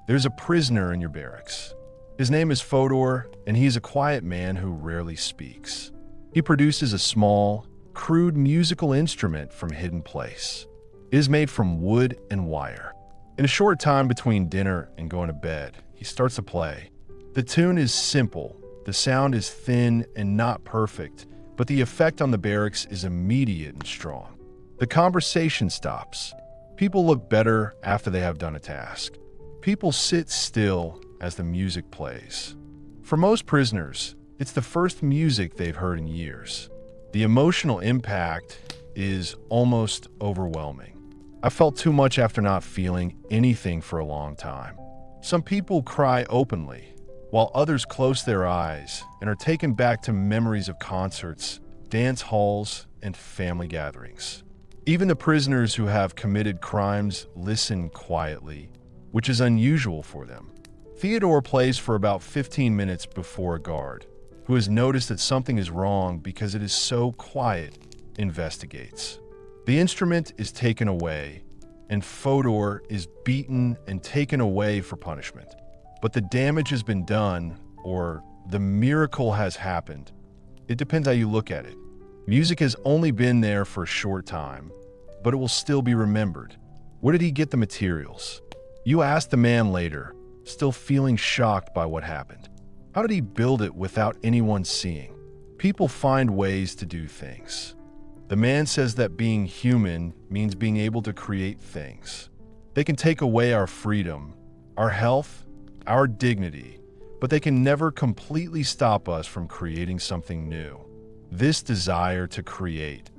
There's a prisoner in your barracks. His name is Fodor, and he's a quiet man who rarely speaks. He produces a small, crude musical instrument from a hidden place. It is made from wood and wire. In a short time between dinner and going to bed, he starts to play. The tune is simple. The sound is thin and not perfect, but the effect on the barracks is immediate and strong. The conversation stops. People look better after they have done a task. People sit still as the music plays. For most prisoners, it's the first music they've heard in years. The emotional impact is almost overwhelming. I felt too much after not feeling anything for a long time. Some people cry openly, while others close their eyes and are taken back to memories of concerts, dance halls, and family gatherings. Even the prisoners who have committed crimes listen quietly, which is unusual for them. Theodore plays for about 15 minutes before a guard, who has noticed that something is wrong because it is so quiet, investigates. The instrument is taken away, and Fodor is beaten and taken away for punishment. But the damage has been done, or the miracle has happened. It depends how you look at it. Music has only been there for a short time, but it will still be remembered. Where did he get the materials? You ask the man later, still feeling shocked by what happened. How did he build it without anyone seeing? People find ways to do things. The man says that being human means being able to create things. They can take away our freedom, our health, our dignity, but they can never completely stop us from creating something new. This desire to create,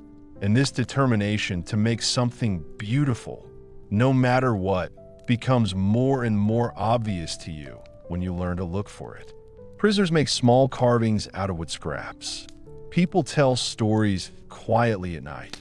and this determination to make something beautiful, no matter what, becomes more and more obvious to you when you learn to look for it. Prisoners make small carvings out of wood scraps. People tell stories quietly at night.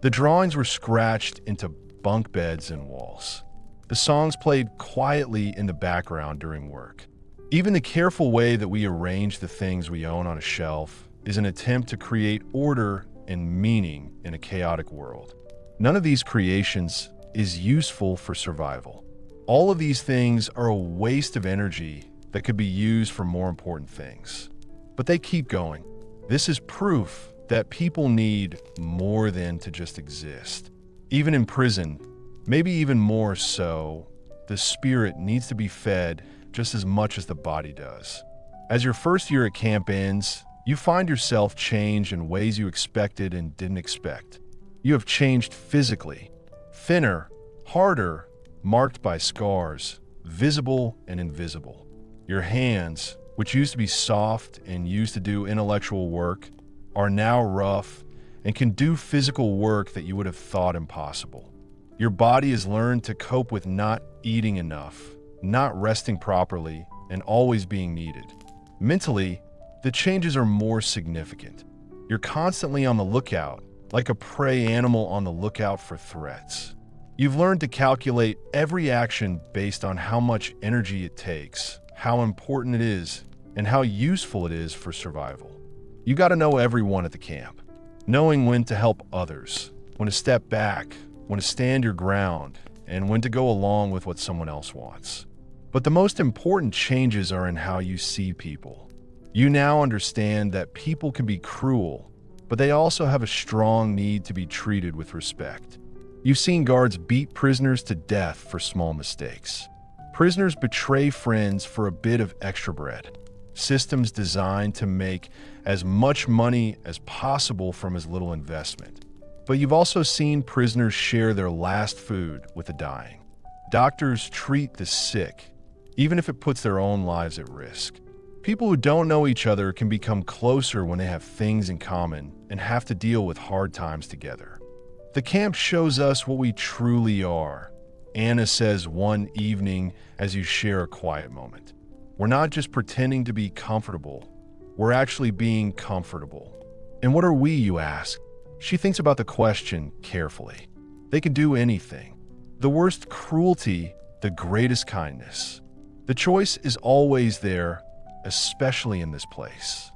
The drawings were scratched into bunk beds and walls. The songs played quietly in the background during work. Even the careful way that we arrange the things we own on a shelf is an attempt to create order and meaning in a chaotic world. None of these creations is useful for survival. All of these things are a waste of energy that could be used for more important things. But they keep going. This is proof that people need more than to just exist. Even in prison, maybe even more so, the spirit needs to be fed just as much as the body does. As your first year at camp ends, you find yourself change in ways you expected and didn't expect. You have changed physically, thinner, harder, marked by scars, visible and invisible. Your hands, which used to be soft and used to do intellectual work, are now rough and can do physical work that you would have thought impossible. Your body has learned to cope with not eating enough, not resting properly, and always being needed. Mentally, the changes are more significant. You're constantly on the lookout, like a prey animal on the lookout for threats. You've learned to calculate every action based on how much energy it takes, how important it is, and how useful it is for survival. You got to know everyone at the camp, knowing when to help others, when to step back, when to stand your ground, and when to go along with what someone else wants. But the most important changes are in how you see people. You now understand that people can be cruel, but they also have a strong need to be treated with respect. You've seen guards beat prisoners to death for small mistakes. Prisoners betray friends for a bit of extra bread. Systems designed to make as much money as possible from as little investment. But you've also seen prisoners share their last food with the dying. Doctors treat the sick, even if it puts their own lives at risk. People who don't know each other can become closer when they have things in common and have to deal with hard times together. The camp shows us what we truly are. Anna says one evening as you share a quiet moment. We're not just pretending to be comfortable, we're actually being comfortable. And what are we, you ask? She thinks about the question carefully. They can do anything. The worst cruelty, the greatest kindness. The choice is always there, especially in this place.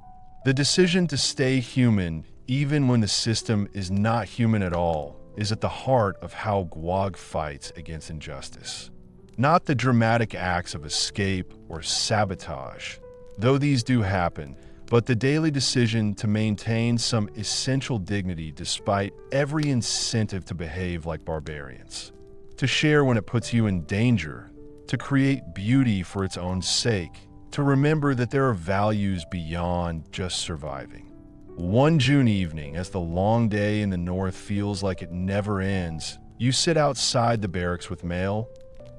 The decision to stay human, even when the system is not human at all, is at the heart of how Gulag fights against injustice. Not the dramatic acts of escape or sabotage, though these do happen, but the daily decision to maintain some essential dignity despite every incentive to behave like barbarians. To share when it puts you in danger, to create beauty for its own sake, to remember that there are values beyond just surviving. One June evening, as the long day in the north feels like it never ends, you sit outside the barracks with mail,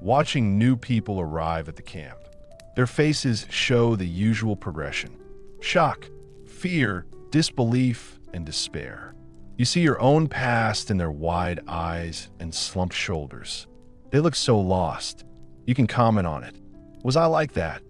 watching new people arrive at the camp. Their faces show the usual progression: shock, fear, disbelief, and despair. You see your own past in their wide eyes and slumped shoulders. They look so lost. You can comment on it. Was I like that?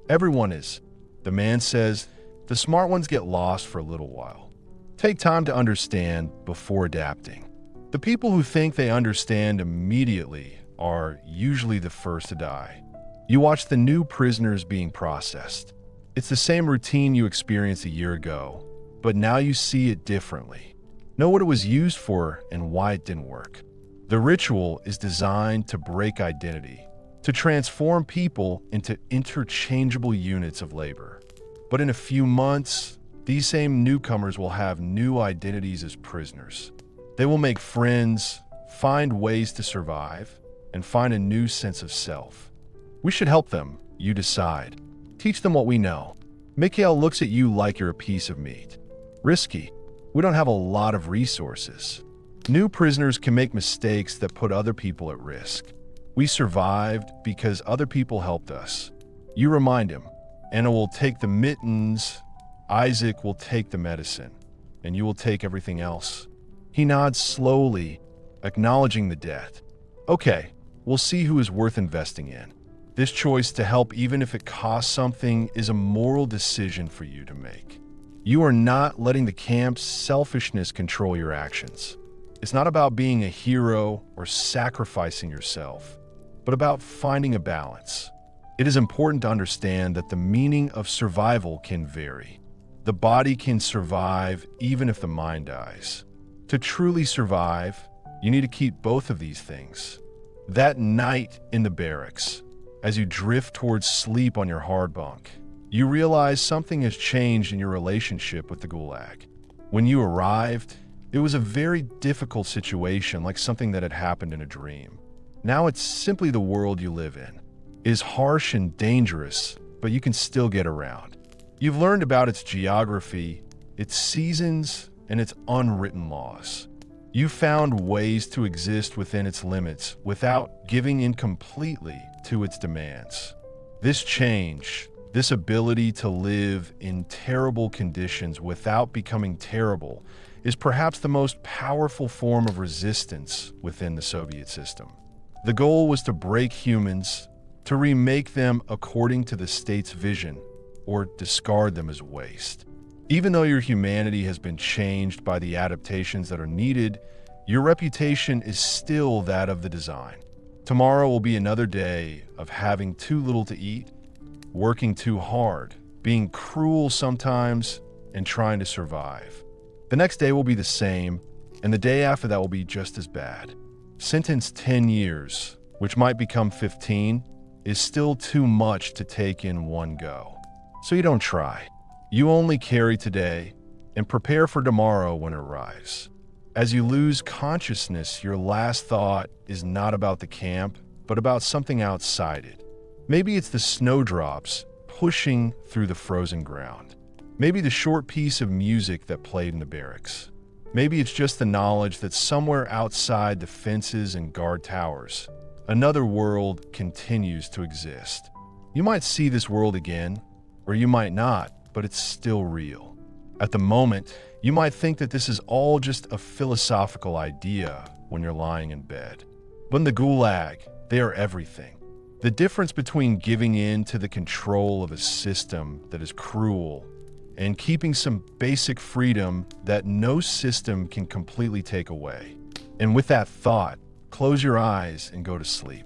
Everyone is. The man says, the smart ones get lost for a little while. Take time to understand before adapting. The people who think they understand immediately are usually the first to die. You watch the new prisoners being processed. It's the same routine you experienced a year ago, but now you see it differently. Know what it was used for and why it didn't work. The ritual is designed to break identity, to transform people into interchangeable units of labor. But in a few months, these same newcomers will have new identities as prisoners. They will make friends, find ways to survive, and find a new sense of self. We should help them, you decide. Teach them what we know. Mikhail looks at you like you're a piece of meat. Risky. We don't have a lot of resources. New prisoners can make mistakes that put other people at risk. We survived because other people helped us. You remind him, Anna will take the mittens, Isaac will take the medicine, and you will take everything else. He nods slowly, acknowledging the debt. Okay, we'll see who is worth investing in. This choice to help, even if it costs something, is a moral decision for you to make. You are not letting the camp's selfishness control your actions. It's not about being a hero or sacrificing yourself, but about finding a balance. It is important to understand that the meaning of survival can vary. The body can survive even if the mind dies. To truly survive, you need to keep both of these things. That night in the barracks, as you drift towards sleep on your hard bunk, you realize something has changed in your relationship with the Gulag. When you arrived, it was a very difficult situation, like something that had happened in a dream. Now it's simply the world you live in. It is harsh and dangerous, but you can still get around. You've learned about its geography, its seasons, and its unwritten laws. You found ways to exist within its limits without giving in completely to its demands. This change, this ability to live in terrible conditions without becoming terrible, is perhaps the most powerful form of resistance within the Soviet system. The goal was to break humans, to remake them according to the state's vision, or discard them as waste. Even though your humanity has been changed by the adaptations that are needed, your reputation is still that of the design. Tomorrow will be another day of having too little to eat, working too hard, being cruel sometimes, and trying to survive. The next day will be the same, and the day after that will be just as bad. Sentenced 10 years, which might become 15, is still too much to take in one go. So you don't try. You only carry today and prepare for tomorrow when it arrives. As you lose consciousness, your last thought is not about the camp, but about something outside it. Maybe it's the snowdrops pushing through the frozen ground. Maybe the short piece of music that played in the barracks. Maybe it's just the knowledge that somewhere outside the fences and guard towers, another world continues to exist. You might see this world again, or you might not, but it's still real. At the moment, you might think that this is all just a philosophical idea when you're lying in bed. But in the Gulag, they are everything. The difference between giving in to the control of a system that is cruel and keeping some basic freedom that no system can completely take away. And with that thought, close your eyes and go to sleep.